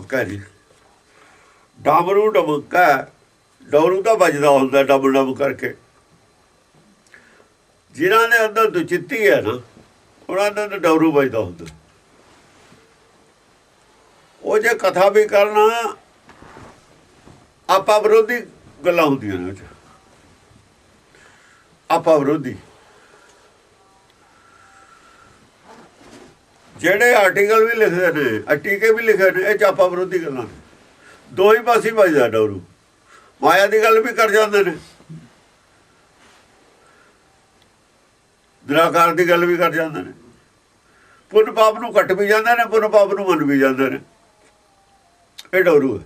ਡਮਕਾ ਨਹੀਂ। ਡਮਰੂ ਡਮਕਾ, ਡਮਰੂ ਤਾਂ ਵੱਜਦਾ ਹੁੰਦਾ ਡਮ ਡਮ ਕਰਕੇ। ਜਿਨ੍ਹਾਂ ਦੇ ਅੰਦਰ ਦੁਚਿੱਤੀ ਹੈ ਨਾ, ਉਹਨਾਂ ਦੇ ਅੰਦਰ ਡਮਰੂ ਵੱਜਦਾ ਹੁੰਦਾ। ਉਹ ਜੇ ਕਥਾ ਵੀ ਕਰਨਾ, ਆਪਾ ਵਿਰੋਧੀ ਗੱਲਾਂ ਹੁੰਦੀਆਂ ਨੇ। ਆਪਾ ਵਿਰੋਧੀ ਜਿਹੜੇ ਆਰਟੀਕਲ ਵੀ ਲਿਖਦੇ ਨੇ, ਟੀਕੇ ਵੀ ਲਿਖੇ ਨੇ, ਇਹ ਆਪਾ ਵਿਰੋਧੀ ਗੱਲਾਂ ਨੇ। ਦੋ ਹੀ ਪਾਸੇ ਵੱਜਦਾ ਡਮਰੂ। ਮਾਇਆ ਦੀ ਗੱਲ ਵੀ ਕਰ ਜਾਂਦੇ ਨੇ, ਨਿਰਾਕਾਰ ਦੀ ਗੱਲ ਵੀ ਕਰ ਜਾਂਦੇ ਨੇ, ਪੁੰਨ ਪਾਪ ਨੂੰ ਕੱਟ ਵੀ ਜਾਂਦੇ ਨੇ, ਪੁੰਨ ਪਾਪ ਨੂੰ ਮੰਨ ਵੀ ਜਾਂਦੇ ਨੇ। ਇਹ ਡਮਰੂ ਹੈ।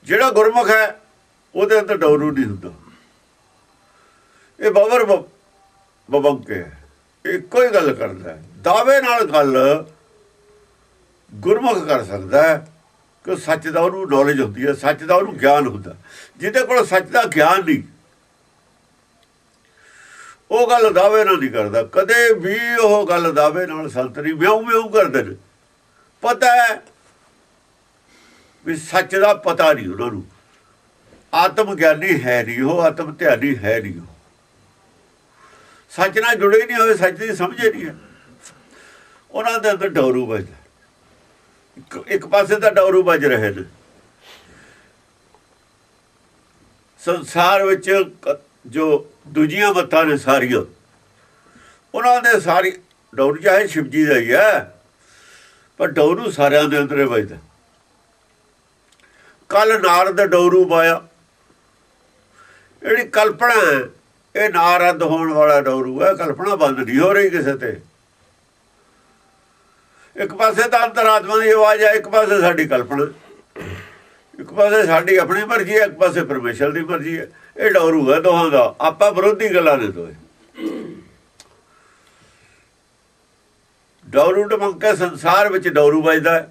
ਜਿਹੜਾ ਗੁਰਮੁਖ ਹੈ ਉਹਦੇ ਅੰਦਰ ਡਮਰੂ ਨਹੀਂ ਹੁੰਦਾ। ਇਹ ਬਬਰ ਬਬੰਕੇ ਹੈ, ਇੱਕੋ ਹੀ ਗੱਲ ਕਰਦਾ ਹੈ। ਦਾਅਵੇ ਨਾਲ ਗੱਲ ਗੁਰਮੁਖ ਕਰ ਸਕਦਾ ਹੈ ਕਿ ਸੱਚ ਦਾ ਉਹਨੂੰ ਨੌਲੇਜ ਹੁੰਦੀ ਹੈ, ਸੱਚ ਦਾ ਉਹਨੂੰ ਗਿਆਨ ਹੁੰਦਾ। ਜਿਹਦੇ ਕੋਲ ਸੱਚ ਦਾ ਗਿਆਨ ਨਹੀਂ, ਉਹ ਗੱਲ ਦਾਅਵੇ ਨਾਲ ਨਹੀਂ ਕਰਦਾ ਕਦੇ ਵੀ। ਉਹ ਗੱਲ ਦਾਅਵੇ ਨਾਲ ਸੰਤ ਨਹੀਂ ਮਿਆਉ ਮਿਆਉ ਕਰਦੇ ਨੇ। ਪਤਾ ਹੈ ਵੀ ਸੱਚ ਦਾ ਪਤਾ ਨਹੀਂ ਉਹਨਾਂ ਨੂੰ। ਆਤਮ ਗਿਆਨੀ ਹੈ ਨਹੀਂ ਉਹ, ਆਤਮ ਧਿਆਨੀ ਹੈ ਨਹੀਂ ਉਹ। ਸੱਚ ਨਾਲ ਜੁੜੇ ਨਹੀਂ ਹੋਏ, ਸੱਚ ਦੀ ਸਮਝੇ ਨਹੀਂ ਹੈ। ਉਹਨਾਂ ਦੇ ਅੰਦਰ ਡਮਰੂ ਵੱਜਦਾ। ਇੱਕ ਪਾਸੇ ਤਾਂ ਡਮਰੂ ਵੱਜ ਰਹੇ ਨੇ। ਸੰਸਾਰ ਵਿੱਚ ਜੋ ਦੂਜੀਆਂ ਮੱਤਾਂ ਨੇ ਸਾਰੀਆਂ, ਉਹਨਾਂ ਦੇ ਸਾਰੀ ਡਮਰੂ ਚਾਹੇ ਸ਼ਿਵ ਜੀ ਦਾ ਹੀ ਹੈ, ਪਰ ਡਮਰੂ ਸਾਰਿਆਂ ਦੇ ਅੰਦਰ ਵੱਜਦਾ। ਕੱਲ ਨਾਰਦ ਡਮਰੂ ਪਾਇਆ। ਜਿਹੜੀ ਕਲਪਨਾ ਹੈ, ਇਹ ਨਾਰਦ ਹੋਣ ਵਾਲਾ ਡਮਰੂ ਹੈ। ਕਲਪਨਾ ਬੰਦ ਨਹੀਂ ਹੋ ਰਹੀ ਕਿਸੇ ਤੇ। ਇੱਕ ਪਾਸੇ ਤਾਂ ਅੰਤਰਾਤਮਾ ਦੀ ਆਵਾਜ਼ ਹੈ, ਇੱਕ ਪਾਸੇ ਸਾਡੀ ਕਲਪਨਾ, ਇੱਕ ਪਾਸੇ ਸਾਡੀ ਆਪਣੀ ਮਰਜ਼ੀ ਹੈ, ਇੱਕ ਪਾਸੇ ਪਰਮੇਸ਼ਰ ਦੀ ਮਰਜ਼ੀ ਹੈ। ਇਹ ਡਮਰੂ ਹੈ ਦੋਹਾਂ ਦਾ। ਆਪਾਂ ਵਿਰੋਧੀ ਗੱਲਾਂ ਨੇ ਦੋਏ। ਡਮਰੂ ਡਮੰਕੇ ਸੰਸਾਰ ਵਿੱਚ ਡਮਰੂ ਵੱਜਦਾ ਹੈ।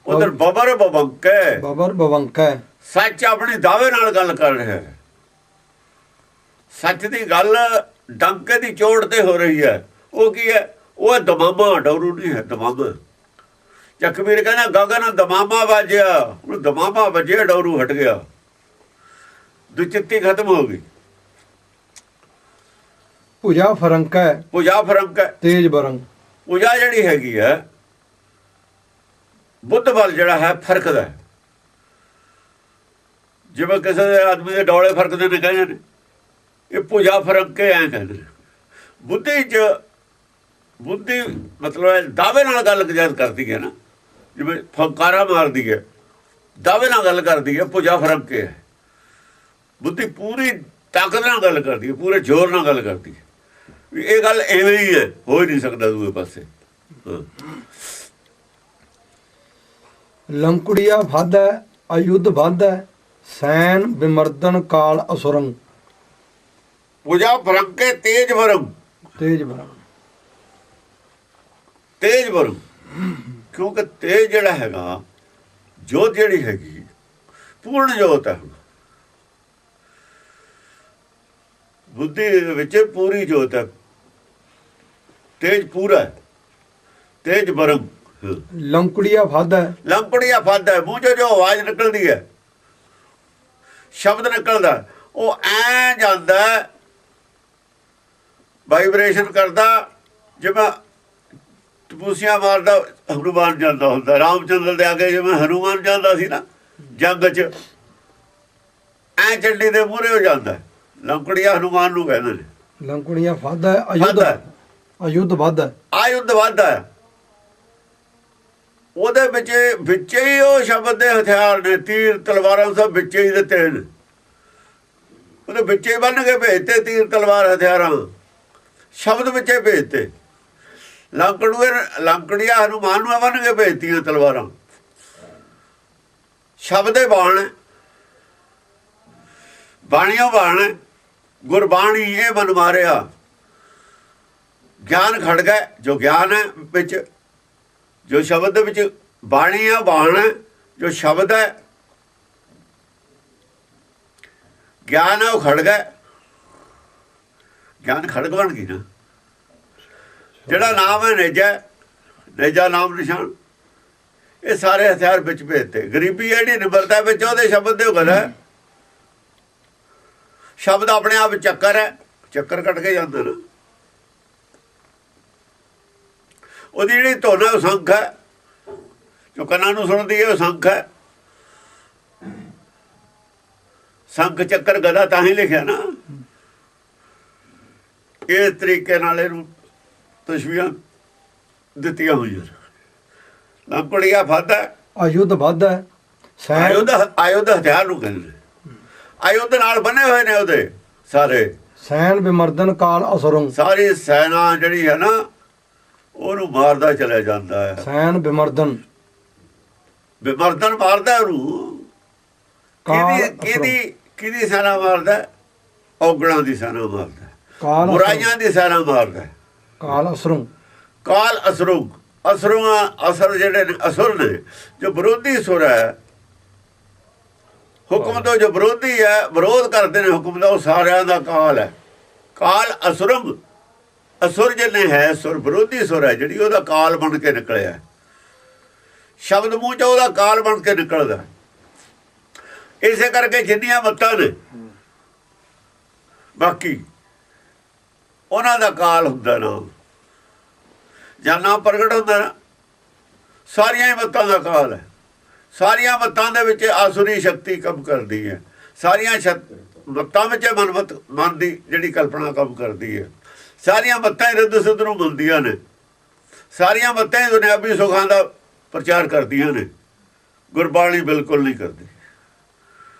ਉਧਰ ਬਬਰ ਬਬੰਕੇ, ਬਬਰ ਬਬੰਕੇ ਸੱਚ ਆਪਣੀ ਦਾਅਵੇ ਨਾਲ ਗੱਲ ਕਰ ਰਿਹਾ ਹੈ। ਸੱਚ ਦੀ ਗੱਲ ਡੰਕੇ ਦੀ ਚੋਟ ਤੇ ਹੋ ਰਹੀ ਹੈ। ਉਹ ਕੀ ਹੈ? ਉਹ ਦਮਾਮਾ, ਡਮਰੂ ਨਹੀਂ ਹੈ, ਦਮਾਮਾ। ਜਖਮੀਰ ਕਹਿੰਦਾ ਗਗਨ ਦਮਾਮਾ ਵੱਜਿਆ। ਹੁਣ ਦਮਾਮਾ ਵੱਜਿਆ, ਡਮਰੂ ਹਟ ਗਿਆ, ਦੁਚਿੱਤੀ ਖਤਮ ਹੋ ਗਈ। ਭੁਜਾ ਫਰੰਕ ਹੈ, ਭੁਜਾ ਫਰੰਕ ਹੈ, ਤੇਜ ਬਰੰਗ। ਭੁਜਾ ਜਿਹੜੀ ਹੈਗੀ ਹੈ, ਬੁੱਧ ਬਲ ਜਿਹੜਾ ਹੈ ਫਰਕਦਾ। ਜਿਵੇਂ ਕਿਸੇ ਦੇ ਆਦਮੀ ਦੇ ਡੌਲੇ ਫਰਕਦੇ ਨੇ ਕਹਿੰਦੇ ਨੇ, ਇਹ ਭੁਜਾ ਫਰਕ ਕੇ ਐਂ ਕਹਿੰਦੇ ਨੇ। ਬੁੱਧੀ 'ਚ ਬੁੱਧੀ ਮਤਲਬ ਦਾਅਵੇ ਨਾਲ ਗੱਲ ਜਦ ਕਰਦੀ ਹੈ ਨਾ, ਜਿਵੇਂ ਫੰਕਾਰਾ ਮਾਰਦੀ ਹੈ, ਦਾਅਵੇ ਨਾਲ ਗੱਲ ਕਰਦੀ ਹੈ, ਭੁਜਾ ਫਰਕ ਕੇ ਹੈ। ਬੁੱਧੀ ਪੂਰੀ ਤਾਕਤ ਨਾਲ ਗੱਲ ਕਰਦੀ ਹੈ, ਪੂਰੇ ਜ਼ੋਰ ਨਾਲ ਗੱਲ ਕਰਦੀ ਹੈ ਵੀ ਇਹ ਗੱਲ ਐਵੇਂ ਹੀ ਹੈ, ਹੋ ਹੀ ਨਹੀਂ ਸਕਦਾ ਦੂਏ ਪਾਸੇ। ਲੰਕੜੀਆ ਵੱਧ ਹੈ, ਅਯੁੱਧ ਵੱਧ ਹੈ, ਸੈਨ ਵਿਮਰਦਨ ਕਾਲ ਅਸੁਰੰ। ਭੁਜਾ ਫਰਕ ਕੇ ਤੇਜ ਵਰਮ, ਤੇਜ ਬਰੰਗ, ਤੇਜ ਵਰਮ। ਕਿਉਂਕਿ ਤੇਜ ਜਿਹੜਾ ਹੈਗਾ, ਜੋਤ ਜਿਹੜੀ ਹੈਗੀ ਪੂਰਨ ਜੋਤ ਹੈ। ਬੁੱਧੀ ਵਿੱਚ ਪੂਰੀ ਜੋਤ ਹੈ, ਤੇਜ ਪੂਰਾ ਹੈ, ਤੇਜ ਬਰਮ। ਲੰਕੜੀਆ ਵੱਧ ਹੈ, ਲੰਕੜੀਆ ਫੱਦ ਹੈ। ਮੂੰਹ 'ਚੋਂ ਜੋ ਆਵਾਜ਼ ਨਿਕਲਦੀ ਹੈ, ਸ਼ਬਦ ਨਿਕਲਦਾ, ਉਹ ਐਂ ਜਾਂਦਾ, ਵਾਈਬ੍ਰੇਸ਼ਨ ਕਰਦਾ, ਜਿਵੇਂ ਟਪੂਸੀਆਂ ਮਾਰਦਾ ਹਨੂਮਾਨ ਜਾਂਦਾ ਹੁੰਦਾ। ਰਾਮਚੰਦਰ ਦੇ ਅੱਗੇ ਜਿਵੇਂ ਹਨੂਮਾਨ ਜਾਂਦਾ ਸੀ ਨਾ ਜੰਗ 'ਚ, ਐਂ ਚੱਡੀ ਦੇ ਮੂਹਰੇ ਹੋ ਜਾਂਦਾ। ਲੰਕੜੀਆ ਹਨੂਮਾਨ ਨੂੰ ਕਹਿੰਦੇ ਨੇ। ਲੰਕੜੀਆ ਵੱਧ ਹੈ, ਅਯੁੱਧ ਅਯੁੱਧ ਵੱਧ ਹੈ, ਆਯੁੱਧ ਵੱਧ ਹੈ। ਉਹਦੇ ਵਿੱਚ ਹੀ ਉਹ ਸ਼ਬਦ ਦੇ ਹਥਿਆਰ ਨੇ, ਤੀਰ ਤਲਵਾਰਾਂ ਸਭ ਵਿੱਚ ਹੀ ਦਿੱਤੇ ਨੇ। ਉਹਦੇ ਵਿੱਚ ਹੀ ਬੰਨ ਕੇ ਭੇਜਤੇ ਤੀਰ ਤਲਵਾਰ ਹਥਿਆਰਾਂ, ਸ਼ਬਦ ਵਿੱਚ ਹੀ ਭੇਜਤੇ। ਲੰਕੜੀਆ ਹਨੂਮਾਨ ਨੂੰ ਬੰਨ ਕੇ ਭੇਜਤੀਆਂ ਤਲਵਾਰਾਂ, ਸ਼ਬਦ ਦੇ ਬਾਣ, ਬਾਣੀਆਂ ਬਾਣ, ਗੁਰਬਾਣੀ ਇਹ ਮਨ ਮਾਰਿਆ। ਗਿਆਨ ਖੜ ਗਿਆ, ਜੋ ਗਿਆਨ ਹੈ ਵਿੱਚ, ਜੋ ਸ਼ਬਦ ਦੇ ਵਿੱਚ ਬਾਣੀ ਆ, ਬਾਣ ਹੈ, ਜੋ ਸ਼ਬਦ ਹੈ ਗਿਆਨ ਹੈ, ਉਹ ਖੜ ਗਿਆ। ਗਿਆਨ ਖੜਗ ਬਣ ਗਈ ਨਾ। ਜਿਹੜਾ ਨਾਮ ਹੈ ਨੇਜਾ, ਨੇਜਾ ਨਾਮ ਨਿਸ਼ਾਨ, ਇਹ ਸਾਰੇ ਹਥਿਆਰ ਵਿੱਚ ਭੇਜਤੇ। ਗਰੀਬੀ ਜਿਹੜੀ ਨਿਮਰਤਾ ਵਿੱਚ ਉਹਦੇ ਸ਼ਬਦ ਦੇ ਗੱਲ ਹੈ। ਸ਼ਬਦ ਆਪਣੇ ਆਪ ਚੱਕਰ ਹੈ, ਚੱਕਰ ਕੱਟ ਕੇ ਜਾਂਦਾ ਨਾ। ਉਹਦੀ ਜਿਹੜੀ ਧੁਨ ਹੈ ਉਹ ਸੰਖ ਹੈ, ਜੋ ਕੰਨਾਂ ਨੂੰ ਸੁਣਦੀ ਹੈ ਉਹ ਸੰਖ ਹੈ। ਸੰਖ ਚੱਕਰ ਗਦਾ ਤਾਂ ਹੀ ਲਿਖਿਆ ਨਾ। ਇਸ ਤਰੀਕੇ ਨਾਲ ਇਹਨੂੰ ਤਸ਼ਬੀਹਾਂ ਦਿੱਤੀਆਂ ਹੋਈਆਂ। ਲੰਕੜੀਆ ਫਾਦਾ ਅਯੁੱਧ ਵੱਧਦਾ ਹੈ। ਸੈਨ ਆਯੁੱਧ ਹਥਿਆਰ ਨੂੰ ਕਹਿੰਦੇ। ਆਯੁੱਧ ਨਾਲ ਬਣੇ ਹੋਏ ਨੇ ਉਹਦੇ ਸਾਰੇ। ਸੈਨ ਬਿਮਰਦਨ ਕਾਲ ਅਸੁਰੰ। ਸਾਰੀ ਸੈਨਾ ਜਿਹੜੀ ਹੈ ਨਾ ਉਹਨੂੰ ਮਾਰਦਾ ਚਲਿਆ ਜਾਂਦਾ ਹੈ। ਸੈਨ ਬਿਮਰਦਨ ਮਾਰਦਾ ਉਹਨੂੰ। ਕਿਹਦੀ ਸੈਨਾ ਮਾਰਦਾ? ਔਗਣਾਂ ਦੀ ਸੈਨਾ ਮਾਰਦਾ, ਕਾਲ ਬੁਰਾਈਆਂ ਦੀ ਸੈਨਾ ਮਾਰਦਾ। ਕਾਲ ਅਸੁਰੰ। ਕਾਲ ਅਸਰੁਗ। ਅਸਰ ਜਿਹੜੇ ਨੇ ਅਸੁਰ ਨੇ, ਜੋ ਵਿਰੋਧੀ ਸੁਰ ਹੈ ਹੁਕਮ ਤੋਂ, ਜੋ ਵਿਰੋਧੀ ਹੈ, ਵਿਰੋਧ ਕਰਦੇ ਨੇ ਹੁਕਮ ਦਾ, ਉਹ ਸਾਰਿਆਂ ਦਾ ਕਾਲ ਹੈ। ਕਾਲ ਅਸੁਰਮ। ਅਸੁਰ ਜਿਹਨੇ ਹੈ ਸੁਰ, ਵਿਰੋਧੀ ਸੁਰ ਹੈ ਜਿਹੜੀ, ਉਹਦਾ ਕਾਲ ਬਣ ਕੇ ਨਿਕਲਿਆ। ਸ਼ਬਦ ਮੂੰਹ ਚੋਂ ਉਹਦਾ ਕਾਲ ਬਣ ਕੇ ਨਿਕਲਦਾ। ਇਸੇ ਕਰਕੇ ਜਿੰਨੀਆਂ ਮੱਤਾਂ ਨੇ ਬਾਕੀ ਉਹਨਾਂ ਦਾ ਕਾਲ ਹੁੰਦਾ ਨਾ, ਜਾਂ ਨਾਮ ਪ੍ਰਗਟ ਹੁੰਦਾ ਨਾ। ਸਾਰੀਆਂ ਹੀ ਮੱਤਾਂ ਦਾ ਕਾਲ ਹੈ। ਸਾਰੀਆਂ ਮੱਤਾਂ ਦੇ ਵਿੱਚ ਆਸੁਰੀ ਸ਼ਕਤੀ ਕੰਮ ਕਰਦੀ ਹੈ। ਸਾਰੀਆਂ ਮੱਤਾਂ ਵਿੱਚ ਮਨ ਦੀ ਜਿਹੜੀ ਕਲਪਨਾ ਕੰਮ ਕਰਦੀ ਹੈ। ਸਾਰੀਆਂ ਮੱਤਾਂ ਰਿੱਧ ਸਿੱਧ ਨੂੰ ਮਿਲਦੀਆਂ ਨੇ। ਸਾਰੀਆਂ ਮੱਤਾਂ ਹੀ ਦੁਨਿਆਵੀ ਸੁੱਖਾਂ ਦਾ ਪ੍ਰਚਾਰ ਕਰਦੀਆਂ ਨੇ। ਗੁਰਬਾਣੀ ਬਿਲਕੁਲ ਨਹੀਂ ਕਰਦੀ।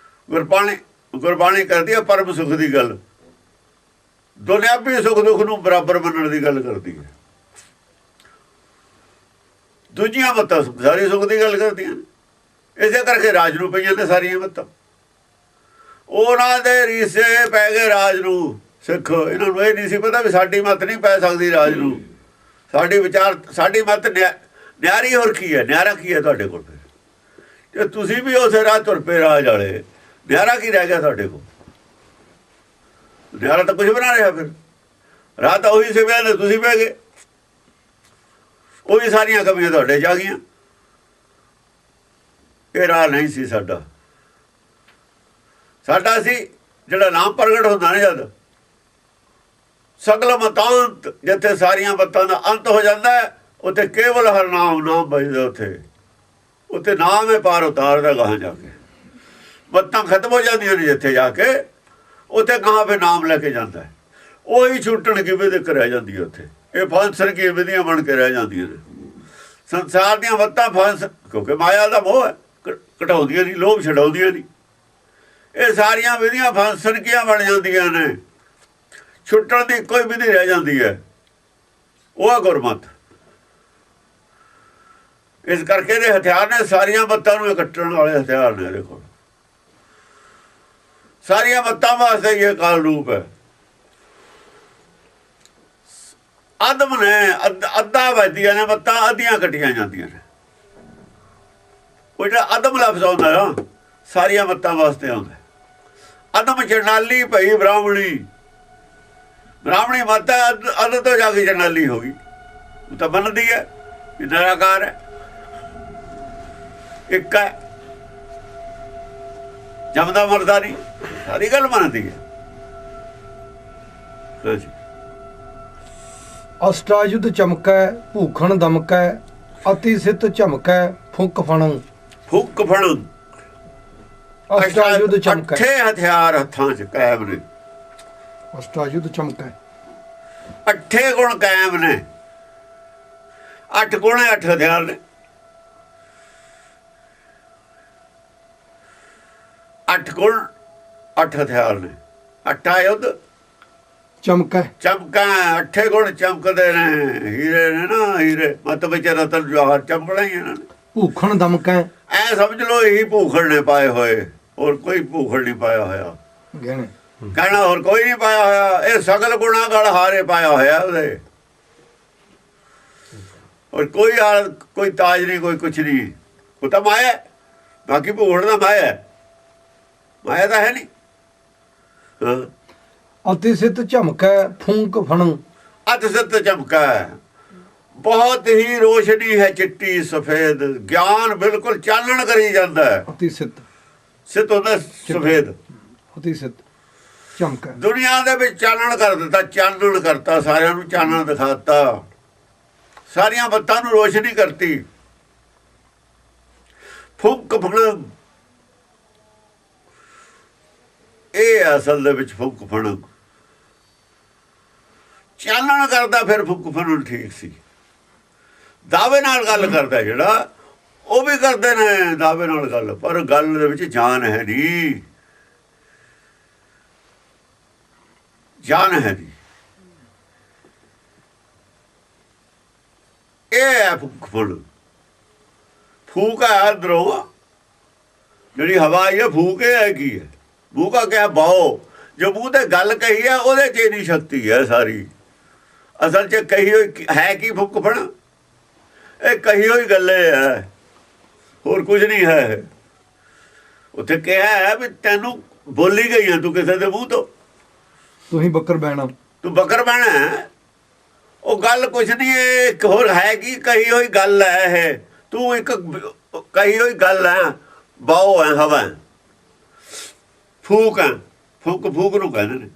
ਗੁਰਬਾਣੀ ਕਰਦੀ ਹੈ ਪਰਮ ਸੁੱਖ ਦੀ ਗੱਲ। ਦੁਨਿਆਵੀ ਸੁੱਖ ਦੁੱਖ ਨੂੰ ਬਰਾਬਰ ਮੰਨਣ ਦੀ ਗੱਲ ਕਰਦੀ ਹੈ। ਦੂਜੀਆਂ ਮੱਤਾਂ ਸਾਰੀ ਸੁੱਖ ਦੀ ਗੱਲ ਕਰਦੀਆਂ ਨੇ। ਇਸੇ ਕਰਕੇ ਰਾਜ ਨੂੰ ਪਈਆਂ ਨੇ ਸਾਰੀਆਂ ਮੱਤਾਂ। ਉਹਨਾਂ ਦੇ ਰੀਸੇ ਪੈ ਗਏ ਰਾਜ ਨੂੰ। ਸਿੱਖ ਇਹਨਾਂ ਨੂੰ ਇਹ ਨਹੀਂ ਸੀ ਪਤਾ ਵੀ ਸਾਡੀ ਮੱਤ ਨਹੀਂ ਪੈ ਸਕਦੀ ਰਾਜ ਨੂੰ। ਸਾਡੀ ਵਿਚਾਰ, ਸਾਡੀ ਮੱਤ ਨਿਆਰੀ ਹੋਰ ਕੀ ਹੈ? ਨਿਆਰਾ ਕੀ ਹੈ ਤੁਹਾਡੇ ਕੋਲ? ਜੇ ਤੁਸੀਂ ਵੀ ਉਸੇ ਰਾਹ ਤੁਰ ਪਏ ਰਾਜ ਵਾਲੇ, ਨਿਆਰਾ ਕੀ ਰਹਿ ਗਿਆ ਤੁਹਾਡੇ ਕੋਲ? ਨਿਆਰਾ ਤਾਂ ਕੁਝ ਬਣਾ ਰਿਹਾ। ਫਿਰ ਰਾਹ ਤਾਂ ਉਹੀ ਸਿਵਿਆ ਨੇ, ਤੁਸੀਂ ਬਹਿ ਗਏ। ਉਹੀ ਸਾਰੀਆਂ ਕਮੀਆਂ ਤੁਹਾਡੇ 'ਚ ਆ ਗਈਆਂ। ਇਹ ਰਾਹ ਨਹੀਂ ਸੀ ਸਾਡਾ। ਸਾਡਾ ਸੀ ਜਿਹੜਾ ਨਾਮ ਪ੍ਰਗਟ ਹੁੰਦਾ ਨਾ, ਜਦ ਸਗਲ ਮਤਾਂਤ, ਜਿੱਥੇ ਸਾਰੀਆਂ ਮੱਤਾਂ ਦਾ ਅੰਤ ਹੋ ਜਾਂਦਾ ਹੈ, ਉੱਥੇ ਕੇਵਲ ਹਰ ਨਾਮ ਬਜਦਾ। ਉੱਥੇ ਨਾਮ ਹੈ ਪਾਰ ਉਤਾਰਦਾ। ਗਾਹਾਂ ਜਾ ਕੇ ਮੱਤਾਂ ਖਤਮ ਹੋ ਜਾਂਦੀਆਂ ਨੇ। ਜਿੱਥੇ ਜਾ ਕੇ ਉੱਥੇ ਗਾਹਾਂ ਫਿਰ ਨਾਮ ਲੈ ਕੇ ਜਾਂਦਾ ਹੈ। ਉਹੀ ਛੁੱਟਣ ਕਿਵੇਂ ਦੇ ਰਹਿ ਜਾਂਦੀ ਹੈ ਉੱਥੇ। ਇਹ ਫਾਂਸਰ ਕੀ ਵਿਧੀਆਂ ਬਣ ਕੇ ਰਹਿ ਜਾਂਦੀਆਂ ਨੇ। ਸੰਸਾਰ ਦੀਆਂ ਮੱਤਾਂ ਫਾਂਸ, ਕਿਉਂਕਿ ਮਾਇਆ ਦਾ ਮੋਹ ਹੈ, ਘਟਾਉਂਦੀਆਂ ਨਹੀਂ, ਲੋਭ ਛਡਾਉਂਦੀਆਂ ਨਹੀਂ। ਇਹ ਸਾਰੀਆਂ ਵਿਧੀਆਂ ਫਾਂਸਣ ਕੀਆਂ ਬਣ ਜਾਂਦੀਆਂ ਨੇ। ਛੁੱਟਣ ਦੀ ਕੋਈ ਵਿਧੀ ਰਹਿ ਜਾਂਦੀ ਹੈ, ਉਹ ਹੈ ਗੁਰਮਤਿ। ਇਸ ਕਰਕੇ ਇਹਦੇ ਹਥਿਆਰ ਨੇ, ਸਾਰੀਆਂ ਮੱਤਾਂ ਨੂੰ ਕੱਟਣ ਵਾਲੇ ਹਥਿਆਰ ਨੇ ਇਹਦੇ ਕੋਲ। ਸਾਰੀਆਂ ਮੱਤਾਂ ਵਾਸਤੇ ਇਹ ਕਾਲ ਰੂਪ ਹੈ। ਅਦਮ ਨੇ ਅੱਧਾ ਵੱਜਦੀਆਂ ਨੇ ਮੱਤਾਂ, ਅੱਧੀਆਂ ਕੱਟੀਆਂ ਜਾਂਦੀਆਂ ਨੇ। ਉਹ ਜਿਹੜਾ ਅਦਮ ਲਫ਼ਜ਼ ਆਉਂਦਾ ਨਾ, ਸਾਰੀਆਂ ਮੱਤਾਂ ਵਾਸਤੇ ਆਉਂਦਾ। ਅਦਮ ਜਰਨਾਲੀ ਭਈ ਬ੍ਰਾਹਮਣੀ ਮੱਤ ਅੱਧ ਤੋਂ ਜਾ ਕੇ ਜਰਨਾਲੀ ਹੋ ਗਈ। ਉਹ ਤਾਂ ਮੰਨਦੀ ਹੈ ਵੀ ਨਿਰਾਕਾਰ ਹੈ, ਇੱਕ ਹੈ, ਜਮਦਾ ਮਰਦਾ ਨਹੀਂ। ਸਾਰੀ ਗੱਲ ਮੰਨਦੀ ਹੈ। ਹਾਂਜੀ। ਅਸ਼ਟਾਯੁਧ ਚਮਕੈ ਭੂਖਣ ਦਮਕੈ ਅਤੀ ਸਿੱਧ ਝਮਕੈ ਫੁੱਕ ਫਣੰ। ਫੁੱਕ ਫਣੰ। ਅਸ਼ਟਾਯੁਧ ਚਮਕੈ। 8 ਹਥਿਆਰ ਹੱਥਾਂ 'ਚ ਕਾਇਮ ਨੇ। ਅਸ਼ਟਾਯੁਧ ਚਮਕੈ। 8 ਗੁਣ ਕਾਇਮ ਨੇ। 8 ਗੁਣ 8 ਹਥਿਆਰ ਨੇ। 8 ਗੁਣ 8 ਹਥਿਆਰ ਨੇ। 8 ਯੁੱਧ ਚਮਕੈ। ਚਮਕਾ 8 ਗੁਣ ਚਮਕਦੇ ਨੇ। ਹੀਰੇ ਨੇ ਨਾ, ਹੀਰੇ ਮਤ ਵਿੱਚ ਰਤਨ ਜਵਾਹਰ ਚਮਕਣਾ ਹੀ ਇਹਨਾਂ ਨੇ। ਭੂਖਣ ਦਮਕੈ। ਐ ਸਮਝ ਲਓ ਇਹੀ ਭੂਖੜ ਨੇ ਪਾਏ ਹੋਏ, ਹੋਰ ਕੋਈ ਭੂਖੜ ਨਹੀਂ ਪਾਇਆ ਹੋਇਆ। ਕਹਿਣਾ ਹੋਰ ਕੋਈ ਨਹੀਂ ਪਾਇਆ ਹੋਇਆ। ਇਹ ਸਗਲ ਗੁਣਾ ਗਲ ਹਾਰੇ ਪਾਇਆ ਹੋਇਆ ਉਹਦੇ। ਔਰ ਕੋਈ ਤਾਜ ਨਹੀਂ, ਕੋਈ ਕੁਛ ਨਹੀਂ। ਉਹ ਤਾਂ ਮਾਇਆ, ਬਾਕੀ ਭੂਖੜ ਦਾ ਮਾਇਆ ਤਾਂ ਹੈ ਨਹੀਂ। ਹਾਂ। ਅਤੀ ਸਿੱਧ ਝਮਕੈ ਫੂਕ ਫਣੰ। ਅਤ ਸਿੱਧ ਝਮਕਾ ਬਹੁਤ ਹੀ ਰੋਸ਼ਨੀ ਹੈ ਚਿੱਟੀ ਸਫੇਦ, ਗਿਆਨ ਬਿਲਕੁਲ ਚਾਨਣ ਕਰੀ ਜਾਂਦਾ ਹੈ। ਅਤੀ ਸਿੱਧ, ਸਿੱਧ ਹੁੰਦਾ ਸਫੇਦ, ਅਤੀ ਸਿੱਧ ਚਮਕ ਹੈ। ਦੁਨੀਆ ਦੇ ਵਿੱਚ ਚਾਨਣ ਕਰ ਦਿੱਤਾ, ਚਾਨਣ ਕਰਤਾ, ਸਾਰਿਆਂ ਨੂੰ ਚਾਨਣ ਦਿਖਾਤਾ, ਸਾਰੀਆਂ ਬੱਤਾਂ ਨੂੰ ਰੋਸ਼ਨੀ ਕਰਤੀ। ਫੁੱਕ ਫਣਕ, ਇਹ ਅਸਲ ਦੇ ਵਿੱਚ ਫੁੱਕ ਫਣਕ ਚਾਨਣ ਕਰਦਾ। ਫਿਰ ਫੁੱਕ ਫਣਕ ਠੀਕ ਸੀ। ਦਾਅਵੇ ਨਾਲ ਗੱਲ ਕਰਦਾ ਜਿਹੜਾ, ਉਹ ਵੀ ਕਰਦੇ ਨੇ ਦਾਅਵੇ ਨਾਲ ਗੱਲ, ਪਰ ਗੱਲ ਦੇ ਵਿੱਚ ਜਾਨ ਹੈ ਨਹੀਂ, ਜਾਨ ਹੈ ਨਹੀਂ। ਇਹ ਹੈ ਫੁੱਕ ਫਣਕ। ਫੂਕ ਹੈ ਅੰਦਰੋਂ, ਜਿਹੜੀ ਹਵਾ ਆਈ ਹੈ ਫੂਕ ਹੈ ਕੀ ਹੈ? ਫੂਕਾ ਕਿਹਾ ਬਾਓ, ਜੋ ਮੂੰਹ ਤੇ ਗੱਲ ਕਹੀ ਹੈ ਉਹਦੇ 'ਚ ਇੰਨੀ ਸ਼ਕਤੀ ਹੈ ਸਾਰੀ। ਅਸਲ 'ਚ ਕਹੀ ਹੋਈ ਹੈ ਕੀ ਫੁੱਕ ਫਣ? ਇਹ ਕਹੀ ਹੋਈ ਗੱਲੇ ਹੈ, ਹੋਰ ਕੁਝ ਨਹੀਂ ਹੈ। ਉੱਥੇ ਕਿਹਾ ਹੈ ਵੀ ਤੈਨੂੰ ਬੋਲੀ ਗਈ ਹੈ, ਤੂੰ ਕਿਸੇ ਦੇ ਮੂੰਹ ਤੋਂ, ਤੂੰ ਹੀ ਬੱਕਰ ਬਹਿਣਾ, ਤੂੰ ਬੱਕਰ ਬਹਿਣਾ। ਉਹ ਗੱਲ ਕੁਝ ਨਹੀਂ, ਇੱਕ ਹੋਰ ਹੈ ਕੀ ਕਹੀ ਹੋਈ ਗੱਲ ਹੈ ਇਹ। ਤੂੰ ਇੱਕ ਕਹੀ ਹੋਈ ਗੱਲ ਹੈ, ਬਾਓ ਹੈ, ਹਵਾ ਹੈ, ਫੂਕ ਹੈ। ਫੂਕ ਫੂਕ ਨੂੰ ਕਹਿੰਦੇ ਨੇ।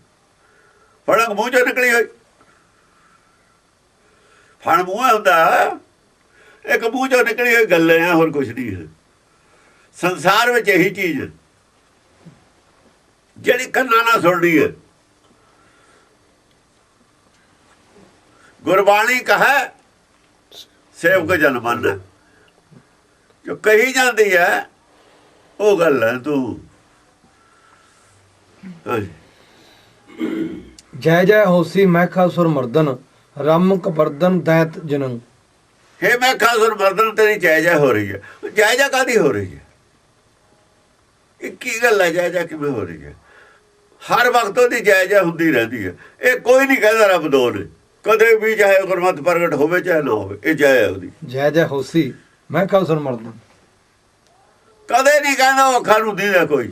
ਫੜਕ ਮੂੰਹ ਚੋਂ ਨਿਕਲੀ ਹੋਈ, ਫਣ ਮੂੰਹ ਹੁੰਦਾ, ਇੱਕ ਮੂੰਹ ਚੋਂ ਨਿਕਲੀ ਹੋਈ ਗੱਲ ਹੈ, ਹੋਰ ਕੁਝ ਨਹੀਂ ਹੈ ਸੰਸਾਰ ਵਿੱਚ। ਇਹੀ ਚੀਜ਼ ਜਿਹੜੀ ਕੰਨਾਂ ਨਾਲ ਸੁਣਨੀ ਹੈ। ਗੁਰਬਾਣੀ ਕਹੈ ਸੇਵਕ ਜਨ ਮਨ, ਜੋ ਕਹੀ ਜਾਂਦੀ ਹੈ ਉਹ ਗੱਲ ਹੈ। ਤੂੰ ਜੈ ਜੈ ਹੋਸੀ ਮੈਖਾਸੁਰ ਮਰਦਨ, ਰਮ ਕਬਰਦਨ ਦੈਤ ਜਨਨ। ਹੇ ਮੈਖਾਸੁਰ ਮਰਦਨ, ਤੇਰੀ ਜੈ ਜੈ ਹੋ ਰਹੀ ਹੈ। ਜੈ ਜੈ ਕਾਹਦੀ ਹੋ ਰਹੀ ਹੈ? ਇਹ ਕੀ ਗੱਲ ਹੈ? ਜੈ ਜੈ ਕਿਵੇਂ ਹੋ ਰਹੀ ਹੈ? ਹਰ ਵਕਤ ਉਹਦੀ ਜੈ ਜੈ ਹੁੰਦੀ ਰਹਿੰਦੀ ਹੈ। ਇਹ ਕੋਈ ਨਹੀਂ ਕਹਿੰਦਾ ਰੱਬ ਦੋ ਨੇ ਕਦੇ ਵੀ, ਚਾਹੇ ਗੁਰਮਤਿ ਪ੍ਰਗਟ ਹੋਵੇ ਚਾਹੇ ਨਾ ਹੋਵੇ, ਇਹ ਜੈ ਹੈ ਉਹਦੀ। ਜੈ ਜੈ ਹੋਸੀ ਮੈਖਾਸੁਰ ਮਰਦਨ, ਕਦੇ ਨਹੀਂ ਕਹਿੰਦਾ ਉਹ ਅੱਖਾਂ ਨੂੰ ਦੀਦਾ ਕੋਈ,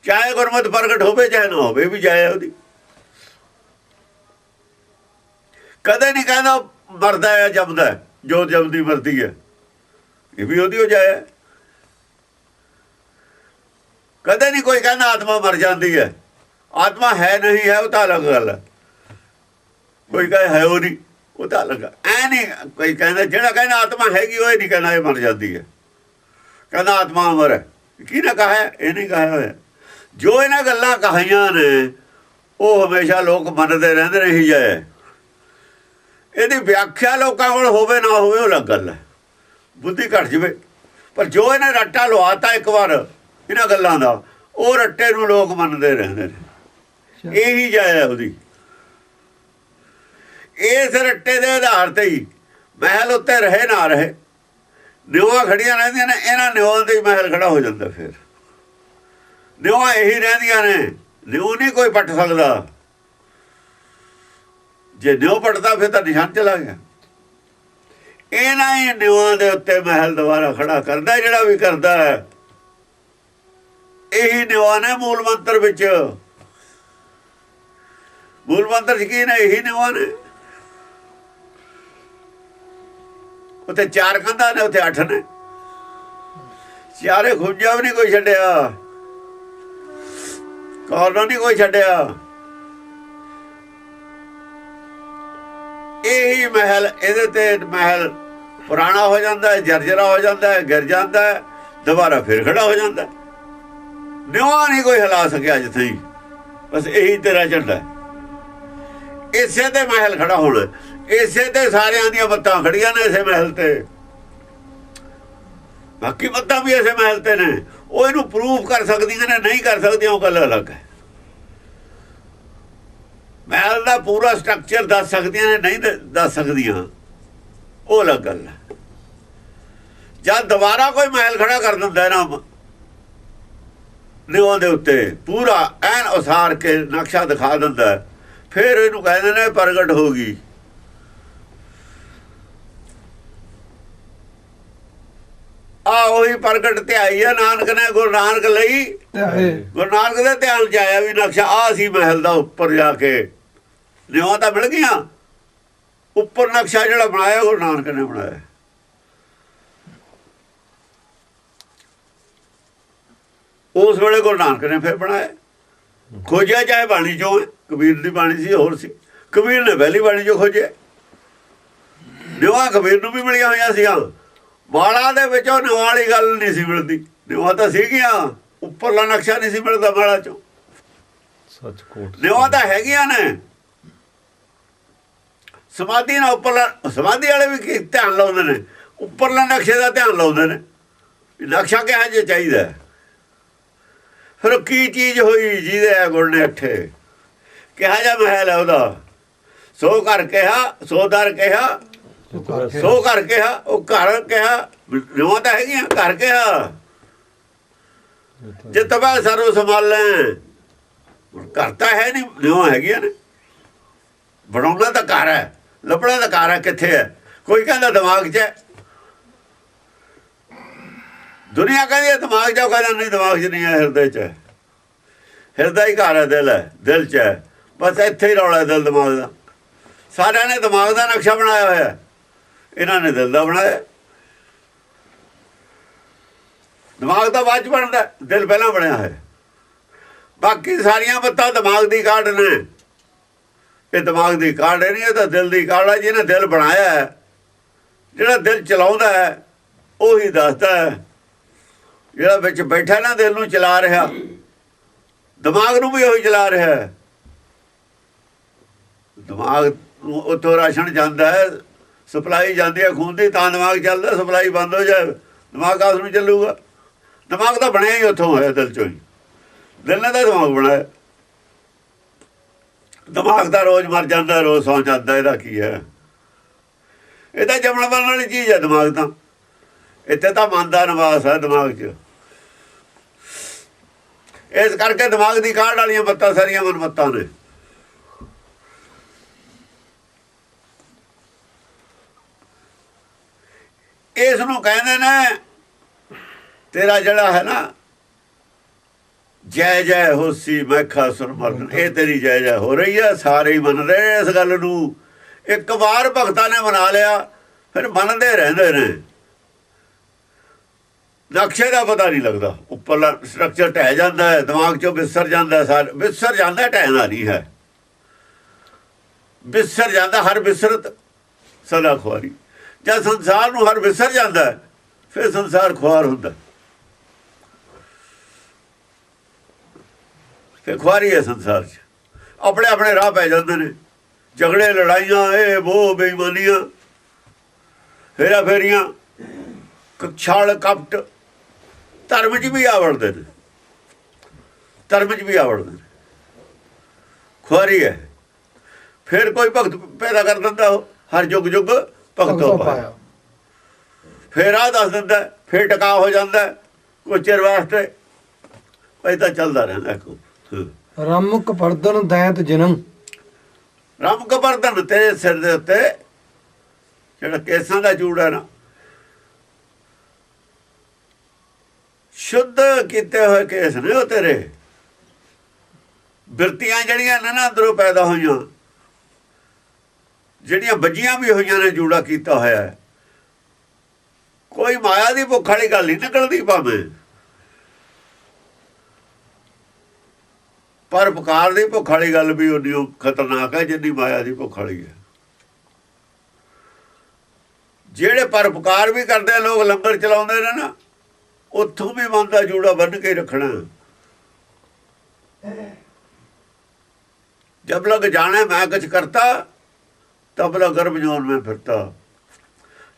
ਚਾਹੇ ਗੁਰਮਤਿ ਪ੍ਰਗਟ ਹੋਵੇ ਚਾਹੇ ਨਾ ਹੋਵੇ, ਵੀ ਜੈ ਹੈ ਉਹਦੀ। ਕਦੇ ਨਹੀਂ ਕਹਿੰਦਾ ਮਰਦਾ ਹੈ ਜੰਮਦਾ, ਜੋ ਜੰਮਦੀ ਮਰਦੀ ਹੈ, ਇਹ ਵੀ ਉਹਦੀ ਹੋ ਜਾਏ। ਕਦੇ ਨਹੀਂ ਕੋਈ ਕਹਿੰਦਾ ਆਤਮਾ ਮਰ ਜਾਂਦੀ ਹੈ। ਆਤਮਾ ਹੈ ਨਹੀਂ ਹੈ ਉਹ ਤਾਂ ਅਲੱਗ ਗੱਲ ਹੈ। ਕੋਈ ਕਹੇ ਹੈ ਉਹ ਨਹੀਂ, ਉਹ ਤਾਂ ਅਲੱਗ। ਐ ਨਹੀਂ ਕੋਈ ਕਹਿੰਦਾ, ਜਿਹੜਾ ਕਹਿੰਦਾ ਆਤਮਾ ਹੈਗੀ ਉਹ ਇਹ ਨਹੀਂ ਕਹਿੰਦਾ ਇਹ ਮਰ ਜਾਂਦੀ ਹੈ। ਕਹਿੰਦਾ ਆਤਮਾ ਅਮਰ ਹੈ, ਕਿਹਨੇ ਕਹਾ? ਇਹ ਨਹੀਂ ਕਹਾ ਹੋਇਆ। ਜੋ ਇਹਨਾਂ ਗੱਲਾਂ ਕਹਾਈਆਂ ਨੇ ਉਹ ਹਮੇਸ਼ਾ ਲੋਕ ਮੰਨਦੇ ਰਹਿੰਦੇ ਨੇ ਹੀ ਜਾਏ। ਇਹਦੀ ਵਿਆਖਿਆ ਲੋਕਾਂ ਕੋਲ ਹੋਵੇ ਨਾ ਹੋਵੇ ਉਹ ਅਲੱਗ ਗੱਲ ਹੈ, ਬੁੱਧੀ ਘਟ ਜਾਵੇ। ਪਰ ਜੋ ਇਹਨੇ ਰੱਟਾ ਲਵਾਤਾ ਇੱਕ ਵਾਰ ਇਹਨਾਂ ਗੱਲਾਂ ਦਾ, ਉਹ ਰੱਟੇ ਨੂੰ ਲੋਕ ਮੰਨਦੇ ਰਹਿੰਦੇ ਨੇ। ਇਹੀ ਜਾਇਆ ਉਹਦੀ। ਇਸ ਰੱਟੇ ਦੇ ਆਧਾਰ ਤੇ ਹੀ ਮਹਿਲ ਉੱਤੇ ਰਹੇ ਨਾ ਰਹੇ, ਨਿਉਆਂ ਖੜੀਆਂ ਰਹਿੰਦੀਆਂ ਨੇ। ਇਹਨਾਂ ਨਿਉਆਂ ਤੇ ਹੀ ਮਹਿਲ ਖੜਾ ਹੋ ਜਾਂਦਾ। ਫਿਰ ਨਿਉਆਂ ਇਹੀ ਰਹਿੰਦੀਆਂ ਨੇ, ਨਿਉ ਨਹੀਂ ਕੋਈ ਪੱਟ ਸਕਦਾ। ਜੇ ਨਿਉ ਪੱਟਦਾ ਫਿਰ ਤਾਂ ਨਿਸ਼ਾਨ ਚਲਾ ਗਿਆ। ਇਹਨਾਂ ਹੀ ਨਿਉਆਂ ਦੇ ਉੱਤੇ ਮਹਿਲ ਦੁਬਾਰਾ ਖੜਾ ਕਰਦਾ, ਜਿਹੜਾ ਵੀ ਕਰਦਾ ਹੈ। ਇਹੀ ਨਿਉਆਂ ਨੇ ਮੂਲ ਮੰਤਰ ਵਿੱਚ। ਮੂਲ ਮੰਤਰ ਚ ਕੀ ਨੇ? ਇਹੀ ਨਿਉਆਂ ਨੇ। ਉੱਥੇ 4 ਕੰਧਾਂ ਨੇ, ਉੱਥੇ 8 ਨੇ। ਚਾਰੇ ਖੁੰਝਾ ਵੀ ਨਹੀਂ ਕੋਈ ਛੱਡਿਆ, ਕਾਰਨਰ ਨਹੀਂ ਕੋਈ ਛੱਡਿਆ। ਇਹੀ ਮਹਿਲ, ਇਹਦੇ ਤੇ ਮਹਿਲ ਪੁਰਾਣਾ ਹੋ ਜਾਂਦਾ ਹੈ, ਜਰਜਰਾ ਹੋ ਜਾਂਦਾ ਹੈ, ਗਿਰ ਜਾਂਦਾ ਹੈ, ਦੁਬਾਰਾ ਫਿਰ ਖੜਾ ਹੋ ਜਾਂਦਾ। ਨਿਉਆ ਨਹੀਂ ਕੋਈ ਹਿਲਾ ਸਕਿਆ ਜਿੱਥੇ ਹੀ। ਬਸ ਇਹੀ ਤੇਰਾ ਝੰਡਾ ਹੈ। ਇਸੇ ਤੇ ਮਹਿਲ ਖੜਾ ਹੋਣਾ, ਇਸੇ ਤੇ ਸਾਰਿਆਂ ਦੀਆਂ ਬੱਤਾਂ ਖੜੀਆਂ ਨੇ, ਇਸੇ ਮਹਿਲ ਤੇ। ਬਾਕੀ ਬੱਤਾਂ ਵੀ ਇਸੇ ਮਹਿਲ ਤੇ ਨੇ। ਉਹ ਇਹਨੂੰ ਪ੍ਰੂਫ ਕਰ ਸਕਦੀਆਂ ਨੇ, ਨਹੀਂ ਕਰ ਸਕਦੀਆਂ, ਉਹ ਗੱਲ ਅਲੱਗ ਹੈ। ਮਹਿਲ ਦਾ ਪੂਰਾ ਸਟਰਕਚਰ ਦੱਸ ਸਕਦੀਆਂ ਨੇ, ਨਹੀਂ ਦੱਸ ਸਕਦੀਆਂ, ਉਹ ਅਲੱਗ ਗੱਲ ਹੈ। ਜਦ ਦੁਬਾਰਾ ਕੋਈ ਮਹਿਲ ਖੜਾ ਕਰ ਦਿੰਦਾ ਨਾ ਨਿਉਂ ਦੇ ਉੱਤੇ, ਪੂਰਾ ਐਨ ਉਸਾਰ ਕੇ ਨਕਸ਼ਾ ਦਿਖਾ ਦਿੰਦਾ, ਫਿਰ ਇਹਨੂੰ ਕਹਿੰਦੇ ਨੇ ਪ੍ਰਗਟ ਹੋ ਗਈ। ਆ ਉਹੀ ਪ੍ਰਗਟ ਧਿਆਈ ਆ ਨਾਨਕ ਨੇ, ਗੁਰੂ ਨਾਨਕ ਲਈ। ਗੁਰੂ ਨਾਨਕ ਦੇ ਧਿਆਨ ਚ ਆਇਆ ਵੀ ਨਕਸ਼ਾ ਆ ਸੀ ਮਹਿਲ ਦਾ। ਉੱਪਰ ਜਾ ਕੇ ਨਿਉਂ ਤਾਂ ਮਿਲ ਗਈਆਂ, ਉੱਪਰ ਨਕਸ਼ਾ ਜਿਹੜਾ ਬਣਾਇਆ ਗੁਰੂ ਨਾਨਕ ਨੇ ਬਣਾਇਆ। ਉਸ ਵੇਲੇ ਗੁਰੂ ਨਾਨਕ ਨੇ ਫਿਰ ਬਣਾਇਆ, ਖੋਜਿਆ ਚਾਹੇ ਬਾਣੀ ਚੋਂ ਹੈ, ਕਬੀਰ ਦੀ ਬਾਣੀ ਸੀ ਹੋਰ ਸੀ, ਕਬੀਰ ਨੇ ਪਹਿਲੀ ਬਾਣੀ ਚੋਂ ਖੋਜਿਆ। ਨਿਵਾ ਕਬੀਰ ਨੂੰ ਵੀ ਮਿਲੀਆਂ ਹੋਈਆਂ ਸੀ, ਮਾਲਾ ਦੇ ਵਿੱਚੋਂ ਨਿਵਾ ਵਾਲੀ ਗੱਲ ਨਹੀਂ ਸੀ ਮਿਲਦੀ, ਨਿਵਾ ਤਾਂ ਸੀਗੀਆਂ, ਉੱਪਰਲਾ ਨਕਸ਼ਾ ਨਹੀਂ ਸੀ ਮਿਲਦਾ ਮਾਲਾ ਚੋਂ। ਨਿਵਾ ਤਾਂ ਹੈਗੀਆਂ ਨੇ, ਸਮਾਧੀ ਨਾਲ ਉੱਪਰਲਾ, ਸਮਾਧੀ ਵਾਲੇ ਵੀ ਧਿਆਨ ਲਾਉਂਦੇ ਨੇ, ਉੱਪਰਲੇ ਨਕਸ਼ੇ ਦਾ ਧਿਆਨ ਲਾਉਂਦੇ ਨੇ, ਨਕਸ਼ਾ ਕਿਹਾ ਜੇ ਚਾਹੀਦਾ। ਫਿਰ ਕੀ ਚੀਜ਼ ਹੋਈ ਜਿਹਦੇ ਗੁਣ ਨੇ ਅੱਠੇ, ਕਿਹਾ ਜਾ ਮਹਿਲ ਹੈ ਉਹਦਾ, ਸੋ ਘਰ ਕਿਹਾ, ਸੋ ਦਰ ਕਿਹਾ, ਸੋ ਘਰ ਕਿਹਾ, ਉਹ ਘਰ ਕਿਹਾ, ਨਿਵਾ ਤਾਂ ਹੈਗੀਆਂ, ਘਰ ਕਿਹਾ ਜੇ ਤਬਾ ਸਰਵ ਸੰਭਾਲੇ, ਘਰ ਤਾਂ ਹੈ ਨਹੀਂ, ਨਿਵਾ ਹੈਗੀਆਂ ਨੇ। ਬਣਾਉਣਾ ਤਾਂ ਘਰ ਹੈ, ਲੱਭਣਾ ਤਾਂ ਘਰ ਹੈ, ਕਿੱਥੇ ਹੈ? ਕੋਈ ਕਹਿੰਦਾ ਦਿਮਾਗ 'ਚ ਹੈ, ਦੁਨੀਆ ਕਹਿੰਦੀ ਦਿਮਾਗ 'ਚ, ਉਹ ਕਹਿੰਦਾ ਨਹੀਂ ਦਿਮਾਗ 'ਚ ਨਹੀਂ ਹੈ, ਹਿਰਦੇ 'ਚ ਹੈ। ਹਿਰਦਾ ਹੀ ਘਰ ਹੈ, ਦਿਲ ਹੈ, ਦਿਲ 'ਚ ਹੈ, ਬਸ ਇੱਥੇ ਹੀ ਰੌਲਾ ਦਿਲ ਦਿਮਾਗ ਦਾ। ਸਾਰਿਆਂ ਨੇ ਦਿਮਾਗ ਦਾ ਨਕਸ਼ਾ ਬਣਾਇਆ ਹੋਇਆ, ਇਹਨਾਂ ਨੇ ਦਿਲ ਦਾ ਬਣਾਇਆ। ਦਿਮਾਗ ਤਾਂ ਬਾਅਦ 'ਚ ਬਣਦਾ, ਦਿਲ ਪਹਿਲਾਂ ਬਣਿਆ ਹੋਇਆ। ਬਾਕੀ ਸਾਰੀਆਂ ਬੱਤਾਂ ਦਿਮਾਗ ਦੀ ਕਾਢ ਨੇ, ਇਹ ਦਿਮਾਗ ਦੀ ਕਾਢ ਨਹੀਂ, ਇਹ ਤਾਂ ਦਿਲ ਦੀ ਕਾਢ ਹੈ। ਜਿਹਨੇ ਦਿਲ ਬਣਾਇਆ ਹੈ, ਜਿਹੜਾ ਦਿਲ ਚਲਾਉਂਦਾ ਹੈ, ਉਹੀ ਦੱਸਦਾ ਹੈ। ਜਿਹੜਾ ਵਿੱਚ ਬੈਠਾ ਨਾ ਦਿਲ ਨੂੰ ਚਲਾ ਰਿਹਾ, ਦਿਮਾਗ ਨੂੰ ਵੀ ਉਹੀ ਚਲਾ ਰਿਹਾ ਹੈ। ਦਿਮਾਗ ਨੂੰ ਉੱਥੋਂ ਰਾਸ਼ਨ ਜਾਂਦਾ ਹੈ, ਸਪਲਾਈ ਜਾਂਦੀ ਹੈ ਖੂਨ ਦੀ, ਤਾਂ ਦਿਮਾਗ ਚੱਲਦਾ। ਸਪਲਾਈ ਬੰਦ ਹੋ ਜਾਏ, ਦਿਮਾਗ ਕਾਸ ਨੂੰ ਚੱਲੂਗਾ? ਦਿਮਾਗ ਤਾਂ ਬਣਿਆ ਹੀ ਉੱਥੋਂ ਹੋਇਆ, ਦਿਲ 'ਚੋਂ ਹੀ। ਦਿਲ ਨੇ ਤਾਂ ਦਿਮਾਗ ਬਣਾਇਆ। ਦਿਮਾਗ ਤਾਂ ਰੋਜ਼ ਮਰ ਜਾਂਦਾ, ਰੋਜ਼ ਸੌਂ ਜਾਂਦਾ, ਇਹਦਾ ਕੀ ਹੈ? ਇਹ ਤਾਂ ਜੰਮਣ ਮਰਨ ਵਾਲੀ ਚੀਜ਼ ਹੈ ਦਿਮਾਗ ਤਾਂ। ਇੱਥੇ ਤਾਂ ਮਨ ਦਾ ਨਿਵਾਸ ਹੈ ਦਿਮਾਗ 'ਚ। ਇਸ ਕਰਕੇ ਦਿਮਾਗ ਦੀ ਕਾਢ ਵਾਲੀਆਂ ਬੱਤਾਂ ਸਾਰੀਆਂ ਮਨਮੱਤਾਂ ਨੇ। ਇਸ ਨੂੰ ਕਹਿੰਦੇ ਨੇ, ਤੇਰਾ ਜਿਹੜਾ ਹੈ ਨਾ ਜੈ ਜੈ ਹੋਸੀ ਮੈਖਾ ਸੁਰ ਮਰਨ, ਇਹ ਤੇਰੀ ਜੈ ਜੈ ਹੋ ਰਹੀ ਹੈ। ਸਾਰੇ ਹੀ ਮੰਨ ਰਹੇ ਇਸ ਗੱਲ ਨੂੰ। ਇੱਕ ਵਾਰ ਭਗਤਾਂ ਨੇ ਮਨਾ ਲਿਆ, ਫਿਰ ਮੰਨਦੇ ਰਹਿੰਦੇ ਨੇ। ਨਕਸ਼ੇ ਦਾ ਪਤਾ ਨਹੀਂ ਲੱਗਦਾ, ਉੱਪਰਲਾ ਸਟਰਕਚਰ ਢਹਿ ਜਾਂਦਾ ਹੈ, ਦਿਮਾਗ 'ਚੋਂ ਵਿਸਰ ਜਾਂਦਾ, ਸਾਰ ਵਿਸਰ ਜਾਂਦਾ, ਢਹਿਣਾ ਨਹੀਂ ਹੈ, ਵਿਸਰ ਜਾਂਦਾ। ਹਰ ਵਿਸਰਤ ਸਦਾ ਖੁਆਰੀ। ਜਦ ਸੰਸਾਰ ਨੂੰ ਹਰ ਵਿਸਰ ਜਾਂਦਾ, ਫਿਰ ਸੰਸਾਰ ਖੁਆਰ ਹੁੰਦਾ, ਫਿਰ ਖੁਆਰੀ ਹੈ ਸੰਸਾਰ 'ਚ। ਆਪਣੇ ਆਪਣੇ ਰਾਹ ਪੈ ਜਾਂਦੇ ਨੇ, ਝਗੜੇ, ਲੜਾਈਆਂ, ਇਹ ਵੋ, ਬੇਈਮਾਨੀਆਂ, ਹੇਰਾ ਫੇਰੀਆਂ, ਛਾਲ ਕਪਟ, ਧਰਮ 'ਚ ਵੀ ਆਵੜਦੇ ਨੇ, ਧਰਮ 'ਚ ਵੀ ਆਵੜਦੇ ਨੇ। ਖੁਆਰੀ ਹੈ। ਫਿਰ ਕੋਈ ਭਗਤ ਪੈਦਾ ਕਰ ਦਿੰਦਾ, ਉਹ ਹਰ ਯੁੱਗ ਯੁੱਗ ਭਗਤੋਂ ਪਾਇਆ। ਫਿਰ ਆਹ ਦੱਸ ਦਿੰਦਾ, ਫਿਰ ਟਿਕਾ ਹੋ ਜਾਂਦਾ ਕੁਝ ਚਿਰ ਵਾਸਤੇ। ਇਹ ਤਾਂ ਚੱਲਦਾ ਰਹਿੰਦਾ। ਰਮਕ ਪਰਦਨ ਦੈਂਤ ਜਨਮ, ਰਮਕ ਪਰਦਨ ਤੇਰੇ ਸਿਰ ਦੇ ਉੱਤੇ ਜਿਹੜਾ ਕੇਸਾਂ ਦਾ ਜੂੜ ਹੈ ਨਾ, ਸ਼ੁੱਧ ਕੀਤੇ ਹੋਏ ਕੇਸ ਨੇ ਉਹ ਤੇਰੇ। ਬਿਰਤੀਆਂ ਜਿਹੜੀਆਂ ਨੇ ਨਾ ਅੰਦਰੋਂ ਪੈਦਾ ਹੋਈਆਂ, ਜਿਹੜੀਆਂ ਵੱਜੀਆਂ ਵੀ ਹੋਈਆਂ ਨੇ, ਜੂੜਾ ਕੀਤਾ ਹੋਇਆ ਹੈ। ਕੋਈ ਮਾਇਆ ਦੀ ਭੁੱਖ ਵਾਲੀ ਗੱਲ ਨਹੀਂ ਨਿਕਲਦੀ ਭਾਵੇਂ, ਪਰ ਪੁਕਾਰ ਦੀ ਭੁੱਖ ਵਾਲੀ ਗੱਲ ਵੀ ਉਨੀ ਖਤਰਨਾਕ ਹੈ ਜਿੰਨੀ ਮਾਇਆ ਦੀ ਭੁੱਖ ਵਾਲੀ ਹੈ। ਜਿਹੜੇ ਪਰਉਪਕਾਰ ਵੀ ਕਰਦੇ ਲੋਕ, ਲੰਗਰ ਚਲਾਉਂਦੇ ਨੇ ਨਾ, ਉੱਥੋਂ ਵੀ ਮਨ ਦਾ ਜੂੜਾ ਬੰਨ ਕੇ ਰੱਖਣਾ। ਜਬ ਲਗ ਜਾਣੇ ਮੈਂ ਕੁਛ ਕਰਤਾ, ਤਬ ਲਗ ਗਰਭ ਜੋਨ ਮੈਂ ਫਿਰਤਾ।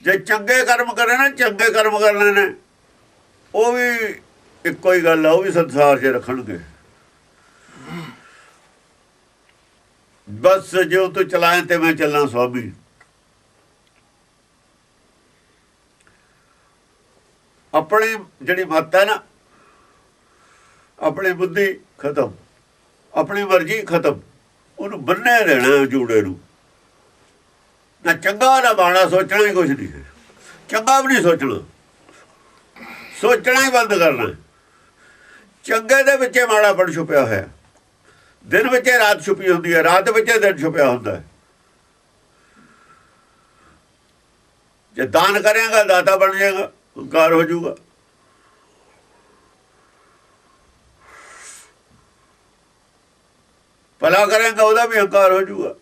ਜੇ ਚੰਗੇ ਕਰਮ ਕਰੇ ਨਾ, ਚੰਗੇ ਕਰਮ ਕਰਨੇ ਨੇ, ਉਹ ਵੀ ਇੱਕੋ ਹੀ ਗੱਲ ਆ, ਉਹ ਵੀ ਸੰਸਾਰ 'ਚ ਰੱਖਣਗੇ। ਬਸ ਜੋ ਤੂੰ ਚਲਾਏ ਤੇ ਮੈਂ ਚੱਲਾਂ ਸੁਆਮੀ। ਆਪਣੀ ਜਿਹੜੀ ਮੱਤ ਹੈ ਨਾ, ਆਪਣੀ ਬੁੱਧੀ ਖਤਮ, ਆਪਣੀ ਮਰਜ਼ੀ ਖਤਮ, ਉਹਨੂੰ ਬੰਨੇ ਰਹਿਣਾ ਜੂੜੇ ਨੂੰ। ਨਾ ਚੰਗਾ ਨਾ ਮਾੜਾ, ਸੋਚਣਾ ਹੀ ਕੁਛ ਨਹੀਂ ਹੈ। ਚੰਗਾ ਵੀ ਨਹੀਂ ਸੋਚਣਾ, ਸੋਚਣਾ ਹੀ ਬੰਦ ਕਰਨਾ। ਚੰਗੇ ਦੇ ਵਿੱਚ ਮਾੜਾਪਣ ਛੁਪਿਆ ਹੋਇਆ। ਦਿਨ ਵਿੱਚ ਰਾਤ ਛੁਪੀ ਹੁੰਦੀ ਹੈ, ਰਾਤ ਵਿੱਚ ਦਿਨ ਛੁਪਿਆ ਹੁੰਦਾ ਹੈ। ਜੇ ਦਾਨ ਕਰੇਗਾ ਦਾਤਾ ਬਣ ਜਾਏਗਾ, ਹੰਕਾਰ ਹੋ ਜਾਊਗਾ। ਭਲਾ ਕਰੇਗਾ ਉਹਦਾ ਵੀ ਹੰਕਾਰ ਹੋ ਜਾਊਗਾ।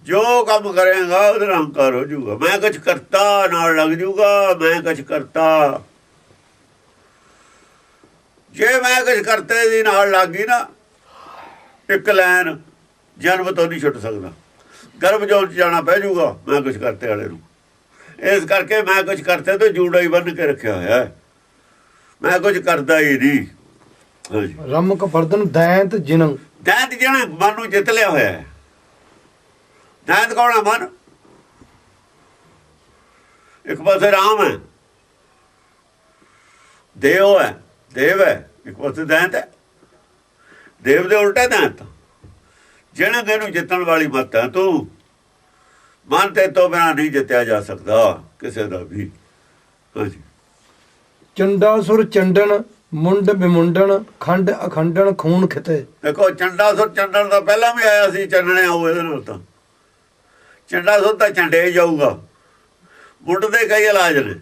ਜੋ ਕੰਮ ਕਰੇਗਾ ਉਹਦਾ ਹੰਕਾਰ ਹੋ ਜਾਊਗਾ। ਮੈਂ ਕੁਛ ਕਰਤਾ ਨਾਲ ਲੱਗ ਜਾਊਗਾ, ਮੈਂ ਕੁਛ ਕਰਤਾ। ਜੇ ਮੈਂ ਕੁਛ ਕਰਤੇ ਦੀ ਨਾਲ ਲੱਗ ਗਈ ਨਾ, ਇੱਕ ਲਾਈਨ ਜਨਮ ਤੋਂ ਨਹੀਂ ਛੁੱਟ ਸਕਦਾ, ਗਰਭ ਜੋਨ 'ਚ ਜਾਣਾ ਪੈ ਜਾਊਗਾ ਮੈਂ ਕੁਛ ਕਰਤੇ ਵਾਲੇ ਨੂੰ। ਇਸ ਕਰਕੇ ਮੈਂ ਕੁਛ ਕਰਤੇ ਤੋਂ ਜੂੜਾ ਹੀ ਬੰਨ ਕੇ ਰੱਖਿਆ ਹੋਇਆ, ਮੈਂ ਕੁਛ ਕਰਦਾ ਹੀ ਨਹੀਂ। ਹਾਂਜੀ, ਰਮਕ ਫਰਦਨ ਦੈਂਤ ਜਿਨੰ, ਦੈਂਤ ਜਿਹਨੇ ਮਨ ਨੂੰ ਜਿੱਤ ਲਿਆ ਹੋਇਆ ਹੈ। ਦੈਂਤ ਕੌਣ ਹੈ? ਮਨ। ਇੱਕ ਪਾਸੇ ਰਾਮ ਹੈ, ਦੇਵ ਹੈ, ਦੇਵ ਹੈ, ਇੱਕ ਪਾਸੇ ਦੈਂਤ ਹੈ। ਦੇਵ ਦੇ ਉਲਟਾ ਦੈਂਤ। ਜਿਹਨੇ ਤੈਨੂੰ ਜਿੱਤਣ ਵਾਲੀ ਮੱਤ ਹੈ ਤੂੰ। ਮਨ ਤੇ ਤੋਂ ਬਿਨਾਂ ਨਹੀਂ ਜਿੱਤਿਆ ਜਾ ਸਕਦਾ ਕਿਸੇ ਦਾ ਵੀ। ਹਾਂਜੀ, ਚੰਡਾਸੁਰ ਚੰਡਨ ਮੁੰਡ ਬਿਮੁੰਡਨ ਖੰਡ ਅਖੰਡਨ ਖੂਨ ਖਿਤੇ। ਦੇਖੋ ਚੰਡਾਸੁਰ ਚੰਡਣ ਦਾ ਪਹਿਲਾਂ ਵੀ ਆਇਆ ਸੀ, ਚੰਡਣੇ ਆਊ ਇਹਦੇ ਨਾਲ। ਤਾਂ ਚੰਡਾਸੁਰ ਤਾਂ ਚੰਡੇ ਜਾਊਗਾ। ਮੁੰਡ ਦੇ ਕਈ ਇਲਾਜ ਨੇ।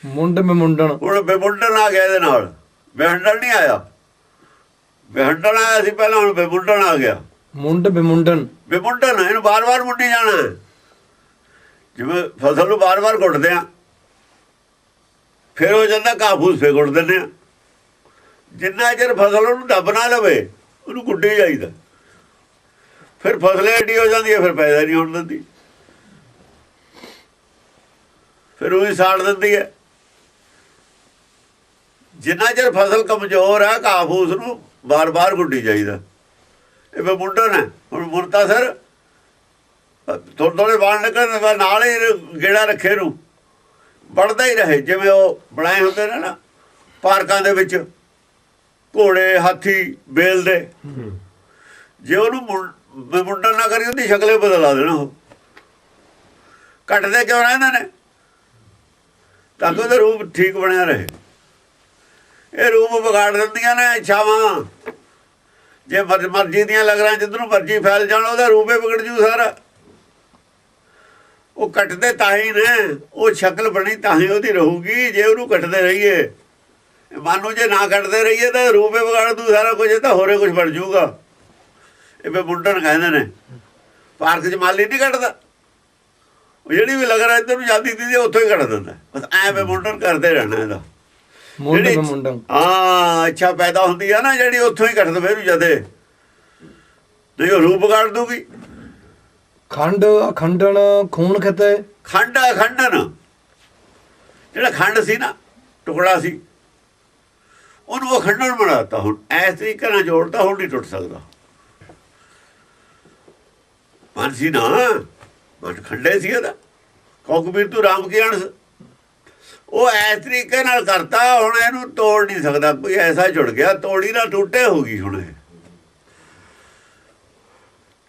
ਮੁੰਡ ਬਿਮੁੰਡਨ, ਹੁਣ ਬਿਮੁੰਡਨ ਆ ਗਿਆ ਇਹਦੇ ਨਾਲ, ਬਿਹੰਡਣ ਨਹੀਂ ਆਇਆ। ਬਿਹੰਡਣ ਆਇਆ ਸੀ ਪਹਿਲਾਂ, ਹੁਣ ਬਿਮੁੰਡਨ ਆ ਗਿਆ। ਮੁੰਡ ਬਿਮੁੰਡਨ, ਬਿਮੁੰਡਨ ਇਹਨੂੰ ਬਾਰ-ਬਾਰ ਮੁੰਡੀ ਜਾਣਾ। ਜਿਵੇਂ ਫਸਲ ਨੂੰ ਬਾਰ-ਬਾਰ ਗੁੱਟਦੇ ਆ, ਫਿਰ ਹੋ ਜਾਂਦਾ ਘਾਹ ਫੂਸ, ਫੇ ਗੁੱਟ ਦਿੰਦੇ ਆ। ਜਿੰਨਾ ਚਿਰ ਫਸਲ ਉਹਨੂੰ ਦੱਬ ਨਾ ਲਵੇ ਉਹਨੂੰ ਗੁੱਡੀ ਜਾਈਦਾ। ਫਿਰ ਫਸਲ ਐਡੀ ਹੋ ਜਾਂਦੀ ਹੈ, ਫਿਰ ਪੈਦਾ ਨਹੀਂ ਹੋਣ ਦਿੰਦੀ, ਫਿਰ ਉਹ ਹੀ ਸਾੜ ਦਿੰਦੀ ਹੈ। ਜਿੰਨਾ ਚਿਰ ਫਸਲ ਕਮਜ਼ੋਰ ਹੈ ਘਾਹ ਫੂਸ ਨੂੰ ਬਾਰ-ਬਾਰ ਗੁੱਡੀ ਜਾਈਦਾ। ਇਹ ਬਿਮੁੰਡਨ ਹੈ। ਹੁਣ ਮੁੰਡਾ ਸਰ ਥੋੜ੍ਹੇ ਥੋੜ੍ਹੇ ਬਾਣ ਨਿਕਲਣ ਨਾਲ ਹੀ ਗੇੜਾ ਰੱਖੇ ਨੂੰ ਵੜਦਾ ਹੀ ਰਹੇ। ਜਿਵੇਂ ਉਹ ਬਣਾਏ ਹੁੰਦੇ ਨੇ ਨਾ ਪਾਰਕਾਂ ਦੇ ਵਿੱਚ, ਘੋੜੇ, ਹਾਥੀ, ਬੇਲ ਦੇ। ਜੇ ਉਹਨੂੰ ਮੁੰਡਨ ਨਾ ਕਰੀ ਉਹਦੀ ਸ਼ਕਲੇ ਬਦਲਾ ਦੇਣਾ। ਉਹ ਕੱਟਦੇ ਕਿਉਂ ਰਹਿੰਦੇ ਨੇ? ਤਾਂ ਕਿ ਉਹਦਾ ਰੂਪ ਠੀਕ ਬਣਿਆ ਰਹੇ। ਇਹ ਰੂਪ ਵਿਗਾੜ ਦਿੰਦੀਆਂ ਨੇ ਇੱਛਾਵਾਂ। ਜੇ ਮਰਜ਼ੀ ਦੀਆਂ ਲਗਰਾਂ ਜਿੱਧਰੋਂ ਮਰਜ਼ੀ ਫੈਲ ਜਾਣ, ਉਹਦਾ ਰੂਪ ਹੀ ਵਿਗੜ ਜੂ ਸਾਰਾ। ਉਹ ਕੱਟਦੇ ਤਾਂ ਹੀ ਨੇ, ਉਹ ਸ਼ਕਲ ਬਣੀ ਤਾਂ ਹੀ ਉਹਦੀ ਰਹੂਗੀ ਜੇ ਉਹਨੂੰ ਕੱਟਦੇ ਰਹੀਏ। ਮਨ ਨੂੰ ਜੇ ਨਾ ਕੱਟਦੇ ਰਹੀਏ ਤਾਂ ਰੂਪ ਹੀ ਵਿਗਾੜ ਦੂ ਸਾਰਾ ਕੁਝ। ਤਾਂ ਹੋਰੇ ਕੁਝ ਬਣ ਜੂਗਾ। ਇਹ ਬਿਮੁੰਡਨ ਕਹਿੰਦੇ ਨੇ। ਪਾਰਕ 'ਚ ਮਾਲੀ ਨਹੀਂ ਕੱਟਦਾ, ਉਹ ਜਿਹੜੀ ਵੀ ਲਗਰ ਇੱਧਰ ਨੂੰ ਜਾਂਦੀ ਤੀ ਉੱਥੋਂ ਹੀ ਕੱਟ ਦਿੰਦਾ। ਬਸ ਐ ਬਿਮੁੰਡਨ ਕਰਦੇ ਰਹਿਣਾ ਇਹਦਾ। ਹਾਂ, ਇੱਛਾ ਪੈਦਾ ਹੁੰਦੀ ਆ ਨਾ ਜਿਹੜੀ, ਉੱਥੋਂ ਹੀ ਕੱਟ ਦਵੇ ਇਹਨੂੰ ਜਦੇ, ਨਹੀਂ ਉਹ ਰੂਪ ਵਿਗਾੜ ਦੂਗੀ। ਖੰਡ ਅਖੰਡਨ ਖੂਨ ਖਿਤੇ। ਖੰਡ ਅਖੰਡਨ, ਜਿਹੜਾ ਖੰਡ ਸੀ ਨਾ, ਟੁਕੜਾ ਸੀ, ਉਹਨੂੰ ਅਖੰਡਨ ਬਣਾਤਾ। ਹੁਣ ਇਸ ਤਰੀਕੇ ਨਾਲ ਜੋੜਤਾ, ਹੁਣ ਨਹੀਂ ਟੁੱਟ ਸਕਦਾ। ਮਨ ਸੀ ਨਾ, ਮਨ ਖੰਡੇ ਸੀ ਇਹਦਾ। ਕੌਕਬੀਰ ਤੂੰ ਰਾਮ ਕੀ ਅਣਸ, ਉਹ ਇਸ ਤਰੀਕੇ ਨਾਲ ਕਰਤਾ। ਹੁਣ ਇਹਨੂੰ ਤੋੜ ਨਹੀਂ ਸਕਦਾ ਕੋਈ। ਐਸਾ ਜੁੜ ਗਿਆ, ਤੋੜੀ ਨਾ ਟੁੱਟੇ ਹੋ ਗਈ। ਹੁਣ ਇਹ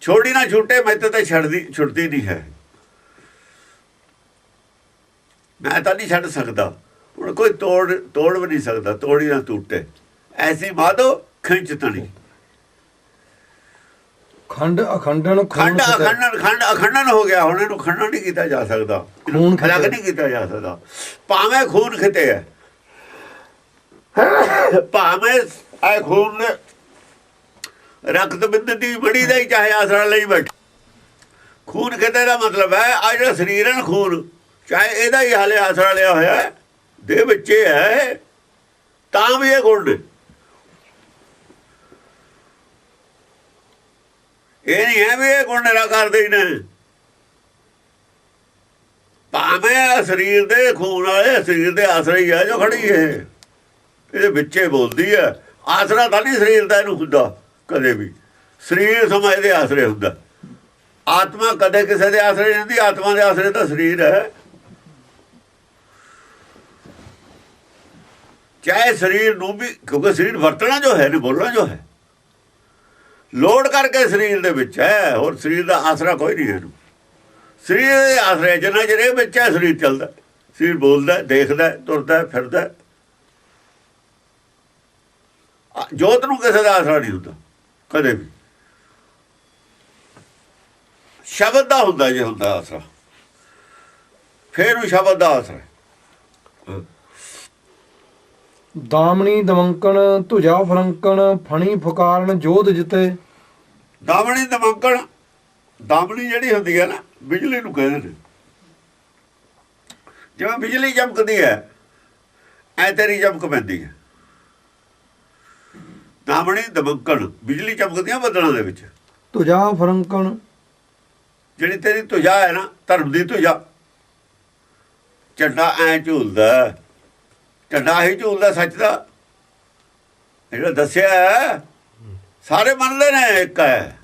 ਛੋੜੀ ਨਾ ਛੁੱਟੇ, ਮੈਥੇ ਤਾਂ ਛੁੱਟਦੀ ਨਹੀਂ ਹੈ। ਮੈਂ ਤਾਂ ਨਹੀਂ ਛੱਡ ਸਕਦਾ। ਹੁਣ ਕੋਈ ਤੋੜ ਵੀ ਨਹੀਂ ਸਕਦਾ। ਤੋੜੀ ਨਾ ਟੁੱਟੇ, ਐਸੀ ਮਾਧੋ ਖਿੰਚ ਤਣੀ। ਖੰਡ ਅਖੰਡਨ ਖੰਡ ਅਖੰਡਨ ਹੋ ਗਿਆ। ਹੁਣ ਇਹਨੂੰ ਖੰਡਨ ਨਹੀਂ ਕੀਤਾ ਜਾ ਸਕਦਾ, ਅਲੱਗ ਨਹੀਂ ਕੀਤਾ ਜਾ ਸਕਦਾ। ਭਾਵੇਂ ਖੂਨ ਖਿਤੇ ਹੈ, ਭਾਵੇਂ ਇਹ ਖੂਨ ਨੇ ਰਕਤ ਬਿੰਦਤੀ ਬੜੀ ਦਾ ਹੀ ਚਾਹੇ ਆਸਰਾ ਲਈ ਬੈਠ। ਖੂਨ ਖਿਤੇ ਦਾ ਮਤਲਬ ਹੈ ਆ ਜਿਹੜਾ ਸਰੀਰ ਹੈ ਖੂਨ, ਚਾਹੇ ਇਹਦਾ ਹੀ ਹਾਲੇ ਆਸਰਾ ਲਿਆ ਹੋਇਆ ਦੇ ਬੱਚੇ ਹੈ, ਤਾਂ ਵੀ ਇਹ ਗੁਣ ਨੇ। ਇਹ ਨਹੀਂ ਹੈ ਵੀ ਇਹ ਗੁਣ ਨਿਰਾਕਾਰ ਹੀ ਨੇ। ਭਾਵੇਂ ਸਰੀਰ ਦੇ ਖੂਨ ਵਾਲੇ ਸਰੀਰ ਦੇ ਆਸਰੇ ਹੀ ਹੈ ਜੋ ਖੜੀ ਹੈ, ਇਹਦੇ ਵਿੱਚੇ ਬੋਲਦੀ ਹੈ। ਆਸਰਾ ਤਾਂ ਨਹੀਂ ਸਰੀਰ ਦਾ ਇਹਨੂੰ ਹੁੰਦਾ ਕਦੇ ਵੀ। ਸਰੀਰ ਸਮਾਂ ਇਹਦੇ ਆਸਰੇ ਹੁੰਦਾ। ਆਤਮਾ ਕਦੇ ਕਿਸੇ ਦੇ ਆਸਰੇ ਨਹੀਂ ਹੁੰਦੀ। ਆਤਮਾ ਦੇ ਆਸਰੇ ਤਾਂ ਸਰੀਰ ਹੈ। ਚਾਹੇ ਸਰੀਰ ਨੂੰ ਵੀ, ਕਿਉਂਕਿ ਸਰੀਰ ਵਰਤਣਾ ਜੋ ਹੈ, ਬੋਲਣਾ ਜੋ ਹੈ, ਲੋੜ ਕਰਕੇ ਸਰੀਰ ਦੇ ਵਿੱਚ ਹੈ। ਹੋਰ ਸਰੀਰ ਦਾ ਆਸਰਾ ਕੋਈ ਨਹੀਂ ਹੈ। ਸਰੀਰ ਦੇ ਆਸਰੇ ਜਿੰਨਾ ਚਿਰ ਇਹ ਵਿੱਚ ਹੈ ਸਰੀਰ ਚੱਲਦਾ। ਸਰੀਰ ਬੋਲਦਾ, ਦੇਖਦਾ, ਤੁਰਦਾ, ਫਿਰਦਾ। ਜੋਤ ਨੂੰ ਕਿਸੇ ਦਾ ਆਸਰਾ ਨਹੀਂ ਹੁੰਦਾ ਕਦੇ ਵੀ। ਸ਼ਬਦ ਦਾ ਹੁੰਦਾ ਜੇ ਹੁੰਦਾ ਆਸਰਾ, ਫਿਰ ਉਹ ਸ਼ਬਦ ਦਾ ਅਸਰ ਹੈ। ਦਾਮਣੀ ਦਮੰਕਣ ਧੁਜਾ ਫਰੰਕਣ ਫਣੀ ਫੁਕਾਰਨ ਜੋਧ ਜਿਤੇ। ਦਾਮਣੀ ਦਮੰਕਣ, ਦਾਮਣੀ ਜਿਹੜੀ ਹੁੰਦੀ ਹੈ ਨਾ, ਬਿਜਲੀ ਨੂੰ ਕਹਿੰਦੇ ਨੇ। ਜਿਵੇਂ ਬਿਜਲੀ ਚਮਕਦੀ ਹੈ ਐ ਤੇਰੀ ਚਮਕ ਪੈਂਦੀ ਹੈ। ਦਾਮਣੀ ਦਮੰਕਣ, ਬਿਜਲੀ ਚਮਕਦੀਆਂ ਬੱਦਲਾਂ ਦੇ ਵਿੱਚ। ਧੁਜਾ ਫਰੰਕਣ, ਜਿਹੜੀ ਤੇਰੀ ਧੁਜਾ ਹੈ ਨਾ, ਧਰਮ ਦੀ ਧੁਜਾ, ਝੰਡਾ ਐ ਝੂਲਦਾ, ਝੰਡਾ ਹੀ ਝੂਲਦਾ ਸੱਚ ਦਾ। ਜਿਹੜਾ ਦੱਸਿਆ ਹੈ ਸਾਰੇ ਮੰਨਦੇ ਨੇ ਇੱਕ ਹੈ,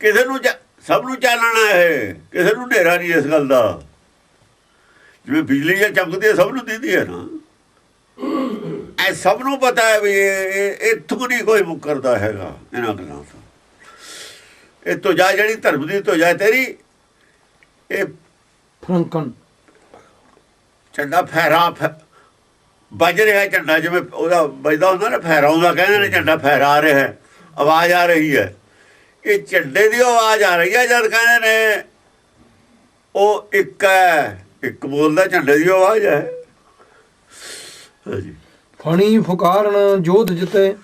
ਕਿਸੇ ਨੂੰ ਸਭ ਨੂੰ ਚਾਨਣਾ ਹੈ, ਕਿਸੇ ਨੂੰ ਹਨੇਰਾ ਨਹੀਂ ਇਸ ਗੱਲ ਦਾ। ਜਿਵੇਂ ਬਿਜਲੀ ਜਾਂ ਚਮਕਦੀ ਹੈ ਸਭ ਨੂੰ ਦਿੰਦੀ ਹੈ ਨਾ, ਐ ਸਭ ਨੂੰ ਪਤਾ ਹੈ ਵੀ ਇੱਥੋਂ ਨਹੀਂ ਕੋਈ ਮੁੱਕਰਦਾ ਹੈਗਾ ਇਹਨਾਂ ਗੱਲਾਂ ਤੋਂ। ਇਹ ਧੁਜਾ ਜਿਹੜੀ ਧਰਮ ਦੀ ਧੁਜਾ ਤੇਰੀ, ਇਹ ਫਰੰਕਣ ਝੰਡਾ ਫਹਿਰਾ ਵੱਜ ਰਿਹਾ, ਝੰਡਾ ਜਿਵੇਂ ਉਹਦਾ ਵੱਜਦਾ ਹੁੰਦਾ ਨਾ, ਫਹਿਰਾਉਂਦਾ ਕਹਿੰਦੇ ਨੇ, ਝੰਡਾ ਫਹਿਰਾ ਰਿਹਾ ਹੈ, ਆਵਾਜ਼ ਆ ਰਹੀ ਹੈ। ਇਹ ਝੰਡੇ ਦੀ ਆਵਾਜ਼ ਆ ਰਹੀ ਹੈ ਜਦ ਕਹਿੰਦੇ ਨੇ ਉਹ ਇੱਕ ਹੈ, ਇੱਕ ਬੋਲਦਾ, ਝੰਡੇ ਦੀ ਆਵਾਜ਼ ਹੈ। ਹਾਂਜੀ। ਫਣੀ ਫੁਕਾਰਨ ਜੋਧ ਜਿਤੇ।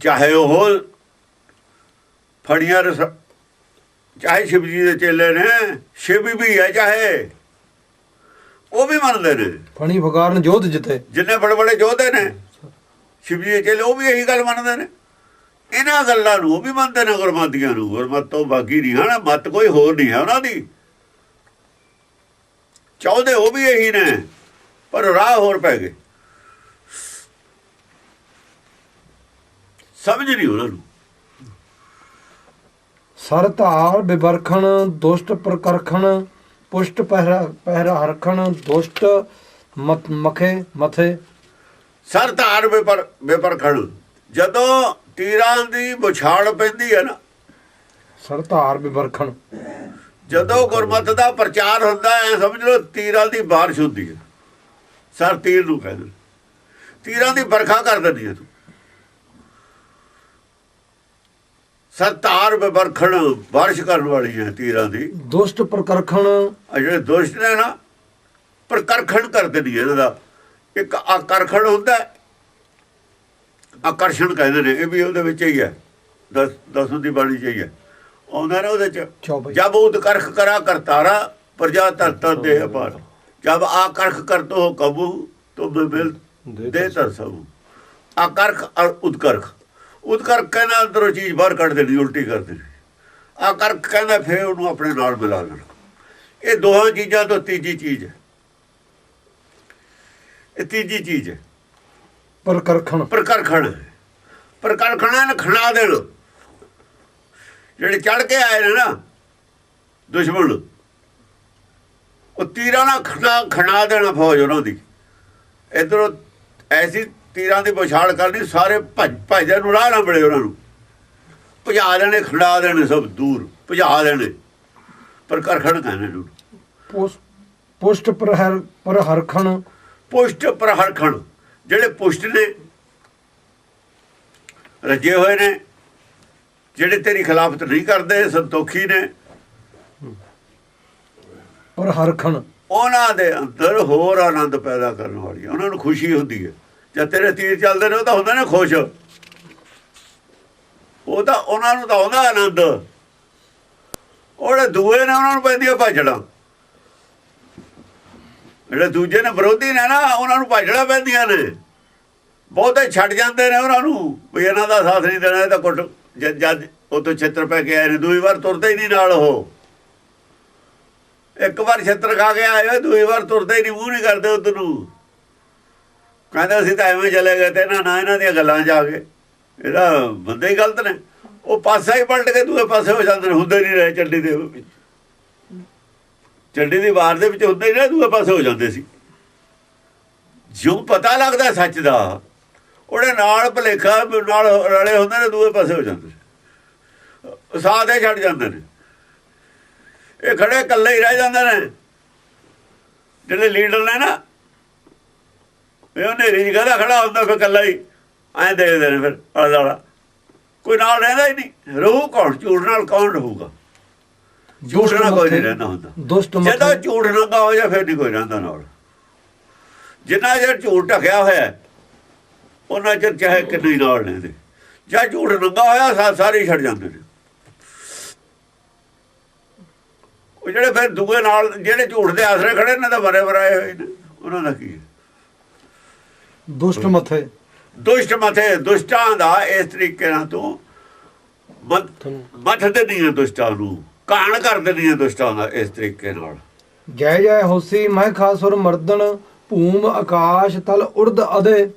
ਚਾਹੇ ਉਹ ਫੜੀਆਂ ਚਾਹੇ ਸ਼ਿਵ ਜੀ ਦੇ ਚੇਲੇ ਨੇ, ਸ਼ਿਵ ਵੀ ਹੈ ਚਾਹੇ, ਉਹ ਵੀ ਮੰਨਦੇ ਨੇ ਫਣੀ ਫੁਕਾਰਨ ਜੋਧ ਜਿਤੇ। ਜਿੰਨੇ ਬੜੇ ਬੜੇ ਯੋਧੇ ਨੇ ਸ਼ਿਵ ਜੀ ਦੇ ਚੇਲੇ, ਉਹ ਵੀ ਇਹੀ ਗੱਲ ਮੰਨਦੇ ਨੇ। ਇਹਨਾਂ ਗੱਲਾਂ ਨੂੰ ਉਹ ਵੀ ਮੰਨਦੇ ਨੇ, ਗੁਰਮਤੀਆਂ ਨੂੰ। ਗੁਰਮਤ ਤੋਂ ਬਾਕੀ ਨਹੀਂ ਹੈ, ਮਤ ਕੋਈ ਹੋਰ ਨਹੀਂ ਹੈ ਉਹਨਾਂ ਦੀ। ਚਾਹੁੰਦੇ ਉਹ ਵੀ ਇਹੀ ਨੇ, ਪਰ ਰਾਹ ਹੋਰ ਪੈ ਗਏ, ਸਮਝ ਨਹੀਂ ਉਹਨਾਂ ਨੂੰ। ਸਰ ਧਾਰ ਬਿਵਰਖਣ ਦੁਸ਼ਟ ਪ੍ਰਕਰਖਣ ਪੁਸ਼ਟ ਪਹਿਰਾ ਹਰਖਣ ਦੁਸ਼ਟ ਮਖੇ ਮਥੇ। ਸਰ ਧਾਰ ਬੇਪਰਖਣ, ਜਦੋਂ ਤੀਰਾਂ ਦੀ ਬੁਛਾੜ ਪੈਂਦੀ ਹੈ ਨਾ, ਸਰ ਧਾਰ ਬਿਵਰਖਣ, ਜਦੋਂ ਗੁਰਮਤ ਦਾ ਪ੍ਰਚਾਰ ਹੁੰਦਾ ਹੈ, ਸਮਝ ਲਓ ਤੀਰਾਂ ਦੀ ਬਾਰਿਸ਼ ਹੁੰਦੀ ਹੈ। ਸਰ ਤੀਰ ਨੂੰ ਕਹਿੰਦੇ, ਤੀਰਾਂ ਦੀ ਵਰਖਾ ਕਰ ਦਿੰਦੀ ਹੈ ਤੂੰ। ਸਰ ਧਾਰ ਬਿਵਰਖਣ, ਬਾਰਿਸ਼ ਕਰਨ ਵਾਲੀ ਹੈ ਤੀਰਾਂ ਦੀ। ਦੁਸ਼ਟ ਪ੍ਰਕਰਖਣ, ਜਿਹੜੇ ਦੁਸ਼ਟ ਨੇ ਨਾ, ਪ੍ਰਕਰਖਣ ਕਰ ਦਿੰਦੀ ਹੈ ਇਹਨਾਂ ਦਾ। ਇੱਕ ਆਕਰਖਣ ਹੁੰਦਾ, ਆਕਰਸ਼ਣ ਕਹਿੰਦੇ ਨੇ, ਇਹ ਵੀ ਉਹਦੇ ਵਿੱਚ ਹੀ ਹੈ, ਦਸੋਂ ਦੀ ਬਾਣੀ ਚ ਹੀ ਹੈ, ਆਉਂਦਾ ਨਾ ਉਹਦੇ ਚ। ਜਬ ਉਦਕਰਖ ਕਰਾ ਕਰਤਾਰਾ ਪ੍ਰਜਾ ਧਰਤਾ ਦੇਹ ਪਾਰ, ਜਬ ਆਕਰਖ ਕਰਤੋ ਹੋ ਕਬੂ तो मिल दे तरसबू। आकर्ख और उत्कर्ख, उत्कर्ख कहना अंदरों चीज़ बाहर कट देनी, उल्टी कर देनी। आकर्ख कहना फिर उन्होंने अपने नाल मिला लेना। ये दोहां चीज़ां तो तीजी चीज़ है, ये तीजी चीज़ है। प्रकरखण, प्रकरखण है, प्रकरखणा ने खड़ा देना। ਜਿਹੜੇ ਚੜ ਕੇ ਆਏ ਨੇ ਨਾ ਦੁਸ਼ਮਣ, ਉਹ ਤੀਰਾਂ ਨਾਲ ਖਣਾ ਦੇਣਾ ਫੌਜ ਉਹਨਾਂ ਦੀ। ਇੱਧਰੋਂ ਐਸੀ ਤੀਰਾਂ ਦੀ ਬੁਛਾੜ ਕਰਨੀ, ਸਾਰੇ ਭੱਜਦੇ ਨੂੰ ਰਾਹ ਨਾ ਮਿਲੇ ਉਹਨਾਂ ਨੂੰ, ਭਜਾ ਦੇਣੇ, ਖੜਾ ਦੇਣੇ, ਸਭ ਦੂਰ ਭਜਾ ਦੇਣੇ। ਪ੍ਰਕਰਖਣ ਕਹਿੰਦੇ ਨੂੰ। ਪੁਸ਼ਟ ਪ੍ਰਹਰਖਣ, ਪੁਸ਼ਟ ਪ੍ਰਹਰਖਣ, ਜਿਹੜੇ ਪੁਸ਼ਟ ਨੇ, ਰੱਜੇ ਹੋਏ ਨੇ, ਜਿਹੜੇ ਤੇਰੀ ਖਿਲਾਫਤ ਨਹੀਂ ਕਰਦੇ, ਸੰਤੋਖੀ ਨੇ। ਪ੍ਰਹਰਖਣ, ਉਹਨਾਂ ਦੇ ਅੰਦਰ ਹੋਰ ਆਨੰਦ ਪੈਦਾ ਕਰਨ ਵਾਲੀ, ਉਹਨਾਂ ਨੂੰ ਖੁਸ਼ੀ ਹੁੰਦੀ ਹੈ। ਜਦ ਤੇਰੇ ਤੀਰ ਚੱਲਦੇ ਨੇ, ਉਹ ਤਾਂ ਹੁੰਦਾ ਨਾ ਖੁਸ਼, ਉਹ ਤਾਂ ਉਹਨਾਂ ਨੂੰ ਤਾਂ ਆਉਂਦਾ ਆਨੰਦ। ਉਹਦੇ ਦੂਏ ਨੇ, ਉਹਨਾਂ ਨੂੰ ਪੈਂਦੀਆਂ ਭਾਜੜਾਂ। ਜਿਹੜੇ ਦੂਜੇ ਨੇ, ਵਿਰੋਧੀ ਨੇ ਨਾ, ਉਹਨਾਂ ਨੂੰ ਭਾਜੜਾਂ ਪੈਂਦੀਆਂ ਨੇ। ਬਹੁਤੇ ਛੱਡ ਜਾਂਦੇ ਨੇ ਉਹਨਾਂ ਨੂੰ, ਵੀ ਇਹਨਾਂ ਦਾ ਸਾਥ ਨਹੀਂ ਦੇਣਾ, ਇਹ ਤਾਂ ਕੁੱਟ। ਜਦ ਉੱਥੋਂ ਛਿੱਤਰ ਪੈ ਕੇ ਆਏ ਨੇ, ਦੂਈ ਵਾਰ ਤੁਰਦੇ ਹੀ ਨਹੀਂ ਨਾਲ। ਉਹ ਇੱਕ ਵਾਰ ਛਿੱਤਰ ਖਾ ਕੇ ਆਏ, ਦੂਈ ਵਾਰ ਤੁਰਦੇ ਹੀ ਨਹੀਂ, ਮੂੰਹ ਨਹੀਂ ਕਰਦੇ ਉੱਧਰ ਨੂੰ। ਕਹਿੰਦੇ ਅਸੀਂ ਤਾਂ ਐਵੇਂ ਚਲੇ ਗਏ, ਤੇ ਇਹਨਾਂ ਦੀਆਂ ਗੱਲਾਂ ਜਾ ਕੇ, ਇਹਦਾ ਬੰਦੇ ਹੀ ਗਲਤ ਨੇ। ਉਹ ਪਾਸਾ ਹੀ ਪਲਟ ਕੇ ਦੂਏ ਪਾਸੇ ਹੋ ਜਾਂਦੇ ਨੇ, ਹੁੰਦੇ ਨਹੀਂ ਰਹੇ। ਚੱਡੀ ਦੇ ਵਿੱਚ, ਚੱਡੀ ਦੀ ਵਾਰ ਦੇ ਵਿੱਚ ਹੁੰਦੇ ਹੀ ਰਹੇ, ਦੂਏ ਪਾਸੇ ਹੋ ਜਾਂਦੇ ਸੀ। ਜਿਉਂ ਪਤਾ ਲੱਗਦਾ ਸੱਚ ਦਾ, ਉਹਦੇ ਨਾਲ ਭੁਲੇਖਾ ਨਾਲ ਰਲੇ ਹੁੰਦੇ ਨੇ, ਦੂਏ ਪਾਸੇ ਹੋ ਜਾਂਦੇ ਨੇ, ਸਾਥ ਹੀ ਛੱਡ ਜਾਂਦੇ ਨੇ। ਇਹ ਖੜੇ ਇਕੱਲੇ ਹੀ ਰਹਿ ਜਾਂਦੇ ਨੇ। ਜਿਹੜੇ ਲੀਡਰ ਨੇ ਨਾ, ਇਹ ਹਨੇਰੀ ਦੀ ਗਾਹ ਖੜਾ ਹੁੰਦਾ, ਫਿਰ ਇਕੱਲਾ ਹੀ ਐਂ ਦੇਖਦੇ ਨੇ, ਫਿਰ ਆਲਾ ਦੁਆਲਾ ਕੋਈ ਨਾਲ ਰਹਿੰਦਾ ਹੀ ਨਹੀਂ। ਰਹੂ ਕੌਣ? ਝੂਠ ਨਾਲ ਕੌਣ ਰਹੂਗਾ? ਝੂਠ ਨਾਲ ਕੋਈ ਨਹੀਂ ਰਹਿੰਦਾ ਹੁੰਦਾ। ਦੁਸ਼ਟ ਜਦੋਂ ਮੱਥੇ ਝੂਠ ਨੰਗਾ ਹੋ ਜਾ ਫਿਰ ਨਹੀਂ ਕੋਈ ਰਹਿੰਦਾ ਨਾਲ। ਜਿੰਨਾ ਚਿਰ ਝੂਠ ਢਕਿਆ ਹੋਇਆ ਉਹਨਾਂ ਚਿਰ ਚਾਹੇ ਕਿੰਨੇ ਨਾਲ ਲੈਂਦੇ, ਜਾਂ ਝੂਠ ਨੰਗਾ ਹੋਇਆ ਸਾਰੇ ਛੱਡ ਜਾਂਦੇ ਨੇ। ਉਹ ਜਿਹੜੇ ਫਿਰ ਦੂਏ ਨਾਲ ਜਿਹੜੇ ਝੂਠ ਦੇ ਆਸਰੇ ਖੜੇ ਨੇ ਤਾਂ ਬਰੇ ਬਰਾਏ ਹੋਏ ਨੇ, ਉਹਨਾਂ ਦਾ ਕੀ ਹੈ? ਦੁਸ਼ਟ ਮੱਥੇ ਦੁਸ਼ਟ ਮਥੇ ਦੁਸ਼ਟਾਂ ਦਾ ਇਸ ਤਰੀਕੇ ਨਾਲ ਤੂੰ ਮੱਥ ਦੇ ਨਹੀਂ ਦੁਸ਼ਟਾਂ ਨੂੰ, ਕਾਣ ਕਰ ਦਿੰਦੀ ਹੈ ਦੁਸ਼ਟਾਂ ਦਾ ਇਸ ਤਰੀਕੇ ਨਾਲ। ਜੈ ਜੈ ਹੋਸੀ ਮਹਿ ਖਾਸੁਰ ਮਰਦਨ ਭੂਮ ਆਕਾਸ਼ ਤਲ ਉਰਦ ਅਦੇ।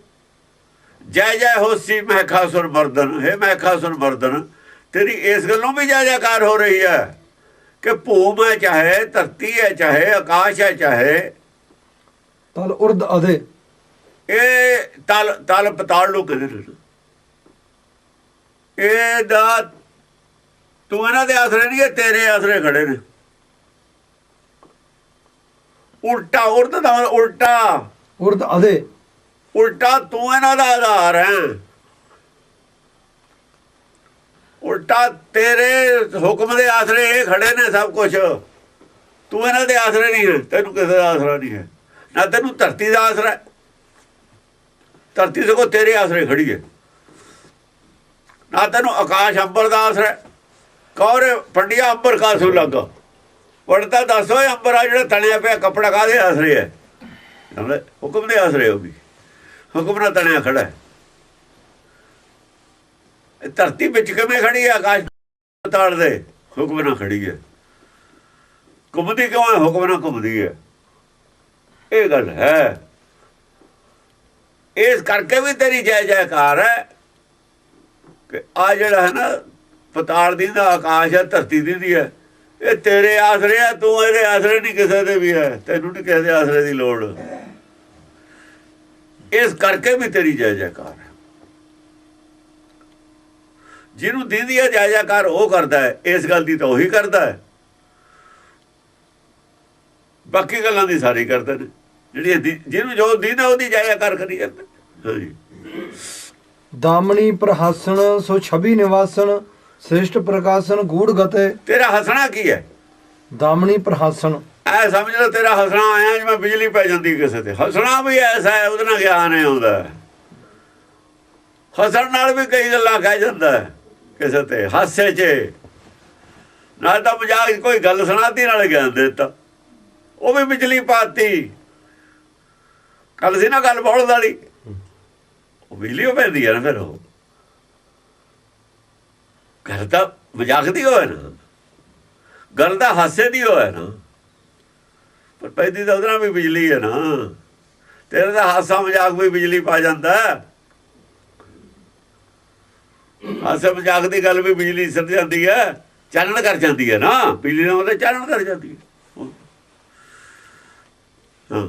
ਜੈ ਜੈ ਹੋਸੀ ਮਹਿਖਾਸੁਰ ਮਰਦਨ, ਹੈ ਮਹਿਖਾਸੁਰ ਮਰਦਨ, ਤੇਰੀ ਇਸ ਗੱਲੋਂ ਵੀ ਜੈ ਜੈਕਾਰ ਹੋ ਰਹੀ ਹੈ ਕਿ ਭੂਮ ਹੈ ਚਾਹੇ ਧਰਤੀ ਹੈ ਚਾਹੇ ਆਕਾਸ਼ ਹੈ ਚਾਹੇ ਤਲ ਉਰਦ ਅਦੇ। ਇਹ ਤਲ ਪਤਾਲ ਨੂੰ ਕਹਿੰਦੇ ਨੇ। ਇਹਦਾ ਤੂੰ ਇਹਨਾਂ ਦੇ ਆਸਰੇ ਨਹੀਂ, ਤੇਰੇ ਆਸਰੇ ਖੜੇ ਨੇ। ਉਲਟਾ ਉਰਦ ਦਾ ਉਲਟਾ, ਉਰਦ ਅਦੇ ਉਲਟਾ ਤੂੰ ਇਹਨਾਂ ਦਾ ਆਧਾਰ ਹੈ। ਉਲਟਾ ਤੇਰੇ ਹੁਕਮ ਦੇ ਆਸਰੇ ਇਹ ਖੜੇ ਨੇ ਸਭ ਕੁਝ, ਤੂੰ ਇਹਨਾਂ ਦੇ ਆਸਰੇ ਨਹੀਂ ਹੈ। ਤੈਨੂੰ ਕਿਸੇ ਦਾ ਆਸਰਾ ਨਹੀਂ ਹੈ, ਨਾ ਤੈਨੂੰ ਧਰਤੀ ਦਾ ਆਸਰਾ ਹੈ। ਧਰਤੀ ਸਗੋਂ ਤੇਰੇ ਆਸਰੇ ਖੜੀ ਹੈ। ਨਾ ਤੈਨੂੰ ਆਕਾਸ਼ ਅੰਬਰ ਦਾ ਆਸਰਾ ਹੈ। ਕੌਰੇ ਪੰਡਿਆ ਅੰਬਰ ਕਾਸੂ ਲੱਗਾ ਪੜਤਾ ਦੱਸੋ ਅੰਬਰ ਆ ਜਿਹੜਾ ਤਣਿਆ ਪਿਆ ਕੱਪੜਾ ਕਾਹਦੇ ਆਸਰੇ ਹੈ? ਹੁਕਮ ਦੇ ਆਸਰੇ, ਉਹ ਵੀ ਹੁਕਮ ਨਾਲ ਤਣਿਆ ਖੜਾ ਹੈ। ਧਰਤੀ ਵਿੱਚ ਕਿਵੇਂ ਖੜੀ ਹੈ? ਆਕਾਸ਼ ਪਤਾਲ ਦੇ ਹੁਕਮ ਨਾਲ ਖੜੀ ਹੈ। ਘੁੰਮਦੀ ਕਿਉਂ ਹੈ? ਹੁਕਮ ਨਾਲ ਘੁੰਮਦੀ ਹੈ। ਇਹ ਗੱਲ ਹੈ। ਇਸ ਕਰਕੇ ਵੀ ਤੇਰੀ ਜੈ ਜੈਕਾਰ ਹੈ ਕਿ ਆ ਜਿਹੜਾ ਹੈ ਨਾ ਪਤਾਲ ਦੀ ਦਾ ਆਕਾਸ਼ ਹੈ, ਧਰਤੀ ਦੀ ਹੈ, ਇਹ ਤੇਰੇ ਆਸਰੇ ਆ। ਤੂੰ ਇਹਦੇ ਆਸਰੇ ਨਹੀਂ ਕਿਸੇ ਦੇ ਵੀ ਹੈ, ਤੈਨੂੰ ਨਹੀਂ ਕਿਸੇ ਦੇ ਆਸਰੇ ਦੀ ਲੋੜ। ਇਸ ਕਰਕੇ ਵੀ ਤੇਰੀ ਜੈ ਜੈਕਾਰ ਹੈ। ਜਿਹਨੂੰ ਦੀਦੀ ਹੈ ਜੈ ਜੈਕਾਰ ਉਹ ਕਰਦਾ ਹੈ, ਇਸ ਗੱਲ ਦੀ ਤਾਂ ਉਹੀ ਕਰਦਾ ਹੈ। ਬਾਕੀ ਗੱਲਾਂ ਦੀ ਸਾਰੀ ਕਰਦੇ ਨੇ ਜਿਹੜੀਆਂ ਜਿਹਨੂੰ ਜੋ ਦੀਦਾ ਉਹਦੀ ਜੈ ਜੈਕਾਰ ਕਰੀ ਜਾਂਦੇ। ਹਾਂਜੀ। ਦਾਮਣੀ ਪ੍ਰਹਾਸਣ ਸੋ ਛਵੀ ਨਿਵਾਸਣ ਸ੍ਰਿਸ਼ਟ ਪ੍ਰਕਾਸ਼ਨ ਗੂੜ ਗਤੇ। ਤੇਰਾ ਹੱਸਣਾ ਕੀ ਹੈ? ਦਾਮਣੀ ਪ੍ਰਹਾਸਣ ਐ ਸਮਝ ਲਓ ਤੇਰਾ ਹੱਸਣਾ ਆਇਆ ਜਿਵੇਂ ਬਿਜਲੀ ਪੈ ਜਾਂਦੀ ਕਿਸੇ ਤੇ। ਹੱਸਣਾ ਵੀ ਐਸਾ ਹੈ, ਉਹਦੇ ਨਾਲ ਗਿਆਨ ਨਹੀਂ ਆਉਂਦਾ। ਹੱਸਣ ਨਾਲ ਵੀ ਕਈ ਗੱਲਾਂ ਕਹਿ ਜਾਂਦਾ ਕਿਸੇ ਤੇ। ਹਾਸੇ 'ਚ ਨਾਲ ਤਾਂ ਮਜ਼ਾਕ ਕੋਈ ਗੱਲ ਸੁਣਾਤੀ ਨਾਲ ਗਿਆਨ ਦੇ ਦਿੱਤਾ, ਉਹ ਵੀ ਬਿਜਲੀ ਪਾਤੀ। ਕੱਲ ਸੀ ਨਾ ਗੱਲ ਬੋਲਣ ਵਾਲੀ, ਉਹ ਬਿਜਲੀ ਪੈਂਦੀ ਹੈ ਨਾ। ਫਿਰ ਉਹ ਗੱਲ ਤਾਂ ਮਜ਼ਾਕ ਦੀ ਹੋਏ ਨਾ, ਗੱਲ ਤਾਂ ਹਾਸੇ ਦੀ ਹੋਏ ਨਾ, ਪਰ ਪੈਂਦੀ ਤਾਂ ਉਹਦੇ ਨਾਲ ਵੀ ਬਿਜਲੀ ਹੈ ਨਾ। ਤੇਰੇ ਦਾ ਹਾਸਾ ਮਜ਼ਾਕ ਵੀ ਬਿਜਲੀ ਪਾ ਜਾਂਦਾ। ਹਾਸੇ ਮਜ਼ਾਕ ਦੀ ਗੱਲ ਵੀ ਬਿਜਲੀ ਸਿਰ ਜਾਂਦੀ ਹੈ, ਚਾਨਣ ਕਰ ਜਾਂਦੀ ਹੈ ਨਾ। ਬਿਜਲੀ ਨਾਲ ਉਹਦੇ ਚਾਨਣ ਕਰ ਜਾਂਦੀ ਹੈ। ਹਾਂ।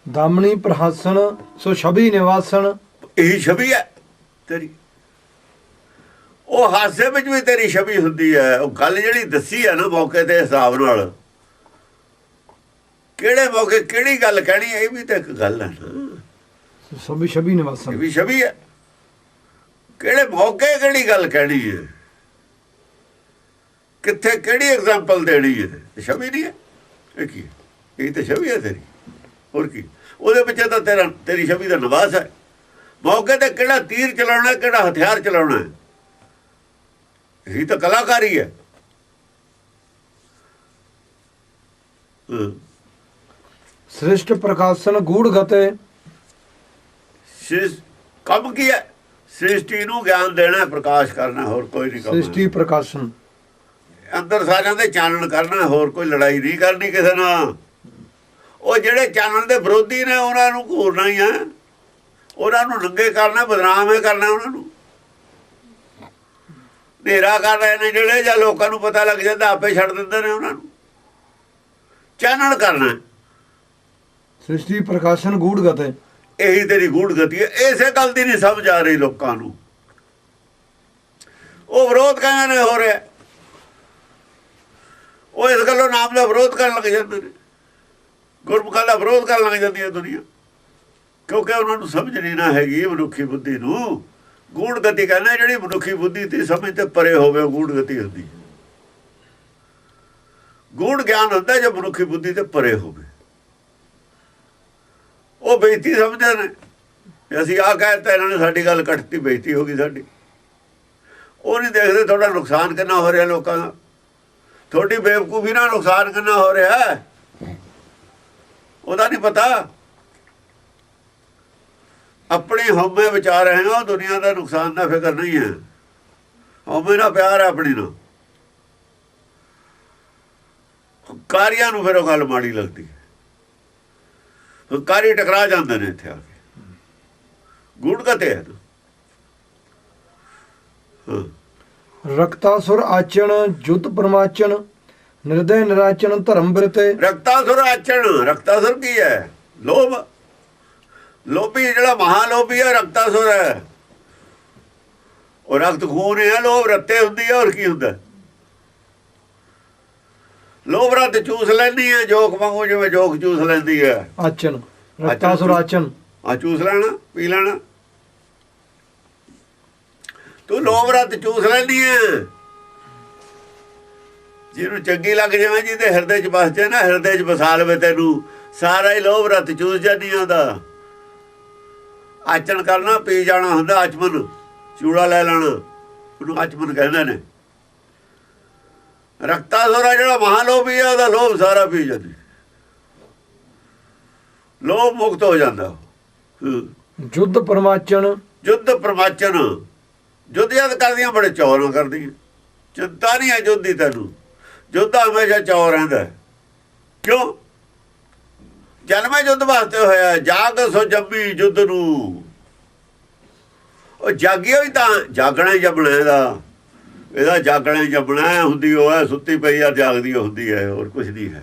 ਦਾਮਣੀ ਪ੍ਰਹਾਸਣ ਸੋ ਛਵੀ ਨਿਵਾਸਣ, ਇਹੀ ਛਵੀ ਹੈ ਤੇਰੀ। ਉਹ ਹਾਸੇ ਵਿੱਚ ਵੀ ਤੇਰੀ ਛਵੀ ਹੁੰਦੀ ਹੈ। ਉਹ ਗੱਲ ਜਿਹੜੀ ਦੱਸੀ ਹੈ ਨਾ ਮੌਕੇ ਦੇ ਹਿਸਾਬ ਨਾਲ, ਕਿਹੜੇ ਮੌਕੇ ਕਿਹੜੀ ਗੱਲ ਕਹਿਣੀ, ਇਹ ਵੀ ਤਾਂ ਇੱਕ ਗੱਲ ਹੈ ਨਾ। ਸਭੀ ਛਵੀ ਨਿਵਾਸਣ ਇਹ ਵੀ ਛਵੀ ਹੈ। ਕਿਹੜੇ ਮੌਕੇ ਕਿਹੜੀ ਗੱਲ ਕਹਿਣੀ ਹੈ, ਕਿੱਥੇ ਕਿਹੜੀ ਐਗਜ਼ਾਮਪਲ ਦੇਣੀ ਹੈ, ਛਵੀ ਨਹੀਂ ਹੈ। ਇਹ ਕੀ ਹੈ? ਇਹ ਤਾਂ ਛਵੀ ਹੈ ਤੇਰੀ, ਹੋਰ ਕੀ? ਉਹਦੇ ਵਿੱਚ ਤਾਂ ਤੇਰੀ ਛਵੀ ਦਾ ਨਿਵਾਸ ਹੈ। ਮੌਕੇ ਤੇ ਕਿਹੜਾ ਤੀਰ ਚਲਾਉਣਾ, ਕਿਹੜਾ ਹਥਿਆਰ ਚਲਾਉਣਾ ਹੈ, ਇਹੀ ਤਾਂ ਕਲਾਕਾਰੀ ਹੈ। ਸ੍ਰਿਸ਼ਟ ਪ੍ਰਕਾਸ਼ਨ ਗੂੜ ਗਤੇ। ਕੰਮ ਕੀ ਹੈ? ਸ੍ਰਿਸ਼ਟੀ ਨੂੰ ਗਿਆਨ ਦੇਣਾ, ਪ੍ਰਕਾਸ਼ ਕਰਨਾ, ਹੋਰ ਕੋਈ ਨਹੀਂ ਕੰਮ। ਸ੍ਰਿਸ਼ਟੀ ਪ੍ਰਕਾਸ਼ਨ ਅੰਦਰ ਸਾਰਿਆਂ ਦੇ ਚਾਨਣ ਕਰਨਾ, ਹੋਰ ਕੋਈ ਲੜਾਈ ਨਹੀਂ ਕਰਨੀ ਕਿਸੇ ਨਾਲ। ਉਹ ਜਿਹੜੇ ਚਾਨਣ ਦੇ ਵਿਰੋਧੀ ਨੇ ਉਹਨਾਂ ਨੂੰ ਘੂਰਨਾ ਹੀ ਹੈ, ਉਹਨਾਂ ਨੂੰ ਨੰਗੇ ਕਰਨਾ, ਬਦਨਾਮ ਹੀ ਕਰਨਾ, ਉਹਨਾਂ ਨੂੰ ਹਨੇਰਾ ਕਰ ਰਹੇ ਨੇ ਜਿਹੜੇ, ਜਾਂ ਲੋਕਾਂ ਨੂੰ ਪਤਾ ਲੱਗ ਜਾਂਦਾ ਆਪੇ ਛੱਡ ਦਿੰਦੇ ਨੇ ਉਹਨਾਂ ਨੂੰ। ਚਾਨਣ ਕਰਨਾ, ਸ੍ਰਿਸ਼ਟੀ ਪ੍ਰਕਾਸ਼ਨ ਗੂੜ ਗਤੇ। ਇਹੀ ਤੇਰੀ ਗੂੜ ਗਤੀ ਹੈ। ਇਸੇ ਗੱਲ ਦੀ ਨਹੀਂ ਸਮਝ ਆ ਰਹੀ ਲੋਕਾਂ ਨੂੰ। ਉਹ ਵਿਰੋਧ ਕਹਿੰਦੇ ਨੇ ਹੋ ਰਿਹਾ, ਉਹ ਇਸ ਗੱਲੋਂ ਨਾਮ ਦਾ ਵਿਰੋਧ ਕਰਨ ਲੱਗ ਜਾਂਦੇ ਨੇ। ਗੁਰਮੁਖਾਂ ਦਾ ਵਿਰੋਧ ਕਰਨ ਲੱਗ ਜਾਂਦੀ ਹੈ ਦੁਨੀਆ, ਕਿਉਂਕਿ ਉਹਨਾਂ ਨੂੰ ਸਮਝ ਨਹੀਂ ਨਾ ਹੈਗੀ ਮਨੁੱਖੀ ਬੁੱਧੀ ਨੂੰ। ਗੂੜ ਗਤੀ ਕਹਿੰਦੇ ਜਿਹੜੀ ਮਨੁੱਖੀ ਬੁੱਧੀ ਦੀ ਸਮਝ ਤੇ ਪਰੇ ਹੋਵੇ, ਗੂੜ ਗਤੀ ਹੁੰਦੀ। ਗੂੜ ਗਿਆਨ ਹੁੰਦਾ ਜੋ ਮਨੁੱਖੀ ਬੁੱਧੀ ਤੇ ਪਰੇ ਹੋਵੇ। ਉਹ ਬੇਇੱਜ਼ਤੀ ਸਮਝਦੇ ਨੇ ਅਸੀਂ ਆਹ ਕਹਿਤਾ, ਇਹਨਾਂ ਨੇ ਸਾਡੀ ਗੱਲ ਕੱਟਤੀ, ਬੇਇੱਜ਼ਤੀ ਹੋ ਗਈ ਸਾਡੀ। ਉਹ ਨਹੀਂ ਦੇਖਦੇ ਤੁਹਾਡਾ ਨੁਕਸਾਨ ਕਿੰਨਾ ਹੋ ਰਿਹਾ ਲੋਕਾਂ ਦਾ, ਤੁਹਾਡੀ ਬੇਵਕੂਫੀ ਨਾਲ ਨੁਕਸਾਨ ਕਿੰਨਾ ਹੋ ਰਿਹਾ ਉਹਦਾ ਨਹੀਂ ਪਤਾ। ਆਪਣੇ ਹਉਮੈ ਵਿਚਾਰ ਰਹੇ ਹੋ, ਦੁਨੀਆ ਦਾ ਨੁਕਸਾਨ ਦਾ ਫਿਕਰ ਨਹੀਂ ਹੈ। ਹਉਮੈ ਨਾਲ ਪਿਆਰ ਹੈ ਆਪਣੀ ਨਾਲ। ਕਾਰੀਆਂ ਨੂੰ ਫਿਰ ਉਹ ਗੱਲ ਮਾੜੀ ਲੱਗਦੀ ਹੈ, ਕਾਰੀ ਟਕਰਾ ਜਾਂਦੇ ਨੇ ਇੱਥੇ ਆ ਕੇ। ਗੂੜ ਕਤੇ ਹੈ ਰਕਤਾਸੁਰ ਆਚਣ ਜੁਤ ਪਰਮਾਚਨ ਨਿਰਦੈ ਨਿਰਾਚਨ ਧਰਮ ਬਿਰਤੇ। ਰਕਤਾਸੁਰ ਆਚਣ, ਰਕਤਾਸੁਰ ਕੀ ਹੈ? ਲੋਭ। ਲੋਭੀ ਜਿਹੜਾ ਮਹਾਲੋਭੀ ਹੈ ਰਕਤਾਸੁਰ ਹੈ। ਉਹ ਰਕਤ ਖੂਨ ਹੈ, ਲੋਭ ਰੱਤੇ ਹੁੰਦੀ ਹੈ। ਹੋਰ ਕੀ ਹੁੰਦਾ? ਲੋਭ ਰੱਤ ਚੂਸ ਲੈਂਦੀ ਹੈ ਜੋਕ ਵਾਂਗੂ, ਜਿਵੇਂ ਜੋਕ ਚੂਸ ਲੈਂਦੀ ਹੈ। ਆਚਨ, ਰਕਤਾਸੁਰ ਆਚਨ, ਆ ਚੂਸ ਲੈਣਾ, ਪੀ ਲੈਣਾ। ਤੂੰ ਲੋਭ ਰੱਤ ਚੂਸ ਲੈਂਦੀ ਹੈ। ਜਿਹਨੂੰ ਚੰਗੀ ਲੱਗ ਜਾਵੇ, ਜਿਹਦੇ ਹਿਰਦੇ 'ਚ ਵਸ ਜਾਏ ਨਾ, ਹਿਰਦੇ 'ਚ ਵਸਾ ਲਵੇ ਤੈਨੂੰ, ਸਾਰਾ ਹੀ ਲੋਭ ਰੱਤ ਚੂਸ ਜਾਂਦੀ ਉਹਦਾ। ਆਚਣ ਕਰਨਾ, ਪੀ ਜਾਣਾ ਹੁੰਦਾ। ਆਚਮਨ, ਚੂੜਾ ਲੈ ਲੈਣਾ, ਉਹਨੂੰ ਆਚਮਨ ਕਹਿੰਦੇ ਨੇ। ਰਕਤਾਸੁਰ ਆ ਜਿਹੜਾ ਮਹਾਲੋਭੀ ਆ, ਉਹਦਾ ਲੋਭ ਸਾਰਾ ਪੀ ਜਾਂਦੀ, ਲੋਭ ਮੁਕਤ ਹੋ ਜਾਂਦਾ। ਜੁੱਧ ਪਰਮਾਚਨ, ਜੁੱਧ ਪਰਮਾਚਨ, ਜੁੱਧ ਯਾਦ ਕਰਦੀਆਂ ਬੜੇ ਚੌਰਾਂ ਕਰਦੀਆਂ। ਚਿੰਤਾ ਨਹੀਂ ਹੈ ਜੁੱਧ ਦੀ ਤੈਨੂੰ, ਜੁੱਧ ਹਮੇਸ਼ਾ ਚੌਰ ਰਹਿੰਦਾ। ਕਿਉਂ? ਜਨਮੇ ਜੁੱਧ ਵਾਸਤੇ ਹੋਇਆ। ਜਾਗ ਸੋ ਜੰਮੀ ਜੁੱਧ ਨੂੰ। ਉਹ ਜਾਗਿਆ ਵੀ ਤਾਂ ਜਾਗਣਾ ਜੰਮਣਾ ਇਹਦਾ ਜਾਗਣਾ ਜੰਮਣਾ ਹੁੰਦੀ। ਉਹ ਹੈ ਸੁੱਤੀ ਪਈ ਆ, ਜਾਗਦੀ ਹੁੰਦੀ ਹੈ, ਹੋਰ ਕੁਛ ਨਹੀਂ ਹੈ।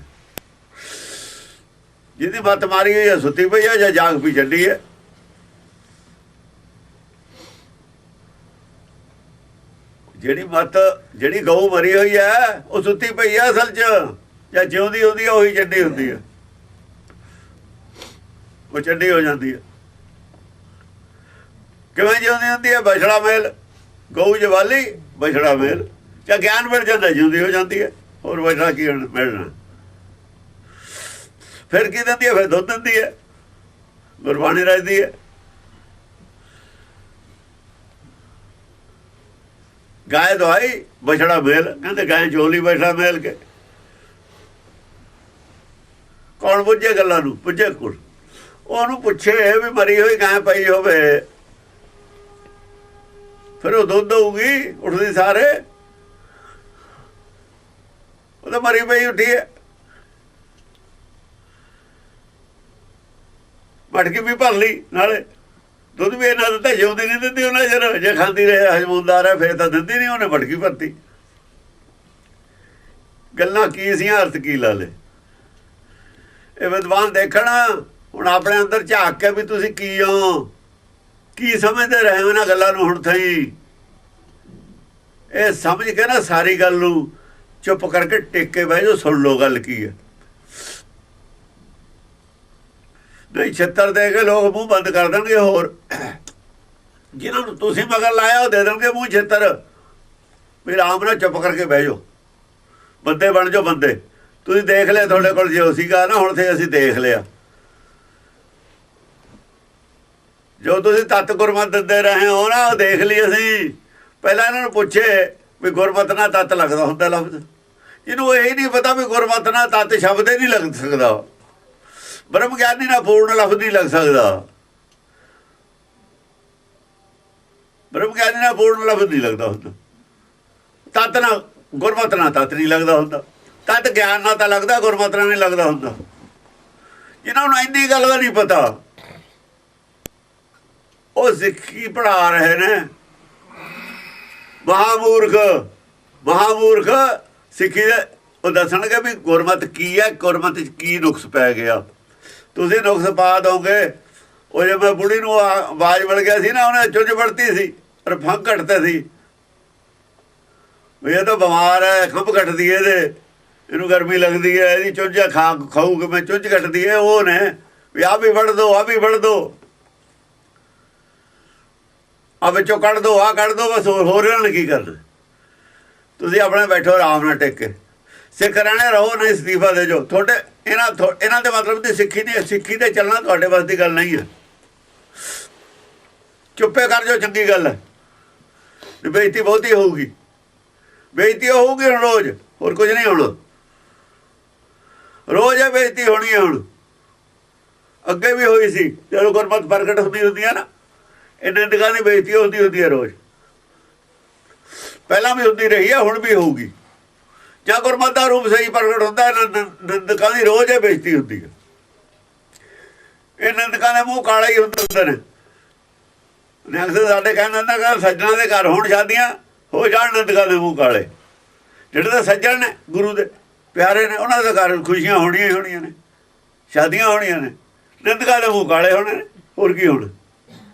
ਜਿਹਦੀ ਮੱਤ ਮਾਰੀ ਹੋਈ ਹੈ ਸੁੱਤੀ ਪਈ ਆ, ਜਾਂ ਜਾਗ ਪੀ ਛੱਡੀ ਹੈ। ਜਿਹੜੀ ਮੱਤ, ਜਿਹੜੀ ਗਊ ਮਰੀ ਹੋਈ ਹੈ ਉਹ ਸੁੱਤੀ ਪਈ ਹੈ ਅਸਲ 'ਚ, ਜਾਂ ਜਿਉਂਦੀ ਹੁੰਦੀ ਹੈ ਉਹੀ ਚੰਡੀ ਹੁੰਦੀ ਹੈ, ਉਹ ਚੰਡੀ ਹੋ ਜਾਂਦੀ ਹੈ। ਕਿਵੇਂ ਜਿਉਂਦੀ ਹੁੰਦੀ ਹੈ? ਬਛੜਾ ਮੇਲ, ਗਊ ਜਵਾਲੀ, ਬਛੜਾ ਮੇਲ। ਜਾਂ ਗਿਆਨ ਮਿਲ ਜਾਂਦਾ, ਜਿਉਂਦੀ ਹੋ ਜਾਂਦੀ ਹੈ। ਹੋਰ ਬਛੜਾ ਕੀ ਮਿਲਣਾ? ਫਿਰ ਕੀ ਦਿੰਦੀ ਹੈ? ਫਿਰ ਦੁੱਧ ਦਿੰਦੀ ਹੈ, ਗੁਰਬਾਣੀ ਰਚਦੀ ਹੈ। ਗਾਏ ਦਵਾਈ, ਬਛੜਾ ਮੇਲ। ਕਹਿੰਦੇ ਗਾਏ ਚੋਲੀ, ਬਛੜਾ ਮੇਲ ਕੇ। ਕੌਣ ਪੁੱਛੇ ਗੱਲਾਂ ਨੂੰ? ਪੁੱਛੇ ਕੋਲ ਉਹਨੂੰ ਪੁੱਛੇ ਵੀ ਮਰੀ ਹੋਈ ਗਾਂ ਪਈ ਹੋਵੇ, ਫਿਰ ਉਹ ਦੁੱਧ ਦਊਗੀ ਉੱਠਦੀ ਸਾਰੇ। ਉਹ ਤਾਂ ਮਰੀ ਪਈ ਉੱਠੀ ਹੈ, ਮਟਕੀ ਵੀ ਭਰ ਲਈ, ਨਾਲੇ ਦੁੱਧ ਵੀ ਇਹਨਾਂ ਦਿੱਤਾ। ਜਿਉਂਦੀ ਨਹੀਂ ਦਿੰਦੀ ਉਹਨਾਂ ਚਿਰ, ਜੇ ਖਾਂਦੀ ਰਹੇ ਹਜਮੂਨਦਾਰ ਹੈ ਫਿਰ ਤਾਂ ਦਿੰਦੀ ਨਹੀਂ। ਉਹਨੇ ਮਟਕੀ ਭਰਤੀ। ਗੱਲਾਂ ਕੀ ਸੀਆਂ, ਅਰਥ ਕੀ ਲਾ ਲੇ? ਇਹ ਵਿਦਵਾਨ ਦੇਖਣ ਹੁਣ ਆਪਣੇ ਅੰਦਰ ਝਾਕ ਕੇ ਵੀ ਤੁਸੀਂ ਕੀ ਹੋ, ਕੀ ਸਮਝਦੇ ਰਹੇ ਹੋ ਇਹਨਾਂ ਗੱਲਾਂ ਨੂੰ। ਹੁਣ ਥਈ ਇਹ ਸਮਝ ਕੇ ਨਾ ਸਾਰੀ ਗੱਲ ਨੂੰ ਚੁੱਪ ਕਰਕੇ ਟਿਕ ਕੇ ਬਹਿ ਜਾਓ, ਸੁਣ ਲਓ ਗੱਲ ਕੀ ਹੈ। ਨਹੀਂ ਛਿੱਤਰ ਦੇ ਕੇ ਲੋਕ ਮੂੰਹ ਬੰਦ ਕਰ ਦੇਣਗੇ। ਹੋਰ ਜਿਹਨਾਂ ਨੂੰ ਤੁਸੀਂ ਮਗਰ ਲਾਇਆ ਉਹ ਦੇ ਦੇਣਗੇ ਮੂੰਹ ਛਿੱਤਰ। ਵੀ ਆਰਾਮ ਨਾਲ ਚੁੱਪ ਕਰਕੇ ਬਹਿ ਜਾਓ, ਬੰਦੇ ਬਣ ਜਾਓ ਬੰਦੇ। ਤੁਸੀਂ ਦੇਖ ਲਿਆ, ਤੁਹਾਡੇ ਕੋਲ ਜੋ ਸੀਗਾ ਨਾ, ਹੁਣ ਤੇ ਅਸੀਂ ਦੇਖ ਲਿਆ। ਜੋ ਤੁਸੀਂ ਤੱਤ ਗੁਰਮਤ ਦਿੰਦੇ ਰਹੇ ਹੋ ਨਾ, ਉਹ ਦੇਖ ਲਈ ਅਸੀਂ। ਪਹਿਲਾਂ ਇਹਨਾਂ ਨੂੰ ਪੁੱਛੇ ਵੀ ਗੁਰਮਤ ਨਾਲ ਤੱਤ ਲੱਗਦਾ ਹੁੰਦਾ ਲਫ਼ਜ਼। ਇਹਨੂੰ ਇਹ ਨਹੀਂ ਪਤਾ ਵੀ ਗੁਰਮਤ ਨਾਲ ਤੱਤ ਸ਼ਬਦ ਹੀ ਨਹੀਂ ਲੱਗ ਸਕਦਾ। ਬ੍ਰਹਮ ਗਿਆਨੀ ਨਾਲ ਪੂਰਨ ਲਫ਼ਜ਼ ਨਹੀਂ ਲੱਗ ਸਕਦਾ। ਬ੍ਰਹਮ ਗਿਆਨੀ ਨਾਲ ਪੂਰਨ ਲਫ਼ਜ਼ ਨਹੀਂ ਲੱਗਦਾ ਹੁੰਦਾ। ਤੱਤ ਨਾਲ, ਗੁਰਮਤ ਨਾਲ ਤੱਤ ਨਹੀਂ ਲੱਗਦਾ ਹੁੰਦਾ। ਤੱਤ ਗਿਆਨ ਨਾਲ ਤਾਂ ਲੱਗਦਾ, ਗੁਰਮਤ ਨਾਲ ਨਹੀਂ ਲੱਗਦਾ ਹੁੰਦਾ। ਜਿਹਨਾਂ ਨੂੰ ਇੰਨੀ ਗੱਲ ਦਾ ਨਹੀਂ ਪਤਾ, ਉਹ ਸਿੱਖੀ ਪੜ੍ਹਾ ਰਹੇ ਨੇ। ਮਹਾਮੂਰਖ, ਮਹਾਮੂਰਖ ਸਿੱਖੀ ਦੇ ਉਹ ਦੱਸਣਗੇ ਵੀ ਗੁਰਮਤ ਕੀ ਹੈ, ਗੁਰਮਤ 'ਚ ਕੀ ਨੁਕਸ ਪੈ ਗਿਆ। ਤੁਸੀਂ ਨੁਕਸ ਪਾ ਦੋਗੇ। ਉਹ ਜੇ ਮੈਂ ਬੁੜੀ ਨੂੰ ਆਵਾਜ਼ ਮਿਲ ਗਿਆ ਸੀ ਨਾ, ਉਹਨੇ ਚੁੰਝ ਵੜਤੀ ਸੀ, ਪਰ ਫੰਕ ਘਟਦੇ ਸੀ ਵੀ ਇਹ ਤਾਂ ਬਿਮਾਰ ਹੈ, ਖੰਭ ਘਟਦੀ ਹੈ ਇਹਦੇ, ਇਹਨੂੰ ਗਰਮੀ ਲੱਗਦੀ ਹੈ, ਇਹਦੀ ਚੁੰਝ ਖਾਊ ਮੈਂ ਚੁੰਝ ਘਟਦੀ ਹੈ। ਉਹ ਨੇ ਵੀ ਆਹ ਵੀ ਵੜ ਦੋ, ਆਹ ਵੀ ਵੜ ਦੋ, ਆਹ ਵਿੱਚੋਂ ਕੱਢ ਦੋ, ਆਹ ਕੱਢ ਦੋ, ਬਸ ਹੋਰ ਇਹਨਾਂ ਨੇ ਕੀ ਕਰਨਾ। ਤੁਸੀਂ ਆਪਣੇ ਬੈਠੋ ਆਰਾਮ ਨਾਲ ਟਿਕ ਕੇ। ਸਿੱਖ ਰਹਿਣੇ ਰਹੋ, ਨਹੀਂ ਅਸਤੀਫਾ ਦੇ ਜੋ। ਤੁਹਾਡੇ ਇਹਨਾਂ ਦੇ ਮਤਲਬ ਦੀ ਸਿੱਖੀ ਨਹੀਂ, ਸਿੱਖੀ ਤੇ ਚੱਲਣਾ ਤੁਹਾਡੇ ਵੱਸ ਦੀ ਗੱਲ ਨਹੀਂ ਹੈ। ਚੁੱਪੇ ਕਰ ਜੋ, ਚੰਗੀ ਗੱਲ ਹੈ। ਬੇਇੱਜ਼ਤੀ ਬਹੁਤੀ ਹੋਊਗੀ, ਬੇਇੱਜ਼ਤੀ ਹੋਊਗੀ ਹੁਣ ਰੋਜ਼, ਹੋਰ ਕੁਝ ਨਹੀਂ ਹੋਣਾ। ਰੋਜ਼ ਇਹ ਬੇਇੱਜ਼ਤੀ ਹੋਣੀ ਹੈ। ਹੁਣ ਅੱਗੇ ਵੀ ਹੋਈ ਸੀ, ਜਦੋਂ ਗੁਰਮਤਿ ਪ੍ਰਗਟ ਹੁੰਦੀ ਹੈ ਨਾ, ਇਹ ਨਿੰਦਕਾਂ ਦੀ ਬੇਇੱਜ਼ਤੀ ਹੁੰਦੀ ਹੈ ਰੋਜ਼। ਪਹਿਲਾਂ ਵੀ ਹੁੰਦੀ ਰਹੀ ਹੈ, ਹੁਣ ਵੀ ਹੋਊਗੀ। ਜਾਂ ਗੁਰਮਤਿ ਦਾ ਰੂਪ ਸਹੀ ਪ੍ਰਗਟ ਹੁੰਦਾ, ਨਿੰਦਕਾਂ ਦੀ ਰੋਜ਼ ਇਹ ਬੇਇੱਜ਼ਤੀ ਹੁੰਦੀ ਹੈ। ਇਹ ਨਿੰਦਕਾਂ ਦੇ ਮੂੰਹ ਕਾਲੇ ਹੀ ਹੁੰਦੇ ਨੇ। ਅਕਸਰ ਸਾਡੇ ਕਹਿੰਦੇ ਨਾ, ਸੱਜਣਾ ਦੇ ਘਰ ਹੋਣ ਸ਼ਾਦੀਆਂ, ਹੋ ਜਾਣ ਨਿੰਦਕਾਂ ਦੇ ਮੂੰਹ ਕਾਲੇ। ਜਿਹੜੇ ਤਾਂ ਸੱਜਣ ਨੇ, ਗੁਰੂ ਦੇ ਪਿਆਰੇ ਨੇ, ਉਹਨਾਂ ਦੇ ਘਰ ਖੁਸ਼ੀਆਂ ਹੋਣੀਆਂ ਹੀ ਹੋਣੀਆਂ ਨੇ, ਸ਼ਾਦੀਆਂ ਹੋਣੀਆਂ ਨੇ। ਨਿੰਦਕਾਂ ਦੇ ਮੂੰਹ ਕਾਲੇ ਹੋਣੇ ਨੇ, ਹੋਰ ਕੀ ਹੋਣਾ।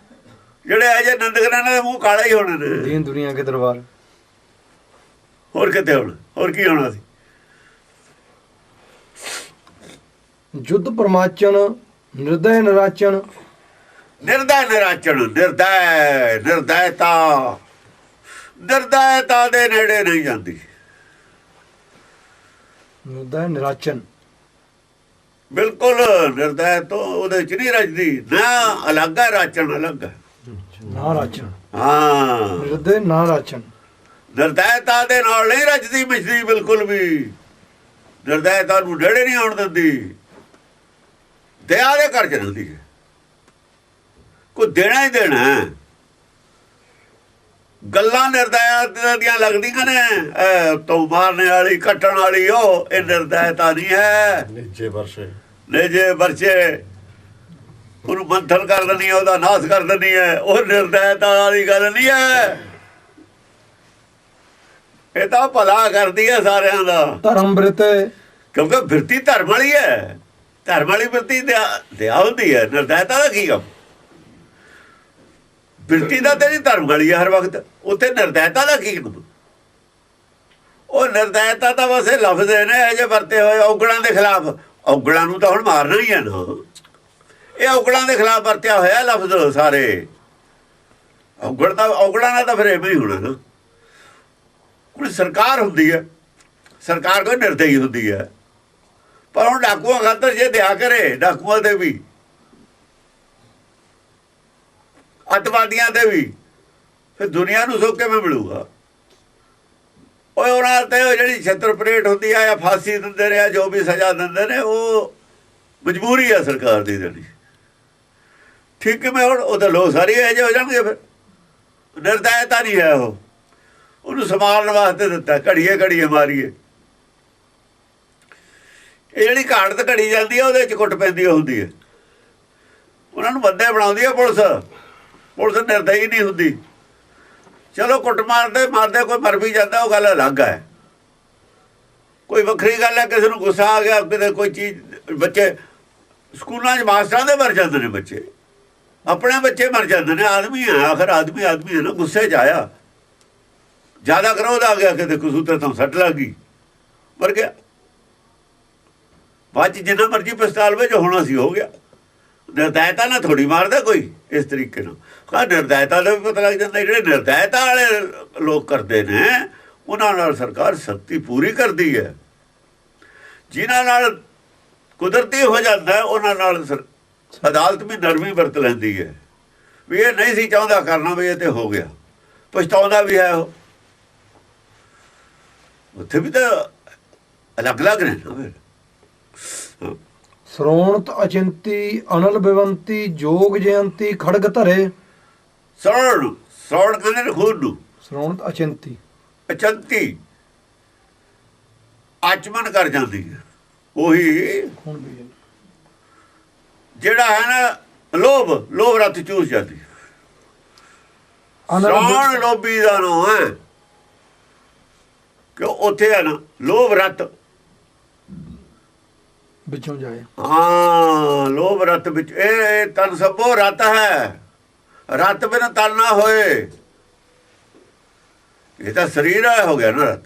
ਜਿਹੜੇ ਇਹ ਜਿਹੇ ਨਿੰਦਕ ਨੇ, ਇਹਨਾਂ ਦੇ ਮੂੰਹ ਕਾਲੇ ਹੀ ਹੋਣੇ ਨੇ। ਦੀਨ ਦੁਨੀਆ ਕੇ ਦਰਬਾਰ, ਹੋਰ ਕਿਤੇ ਹੋਣਾ, ਹੋਰ ਕੀ ਹੋਣਾ ਸੀ। ਜੁੱਧ ਪਰਮਾਚਨ ਨਿਰਦੈ ਨਿਰਾਚਨ। ਨਿਰਦੈ ਨਿਰਾਚਨ, ਨਿਰਦੈਤਾ ਦੇ ਨੇੜੇ ਨਹੀਂ ਜਾਂਦੀ। ਨਿਰਦੈ ਨਿਰਾਚਨ, ਬਿਲਕੁਲ ਨਿਰਦੈ ਤੋਂ ਉਹਦੇ ਚ ਨਹੀਂ ਰਜਦੀ ਨਾ। ਅਲੱਗ ਹੈ, ਰਾਚਨ ਅਲੱਗ ਹੈ। ਨਾ ਰਾਚਨ, ਹਾਂ, ਨਿਰਦੈ ਨਾ ਰਾਚਨ। ਨਿਰਦੈਤਾ ਦੇ ਨਾਲ ਨਹੀਂ ਰਜਦੀ ਮਿਸ਼ਦੀ, ਬਿਲਕੁਲ ਵੀ। ਨਿਰਦੈਤਾ ਨੂੰ ਨੇੜੇ ਨਹੀਂ ਆਉਣ ਦਿੰਦੀ। ਦਇਆ ਦੇ ਘਰ ਚ ਰਹਿੰਦੀ ਹੈ। ਕੋਈ ਦੇਣਾ ਹੀ ਦੇਣਾ। ਗੱਲਾਂ ਨਿਰਦੈਤਾ ਦੀਆਂ ਲੱਗਦੀਆਂ ਨੇ, ਤੋਂ ਮਾਰਨੇ ਵਾਲੀ, ਕੱਟਣ ਵਾਲੀ, ਉਹ ਇਹ ਨਿਰਦੈਤਾ ਨਹੀਂ ਹੈ। ਨੇਜੇ ਵਰਸ਼ੇ ਉਹਨੂੰ ਮੰਥਨ ਕਰ ਦਿੰਦੀ ਹੈ, ਉਹਦਾ ਨਾਸ਼ ਕਰ ਦਿੰਦੀ ਹੈ। ਉਹ ਨਿਰਦੈਤਾ ਵਾਲੀ ਗੱਲ ਨਹੀਂ ਹੈ। ਇਹ ਤਾਂ ਭਲਾ ਕਰਦੀ ਹੈ ਸਾਰਿਆਂ ਦਾ। ਧਰਮ ਬ੍ਰਿਤ, ਕਿਉਂਕਿ ਬਿਰਤੀ ਧਰਮ ਵਾਲੀ ਹੈ। ਧਰਮ ਵਾਲੀ ਬਿਰਤੀ ਦਇਆ ਹੁੰਦੀ ਹੈ। ਨਿਰਦੈਤਾ ਦਾ ਕੀ ਕੰਮ? ਬਿਰਤੀ ਦਾ ਤੇਰੀ ਧਰਮ ਵਾਲੀ ਹੈ ਹਰ ਵਕਤ। ਉੱਥੇ ਨਿਰਦੈਤਾ ਦਾ ਕੀ ਕੰਮ? ਉਹ ਨਿਰਦੈਤਾ ਤਾਂ ਬਸ ਇਹ ਲਫ਼ਜ਼ ਨੇ ਇਹ ਜੇ ਵਰਤੇ ਹੋਏ ਔਗਣਾਂ ਦੇ ਖਿਲਾਫ। ਔਗਣਾਂ ਨੂੰ ਤਾਂ ਹੁਣ ਮਾਰਨਾ ਹੀ ਹੈ ਨਾ। ਇਹ ਔਗਣਾਂ ਦੇ ਖਿਲਾਫ ਵਰਤਿਆ ਹੋਇਆ ਲਫ਼ਜ਼ ਸਾਰੇ। ਔਗਣਾਂ ਨਾਲ ਤਾਂ ਫਿਰ ਐਵੇਂ ਹੀ ਹੋਣਾ ਨਾ। ਕੋਈ ਸਰਕਾਰ ਹੁੰਦੀ ਹੈ, ਸਰਕਾਰ ਕੋਈ ਨਿਰਦਈ ਹੁੰਦੀ ਹੈ। ਪਰ ਹੁਣ ਡਾਕੂਆਂ ਖਾਤਰ ਜੇ ਦਿਆ ਕਰੇ, ਡਾਕੂਆਂ ਦੇ ਵੀ, ਅੱਤਵਾਦੀਆਂ ਦੇ ਵੀ, ਫਿਰ ਦੁਨੀਆ ਨੂੰ ਸੁੱਖ ਕਿਵੇਂ ਮਿਲੂਗਾ? ਉਹ ਉਹਨਾਂ ਤੇ ਜਿਹੜੀ ਛੱਤਰ ਪਰੇਡ ਹੁੰਦੀ ਆ ਜਾਂ ਫਾਂਸੀ ਦਿੰਦੇ ਨੇ, ਜੋ ਵੀ ਸਜ਼ਾ ਦਿੰਦੇ ਨੇ, ਉਹ ਮਜਬੂਰੀ ਆ ਸਰਕਾਰ ਦੀ ਦੇਣੀ। ਠੀਕ ਕਿਵੇਂ? ਹੁਣ ਉਹ ਤਾਂ ਲੋਕ ਸਾਰੇ ਇਹੋ ਜਿਹੇ ਹੋ ਜਾਣਗੇ। ਫਿਰ ਨਿਰਦੈਤਾ ਨਹੀਂ ਹੈ। ਉਹਨੂੰ ਸੰਭਾਲਣ ਵਾਸਤੇ ਦਿੱਤਾ, ਘੜੀਏ ਮਾਰੀਏ। ਇਹ ਜਿਹੜੀ ਘਾੜਤ ਘੜੀ ਜਾਂਦੀ ਹੈ, ਉਹਦੇ 'ਚ ਕੁੱਟ ਪੈਂਦੀ ਹੁੰਦੀ ਹੈ। ਉਹਨਾਂ ਨੂੰ ਬੰਦੇ ਬਣਾਉਂਦੀ ਹੈ ਪੁਲਿਸ। ਪੁਲਿਸ ਨਿਰਦਈ ਨਹੀਂ ਹੁੰਦੀ। ਚਲੋ ਕੁੱਟ ਮਾਰਦੇ ਕੋਈ ਮਰ ਵੀ ਜਾਂਦਾ, ਉਹ ਗੱਲ ਅਲੱਗ ਹੈ। ਕੋਈ ਵੱਖਰੀ ਗੱਲ ਹੈ। ਕਿਸੇ ਨੂੰ ਗੁੱਸਾ ਆ ਗਿਆ, ਕਿਤੇ ਕੋਈ ਚੀਜ਼, ਬੱਚੇ ਸਕੂਲਾਂ 'ਚ ਮਾਸਟਰਾਂ ਦੇ ਮਰ ਜਾਂਦੇ ਨੇ, ਬੱਚੇ ਆਪਣੇ ਬੱਚੇ ਮਰ ਜਾਂਦੇ ਨੇ। ਆਦਮੀ ਹੈ ਆਖਰ, ਆਦਮੀ ਹੈ ਨਾ। ਗੁੱਸੇ 'ਚ ਆਇਆ, ਜ਼ਿਆਦਾ ਕਰੋਧ ਆ ਗਿਆ, ਕਿਤੇ ਕਸੂਤੇ ਤੋਂ ਸੱਟ ਲੱਗ ਗਈ, ਮਰ ਗਿਆ। ਬਾਅਦ 'ਚ ਜਿੰਨਾ ਮਰਜ਼ੀ ਪਿਸਤੌਲ ਵਿੱਚ ਹੋਣਾ ਸੀ, ਹੋ ਗਿਆ। ਨਿਰਦੈਤਾ ਨਾਲ ਥੋੜੀ ਮਾਰਦਾ ਕੋਈ ਇਸ ਤਰੀਕੇ ਨਾਲ। ਨਿਰਦੈਤਾ ਦਾ ਵੀ ਪਤਾ ਲੱਗ ਜਾਂਦਾ। ਜਿਹੜੇ ਨਿਰਦੈਤਾ ਵਾਲੇ ਲੋਕ ਕਰਦੇ ਨੇ, ਉਹਨਾਂ ਨਾਲ ਸਰਕਾਰ ਸਖਤੀ ਪੂਰੀ ਕਰਦੀ ਹੈ। ਜਿਨ੍ਹਾਂ ਨਾਲ ਕੁਦਰਤੀ ਹੋ ਜਾਂਦਾ, ਉਹਨਾਂ ਨਾਲ ਅਦਾਲਤ ਵੀ ਨਰਮੀ ਵਰਤ ਲੈਂਦੀ ਹੈ। ਵੀ ਇਹ ਨਹੀਂ ਸੀ ਚਾਹੁੰਦਾ ਕਰਨਾ, ਵੀ ਇਹ ਤੇ ਹੋ ਗਿਆ, ਪਛਤਾਉਂਦਾ ਵੀ ਹੈ। ਉਹ ਉੱਥੇ ਵੀ ਤਾਂ ਅਲੱਗ-ਅਲੱਗ ਨੇ ਨਾ। ਫਿਰ ਸਰੋਣਤ ਅਚਿੰਤੀ ਅਨਲ ਬਿਵੰਤੀ ਜੋਗ ਜਯੰਤੀ ਖੜਗ ਧਰੇ। ਸਰੋਣ ਕਹਿੰਦੇ ਨੇ ਖੂਨ ਨੂੰ। ਸਰੋਣਤ ਅਚਿੰਤੀ, ਅਚੰਤੀ ਆਚਮਨ ਕਰ ਜਾਂਦੀ ਹੈ। ਉਹੀ ਜਿਹੜਾ ਹੈ ਨਾ ਲੋਭ ਰੱਤ ਚੂਸ ਜਾਂਦੀ। ਸਰੋਣ ਲੋਭੀ ਦਾ ਨਾਮ ਹੈ। ਕਿ ਉੱਥੇ ਹੈ ਨਾ ਲੋਭ ਰੱਤ ਵਿੱਚੋਂ ਜਾਏ। ਹਾਂ, ਲੋਭ ਰੱਤ ਵਿੱਚ। ਇਹ ਤਨ ਸਭੋ ਰੱਤ ਹੈ। ਰੱਤ ਬਿਨ ਤਨ ਨਾ ਹੋਏ। ਇਹ ਤਾਂ ਸਰੀਰ ਹੋ ਗਿਆ ਨਾ ਰੱਤ।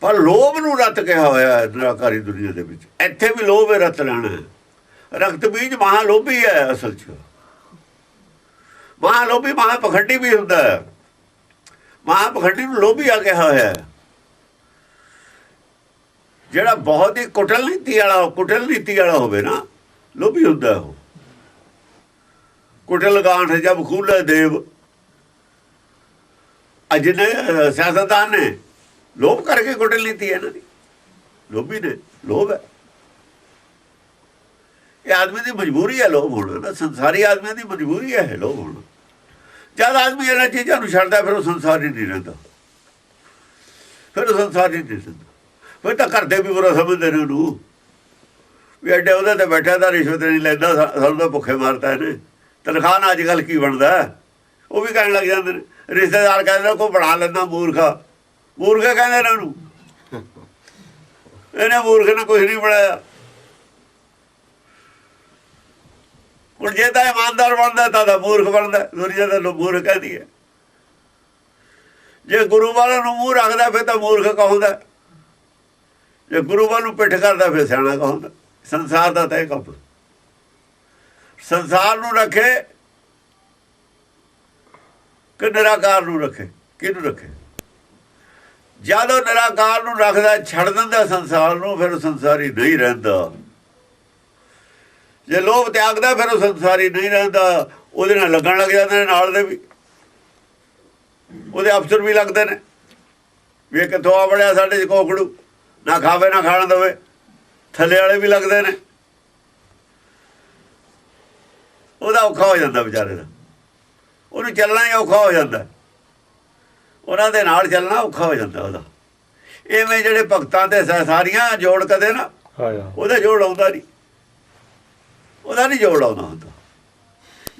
ਪਰ ਲੋਭ ਨੂੰ ਰੱਤ ਕਿਹਾ ਹੋਇਆ ਨਿਰਾਕਾਰੀ ਦੁਨੀਆ ਦੇ ਵਿੱਚ। ਇੱਥੇ ਵੀ ਲੋਭ ਹੈ, ਰੱਤ ਲੈਣਾ ਹੈ। ਰਕਤ ਬੀਜ ਮਹਾਲੋਭੀ ਹੈ ਅਸਲ 'ਚ। ਮਹਾਲੋਭੀ ਮਹਾਪਖੰਡੀ ਵੀ ਹੁੰਦਾ ਹੈ। ਮਹਾਪਖੰਡੀ ਨੂੰ ਲੋਭੀ ਆ ਕਿਹਾ ਹੋਇਆ ਹੈ। ਜਿਹੜਾ ਬਹੁਤ ਹੀ ਕੁਟਲ ਨੀਤੀ ਵਾਲਾ ਹੋਵੇ ਨਾ, ਲੋਭੀ ਹੁੰਦਾ ਉਹ। ਕੁਟਲ ਗਾਂਠ ਜਬ ਖੂਲੇ ਦੇਵ, ਅਜਨੇ ਸਿਆਸਤਦਾਨ ਨੇ ਲੋਭ ਕਰਕੇ ਕੁਟਲ ਨੀਤੀ ਹੈ ਇਹਨਾਂ ਦੀ, ਲੋਭੀ ਨੇ, ਲੋਭ ਹੈ। ਇਹ ਆਦਮੀ ਦੀ ਮਜਬੂਰੀ ਹੈ ਲੋਭ ਹੋਣਾ ਨਾ, ਸੰਸਾਰੀ ਆਦਮੀਆਂ ਦੀ ਮਜਬੂਰੀ ਹੈ ਲੋਭ ਹੋਣਾ। ਜਦ ਆਦਮੀ ਇਹਨਾਂ ਚੀਜ਼ਾਂ ਨੂੰ ਛੱਡਦਾ ਫਿਰ ਉਹ ਸੰਸਾਰ ਹੀ ਨਹੀਂ ਰਹਿੰਦਾ, ਫਿਰ ਉਹ ਸੰਸਾਰ ਹੀ ਨਹੀਂ ਰਹਿੰਦਾ। ਫਿਰ ਤਾਂ ਘਰਦੇ ਵੀ ਬੁਰਾ ਸਮਝਦੇ ਨੇ ਉਹਨੂੰ, ਵੀ ਐਡੇ ਉਹਦੇ ਤੇ ਬੈਠਾ ਤਾਂ ਰਿਸ਼ਵਤ ਨਹੀਂ ਲੈਂਦਾ, ਸਾਨੂੰ ਤਾਂ ਭੁੱਖੇ ਮਾਰਤਾ ਇਹਨੇ, ਤਨਖਾਹ ਨਾਲ ਅੱਜ ਕੱਲ੍ਹ ਕੀ ਬਣਦਾ। ਉਹ ਵੀ ਕਹਿਣ ਲੱਗ ਜਾਂਦੇ ਨੇ, ਰਿਸ਼ਤੇਦਾਰ ਕਹਿੰਦੇ ਕੋਈ ਬਣਾ ਲੈਂਦਾ ਮੂਰਖਾ ਕਹਿੰਦੇ ਨੇ ਉਹਨੂੰ, ਇਹਨੇ ਮੂਰਖ ਨੇ ਕੁਛ ਨਹੀਂ ਬਣਾਇਆ। ਹੁਣ ਜੇ ਤਾਂ ਇਮਾਨਦਾਰ ਬਣਦਾ ਤਾਂ ਮੂਰਖ ਬਣਦਾ, ਦੁਨੀਆ ਦਾ ਮੂਰਖ ਕਹਿੰਦੀ ਹੈ। ਜੇ ਗੁਰੂ ਵਾਲਾਂ ਨੂੰ ਮੂੰਹ ਰੱਖਦਾ ਫਿਰ ਤਾਂ ਮੂਰਖ ਕਹਾਉਂਦਾ, ਜੇ ਗੁਰੂ ਵਾਲ ਨੂੰ ਪਿੱਠ ਕਰਦਾ ਫਿਰ ਸਿਆਣਾ ਕਹਾਉਂਦਾ। ਸੰਸਾਰ ਦਾ ਤਾਂ ਇਹ ਕੰਮ, ਸੰਸਾਰ ਨੂੰ ਰੱਖੇ ਕਿ ਨਿਰਾਕਾਰ ਨੂੰ ਰੱਖੇ, ਕਿਹਨੂੰ ਰੱਖੇ? ਜਦੋਂ ਨਿਰਾਕਾਰ ਨੂੰ ਰੱਖਦਾ, ਛੱਡ ਦਿੰਦਾ ਸੰਸਾਰ ਨੂੰ, ਫਿਰ ਉਹ ਸੰਸਾਰੀ ਨਹੀਂ ਰਹਿੰਦਾ। ਜੇ ਲੋਭ ਤਿਆਗਦਾ ਫਿਰ ਉਹ ਸੰਸਾਰੀ ਨਹੀਂ ਰਹਿੰਦਾ। ਉਹਦੇ ਨਾਲ ਲੱਗਣ ਲੱਗ ਜਾਂਦੇ ਨੇ, ਨਾਲ ਦੇ ਵੀ ਉਹਦੇ ਅਫਸਰ ਵੀ ਲੱਗਦੇ ਨੇ, ਵੀ ਇਹ ਕਿੱਥੋਂ ਆ ਬੜਿਆ ਸਾਡੇ 'ਚ ਕੋਕੜੂ, ਨਾ ਖਾਵੇ ਨਾ ਖਾਣ ਦੇਵੇ। ਥੱਲੇ ਵਾਲੇ ਵੀ ਲੱਗਦੇ ਨੇ, ਉਹਦਾ ਔਖਾ ਹੋ ਜਾਂਦਾ ਵਿਚਾਰੇ ਦਾ, ਉਹਨੂੰ ਚੱਲਣਾ ਹੀ ਔਖਾ ਹੋ ਜਾਂਦਾ, ਉਹਨਾਂ ਦੇ ਨਾਲ ਚੱਲਣਾ ਔਖਾ ਹੋ ਜਾਂਦਾ ਉਹਦਾ। ਇਵੇਂ ਜਿਹੜੇ ਭਗਤਾਂ ਤੇ ਸਾਰੀਆਂ ਜੋੜ ਕਦੇ ਨਾ ਉਹਦਾ ਜੋੜ ਆਉਂਦਾ ਨਹੀਂ, ਉਹਦਾ ਨਹੀਂ ਜੋੜ ਆਉਂਦਾ ਹੁੰਦਾ।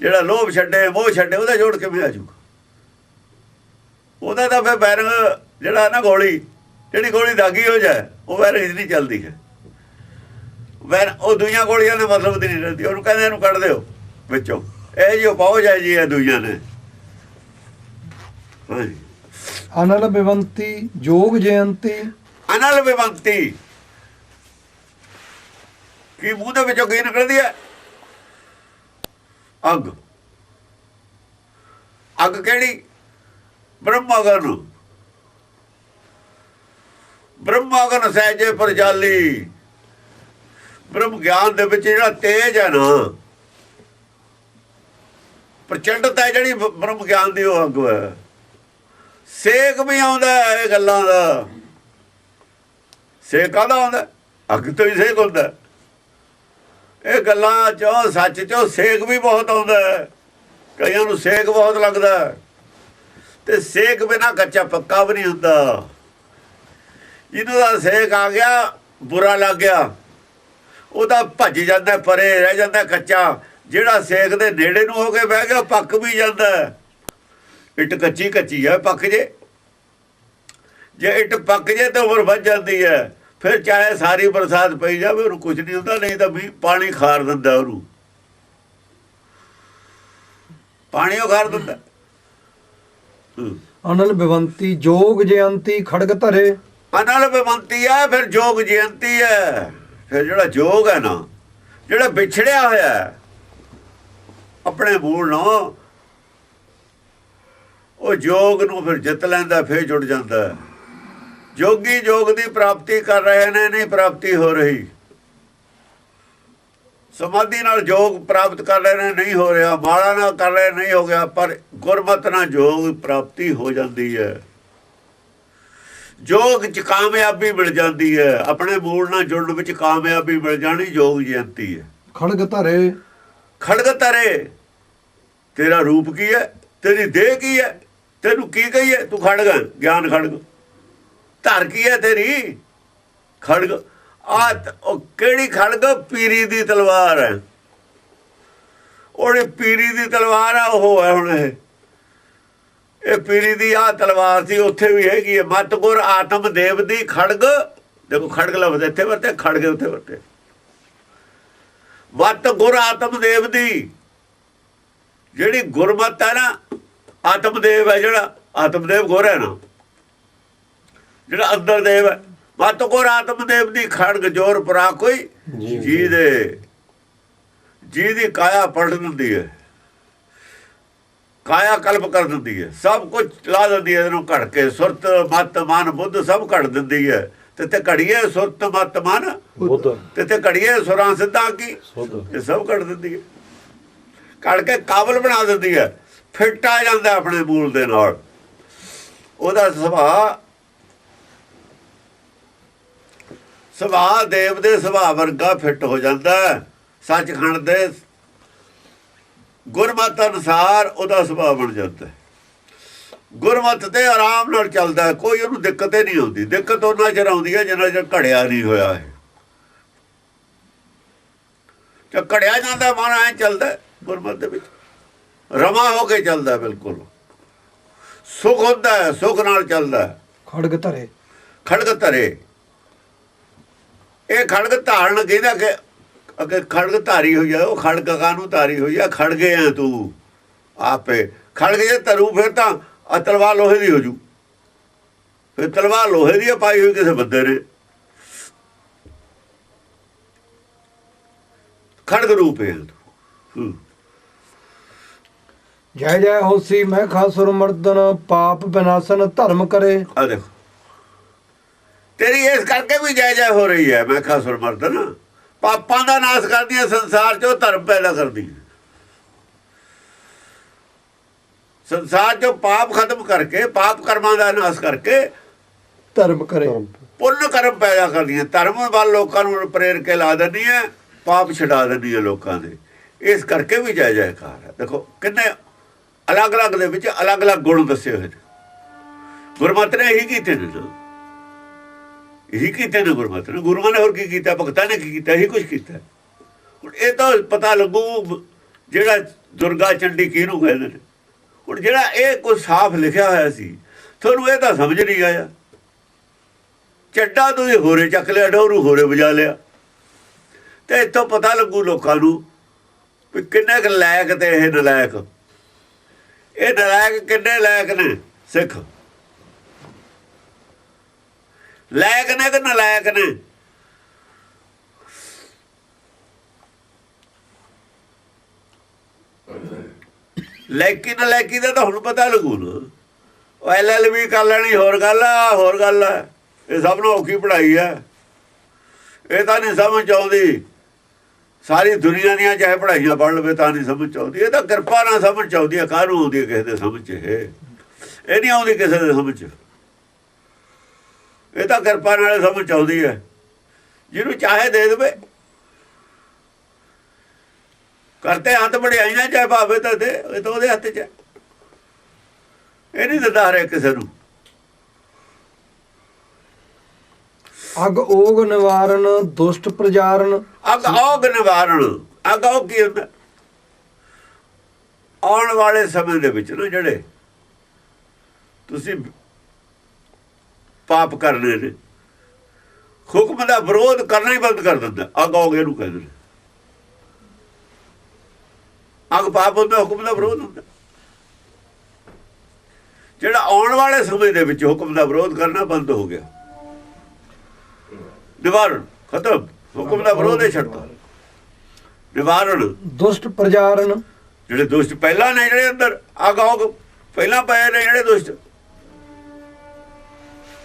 ਜਿਹੜਾ ਲੋਭ ਛੱਡੇ, ਮੋਹ ਛੱਡੇ, ਉਹਦਾ ਜੋੜ ਕਿਵੇਂ ਆ ਜੂਗਾ? ਉਹਦਾ ਤਾਂ ਫਿਰ ਬੈਰੰਗ ਜਿਹੜਾ ਨਾ ਗੋਲੀ, ਜਿਹੜੀ ਗੋਲੀ ਦਾਗੀ ਹੋ ਜਾਏ, ਉਹ ਬੈਰੰਗ ਨਹੀਂ ਚੱਲਦੀ ਹੈ। ਉਹ ਦੂਈਆਂ ਗੋਲੀਆਂ ਦੇ ਮਤਲਬ ਦੀ ਨਹੀਂ ਰਹਿੰਦੀ। ਉਹਨੂੰ ਕਹਿੰਦੇ ਇਹਨੂੰ ਕੱਢ ਦਿਓ ਵਿੱਚੋਂ, ਇਹ ਜੀ ਪਾਓ ਜਾਏ ਜੀ ਇਹ ਦੂਈਆਂ ਨੇ। ਅਨਲ ਬਿਵੰਤੀ ਜੋਗ ਜਯੰਤੀ, ਅਨਲ ਬਿਵੰਤੀ ਕੀ ਮੂੰਹ ਦੇ ਵਿੱਚੋਂ ਕੀ ਨਿਕਲਦੀ ਹੈ? ਅੱਗ। ਅੱਗ ਕਿਹੜੀ? ਬ੍ਰਹਮਾਗਨ। ਬ੍ਰਹਮਾਗਨ ਸਹਿਜੇ ਪਰਜਾਲੀ। ਬ੍ਰਹਮ ਗਿਆਨ ਦੇ ਵਿੱਚ ਜਿਹੜਾ ਤੇਜ ਹੈ ਨਾ, ਪ੍ਰਚੰਡਤਾ ਹੈ ਜਿਹੜੀ ਬ੍ਰਹਮ ਗਿਆਨ ਦੀ, ਉਹ ਅੱਗ ਹੈ। ਸੇਕ ਵੀ ਆਉਂਦਾ ਇਹ ਗੱਲਾਂ ਦਾ। ਸੇਕ ਕਾਹਦਾ ਆਉਂਦਾ? ਅੱਗ ਤੋਂ ਹੀ ਸੇਕ ਹੁੰਦਾ। ਇਹ ਗੱਲਾਂ ਚੋਂ, ਸੱਚ ਚੋਂ ਸੇਕ ਵੀ ਬਹੁਤ ਆਉਂਦਾ। ਕਈਆਂ ਨੂੰ ਸੇਕ ਬਹੁਤ ਲੱਗਦਾ, ਤੇ ਸੇਕ ਬਿਨਾਂ ਕੱਚਾ ਪੱਕਾ ਵੀ ਨਹੀਂ ਹੁੰਦਾ। ਜਿਹਨੂੰ ਦਾ ਸੇਕ ਆ ਗਿਆ, ਬੁਰਾ ਲੱਗ ਗਿਆ, ਉਹਦਾ ਭੱਜ ਜਾਂਦਾ, ਪਰੇ ਰਹਿ ਜਾਂਦਾ ਕੱਚਾ। ਜਿਹੜਾ ਸੇਕ ਦੇ ਨੇੜੇ ਨੂੰ ਹੋ ਕੇ ਬਹਿ ਗਿਆ, ਪੱਕ ਵੀ ਜਾਂਦਾ। ਇੱਟ ਕੱਚੀ ਹੈ, ਪੱਕ ਜੇ ਇੱਟ ਪੱਕ ਜੇ ਤਾਂ ਉਮਰ ਵੱਧ ਜਾਂਦੀ ਹੈ। ਫਿਰ ਚਾਹੇ ਸਾਰੀ ਬਰਸਾਤ ਪਈ ਜਾਵੇ, ਉਹਨੂੰ ਕੁਝ ਨਹੀਂ ਹੁੰਦਾ, ਨਹੀਂ ਤਾਂ ਵੀ ਪਾਣੀ ਖਾਰ ਦਿੰਦਾ, ਉਹਨੂੰ ਪਾਣੀ ਉਹ ਖਾਰ ਦਿੰਦਾ। ਅਨਲ ਬਿਵੰਤੀ ਜੋਗ ਜਯੰਤੀ ਖੜਗ ਧਰੇ। ਅਨਲ ਬਿਵੰਤੀ ਹੈ, ਫਿਰ ਜੋਗ ਜਯੰਤੀ ਹੈ। ਫਿਰ ਜਿਹੜਾ ਜੋਗ ਹੈ ਨਾ, ਜਿਹੜਾ ਵਿਛੜਿਆ ਹੋਇਆ ਆਪਣੇ ਮੂਲ ਨੂੰ, ਉਹ ਜੋਗ ਨੂੰ ਫਿਰ ਜਿੱਤ ਲੈਂਦਾ, ਫਿਰ ਜੁੜ ਜਾਂਦਾ। ਜੋਗੀ ਜੋਗ ਦੀ ਪ੍ਰਾਪਤੀ ਕਰ ਰਹੇ ਨੇ, ਨਹੀਂ ਪ੍ਰਾਪਤੀ ਹੋ ਰਹੀ। ਸਮਾਧੀ ਨਾਲ ਜੋਗ ਪ੍ਰਾਪਤ ਕਰ ਰਹੇ ਨੇ, ਨਹੀਂ ਹੋ ਰਿਹਾ। ਮਾਲਾ ਨਾਲ ਕਰ ਰਹੇ, ਨਹੀਂ ਹੋ ਗਿਆ। ਪਰ ਗੁਰਮਤ ਨਾਲ ਜੋਗ ਪ੍ਰਾਪਤੀ ਹੋ ਜਾਂਦੀ ਹੈ। ਜੋਗ 'ਚ ਕਾਮਯਾਬੀ ਮਿਲ ਜਾਂਦੀ ਹੈ। ਆਪਣੇ ਮੂਲ ਨਾਲ ਜੁੜਨ ਵਿੱਚ ਕਾਮਯਾਬੀ ਮਿਲ ਜਾਣੀ ਜੋਗ ਜਯੰਤੀ ਹੈ। ਖੜਗ ਧਰੇ। ਖੜਗ ਧਰੇ, ਤੇਰਾ ਰੂਪ ਕੀ ਹੈ? ਤੇਰੀ ਦੇਹ ਕੀ ਹੈ? ਤੈਨੂੰ ਕੀ ਕਹੀਏ? ਤੂੰ ਖੜਗ, ਗਿਆਨ ਖੜਗ। ਧਰ ਕੀ ਹੈ ਤੇਰੀ? ਖੜਗ। ਉਹ ਕਿਹੜੀ ਖੜਗ? ਪੀਰੀ ਦੀ ਤਲਵਾਰ ਹੈ। ਉਹਨੇ ਪੀਰੀ ਦੀ ਤਲਵਾਰ ਆ, ਉਹ ਹੈ ਹੁਣ ਇਹ ਪੀਰੀ ਦੀ ਆ ਤਲਵਾਰ ਸੀ, ਉੱਥੇ ਵੀ ਹੈਗੀ ਹੈ। ਮਤ ਗੁਰ ਆਤਮ ਦੇਵ ਦੀ ਖੜਗ। ਦੇਖੋ ਖੜਗ ਲਫ਼ਜ਼ ਇੱਥੇ ਵਰਤੇ, ਖੜਗੇ ਉੱਥੇ ਵਰਤੇ। ਮਤ ਗੁਰ ਆਤਮ ਦੇਵ ਦੀ, ਜਿਹੜੀ ਗੁਰਮਤ ਹੈ ਨਾ, ਆਤਮਦੇਵ ਹੈ ਜਿਹੜਾ। ਆਤਮਦੇਵ ਗੁਰ ਹੈ ਨਾ, ਜਿਹੜਾ ਅੰਦਰ ਦੇਵ ਹੈ। ਮਤ ਗੁਰ ਆਤਮਦੇਵ ਦੀ ਖੜਗ ਜੋਰ ਪਰਾ ਕੋਈ ਜੀ ਦੇ। ਜੀ ਦੀ ਕਾਇਆ ਪਲਟ ਦਿੰਦੀ ਹੈ, ਕਾਇਆ ਕਲਪ ਕਰ ਦਿੰਦੀ ਹੈ, ਸਭ ਕੁਝ ਲਾ ਦਿੰਦੀ ਹੈ। ਇਹਨੂੰ ਘੜ ਕੇ ਸੁਰਤ, ਮਤ, ਮਨ, ਬੁੱਧ ਸਭ ਘੜ ਦਿੰਦੀ ਹੈ, ਤੇ ਘੜੀਏ ਸੁਰਤ ਮਤ ਮਨ ਬੁੱਧ ਤੇ ਘੜੀਏ ਸੁਰਾਂ ਸਿੱਧਾਂ ਕੀ ਸੁਧ ਇਹ ਸਭ ਕੱਢ ਦਿੰਦੀ ਹੈ, ਕੱਢ ਕੇ ਕਾਬਲ ਬਣਾ ਦਿੰਦੀ ਹੈ, ਫਿੱਟ ਆ ਜਾਂਦਾ ਆਪਣੇ ਮੂਲ ਦੇ ਨਾਲ। ਉਹਦਾ ਸੁਭਾਅ ਦੇਵ ਦੇ ਸੁਭਾਅ ਵਰਗਾ ਫਿੱਟ ਹੋ ਜਾਂਦਾ। ਸੱਚਖੰਡ ਦੇ ਗੁਰਮਤਿ ਅਨੁਸਾਰ ਉਹਦਾ ਸੁਭਾਅ ਬਣ ਜਾਂਦਾ। ਗੁਰਮਤਿ ਤੇ ਆਰਾਮ ਨਾਲ ਚੱਲਦਾ, ਕੋਈ ਉਹਨੂੰ ਦਿੱਕਤ ਹੀ ਨਹੀਂ ਆਉਂਦੀ। ਦਿੱਕਤ ਉਹਨਾਂ ਚਿਰ ਆਉਂਦੀ ਹੈ ਜਿੰਨਾ ਚਿਰ ਘੜਿਆ ਨਹੀਂ ਹੋਇਆ ਹੈ। ਜੇ ਘੜਿਆ ਜਾਂਦਾ ਮਨ ਐ ਚੱਲਦਾ ਗੁਰਮਤਿ ਦੇ ਵਿੱਚ, ਰਮਾ ਹੋ ਕੇ ਚੱਲਦਾ, ਬਿਲਕੁਲ ਸੁਖ ਹੁੰਦਾ ਹੈ, ਸੁਖ ਨਾਲ ਚੱਲਦਾ। ਖੜਗ ਧਰੇ ਖੜਗ ਧਰੇ, ਇਹ ਖੜਗ ਧਾਰਨ ਕਹਿੰਦਾ ਕਿ ਅੱਗੇ ਖੜਗ ਧਾਰੀ ਹੋਈ ਆ, ਉਹ ਖੜਗ ਕਾਹਨੂੰ ਧਾਰੀ ਹੋਈ ਆ? ਖੜ ਗਏ ਆ ਤੂੰ ਆਪੇ। ਖੜਗ ਜੇ ਧਰੂ ਫਿਰ ਤਾਂ ਆ ਤਲਵਾਰ ਲੋਹੇ ਦੀ ਹੋ ਜੂ, ਫਿਰ ਤਲਵਾਰ ਲੋਹੇ ਦੀ ਪਾਈ ਹੋਈ ਕਿਸੇ ਬੰਦੇ ਨੇ। ਖੜਗ ਰੂਪ ਹੈ ਤੂੰ। ਜੈ ਜੈ ਹੋਸੀ ਮੈਂ ਖਾਸੁਰ ਮਰਦਨ ਪਾਪ ਵਿਨਾਸ਼ਨ ਧਰਮ ਕਰੇ। ਆ ਦੇਖੋ ਤੇਰੀ ਇਸ ਕਰਕੇ ਵੀ ਜੈ ਜੈ ਹੋ ਰਹੀ ਹੈ। ਮੈਂ ਖਾਸੁਰ ਮਰਦਨ ਪਾਪਾਂ ਦਾ ਨਾਸ਼ ਕਰਦੀ ਹੈ, ਸੰਸਾਰ 'ਚੋਂ ਧਰਮ ਪੈਦਾ ਕਰਦੀ ਹੈ। ਸੰਸਾਰ 'ਚੋਂ ਪਾਪ ਖਤਮ ਕਰਕੇ, ਪਾਪ ਕਰਮਾਂ ਦਾ ਨਾਸ਼ ਕਰਕੇ ਧਰਮ ਕਰੇ, ਪੁੰਨ ਕਰਮ ਪੈਦਾ ਕਰਦੀ ਹੈ। ਧਰਮ ਵੱਲ ਲੋਕਾਂ ਨੂੰ ਪ੍ਰੇਰ ਕੇ ਲਾ ਦਿੰਦੀ ਹੈ, ਪਾਪ ਛਡਾ ਦਿੰਦੀ ਹੈ ਲੋਕਾਂ ਦੇ। ਇਸ ਕਰਕੇ ਵੀ ਜੈ ਜੈਕਾਰ ਹੈ। ਦੇਖੋ ਕਿੰਨੇ ਅਲੱਗ-ਅਲੱਗ ਦੇ ਵਿੱਚ ਅਲੱਗ-ਅਲੱਗ ਗੁਣ ਦੱਸੇ ਹੋਏ ਨੇ। ਗੁਰਮਤਿ ਨੇ ਇਹੀ ਕੀਤੇ ਨੇ ਨਾ, ਇਹੀ ਕੀਤੇ ਨੇ ਗੁਰਮਤਿ ਨੇ। ਗੁਰੂਆਂ ਨੇ ਹੋਰ ਕੀ ਕੀਤਾ? ਭਗਤਾਂ ਨੇ ਕੀ ਕੀਤਾ? ਇਹੀ ਕੁਛ ਕੀਤਾ। ਹੁਣ ਇਹ ਤਾਂ ਪਤਾ ਲੱਗੂ ਜਿਹੜਾ ਦੁਰਗਾ ਚੰਡੀ ਕਿਹਨੂੰ ਕਹਿੰਦੇ ਨੇ। ਹੁਣ ਜਿਹੜਾ ਇਹ ਕੁਛ ਸਾਫ਼ ਲਿਖਿਆ ਹੋਇਆ ਸੀ, ਤੁਹਾਨੂੰ ਇਹ ਤਾਂ ਸਮਝ ਨਹੀਂ ਆਇਆ। ਚੱਡਾ ਤੁਸੀਂ ਹੋਰੇ ਚੱਕ ਲਿਆ, ਡੋਰੂ ਹੋਰੇ ਵਜਾ ਲਿਆ, ਤੇ ਇੱਥੋਂ ਪਤਾ ਲੱਗੂ ਲੋਕਾਂ ਨੂੰ ਵੀ ਕਿੰਨੇ ਕੁ ਲਾਇਕ ਤੇ ਇਹ ਨਲਾਇਕ। ਇਹ ਨਲਾਇਕ ਕਿੰਨੇ ਲਾਇਕ ਨੇ? ਸਿੱਖ ਲਾਇਕ ਨੇ ਕਿ ਨਲਾਇਕ ਨੇ? ਲਾਇਕੀ ਨਲਾਇਕੀ ਦਾ ਤਾਂ ਹੁਣ ਪਤਾ ਲੱਗੂ ਨਾ। ਉਹ LLB ਕਰ ਲੈਣੀ ਹੋਰ ਗੱਲ ਆ, ਹੋਰ ਗੱਲ ਆ। ਇਹ ਸਭ ਨੂੰ ਔਖੀ ਪੜ੍ਹਾਈ ਆ। ਇਹ ਤਾਂ ਨਹੀਂ ਸਮਝ ਆਉਂਦੀ। ਸਾਰੀ ਦੁਨੀਆ ਦੀਆਂ ਚਾਹੇ ਪੜ੍ਹਾਈਆਂ ਪੜ੍ਹ ਲਵੇ ਤਾਂ ਨਹੀਂ ਸਮਝ ਆਉਂਦੀ। ਇਹ ਤਾਂ ਕਿਰਪਾ ਨਾਲ ਸਮਝ ਆਉਂਦੀ ਹੈ। ਕਾਹਨੂੰ ਆਉਂਦੀ ਹੈ ਕਿਸੇ ਦੇ ਸਮਝ? ਇਹ ਨਹੀਂ ਆਉਂਦੀ ਕਿਸੇ ਦੇ ਸਮਝ। ਇਹ ਤਾਂ ਕਿਰਪਾ ਨਾਲ ਸਮਝ ਆਉਂਦੀ ਹੈ। ਜਿਹਨੂੰ ਚਾਹੇ ਦੇ ਦੇਵੇ। ਕਰਤੇ ਹੱਥ ਵਡਿਆਈਆਂ ਚਾਹੇ ਭਾਵੇਂ ਤਾਂ ਦੇ, ਇਹ ਤਾਂ ਉਹਦੇ ਹੱਥ 'ਚ ਹੈ। ਇਹ ਨਹੀਂ ਦਿੰਦਾ ਹਰੇਕ ਕਿਸੇ ਨੂੰ। ਅਗ ਓਗ ਨਿਵਾਰਨ ਦੁਸ਼ਟ ਪ੍ਰਜਾਰਨ। ਅਗ ਓਗ ਨਿਵਾਰਨ, ਅਗ ਓਗ ਕੀ ਹੁੰਦਾ? ਆਉਣ ਵਾਲੇ ਸਮੇਂ ਦੇ ਵਿੱਚ ਨਾ ਜਿਹੜੇ ਤੁਸੀਂ ਪਾਪ ਕਰਨੇ ਨੇ, ਹੁਕਮ ਦਾ ਵਿਰੋਧ ਕਰਨਾ ਹੀ ਬੰਦ ਕਰ ਦਿੰਦਾ। ਅਗ ਓਗ ਇਹਨੂੰ ਕਹਿੰਦੇ ਨੇ। ਅਗ ਪਾਪ ਹੁੰਦਾ, ਹੁਕਮ ਦਾ ਵਿਰੋਧ ਹੁੰਦਾ। ਜਿਹੜਾ ਆਉਣ ਵਾਲੇ ਸਮੇਂ ਦੇ ਵਿੱਚ ਹੁਕਮ ਦਾ ਵਿਰੋਧ ਕਰਨਾ ਬੰਦ ਹੋ ਗਿਆ। ਨਿਵਾਰਨ ਖਤਮ, ਹੁਕਮ ਦਾ ਵਿਰੋਧ ਹੀ ਛੱਡਤਾ। ਨਿਵਾਰਨ ਦੁਸ਼ਟ ਪ੍ਰਜਾਰਨ, ਜਿਹੜੇ ਦੁਸ਼ਟ ਪਹਿਲਾਂ ਨੇ, ਜਿਹੜੇ ਅੰਦਰ ਅਗੌਗ ਪਹਿਲਾਂ ਪਏ ਨੇ, ਜਿਹੜੇ ਦੁਸ਼ਟ,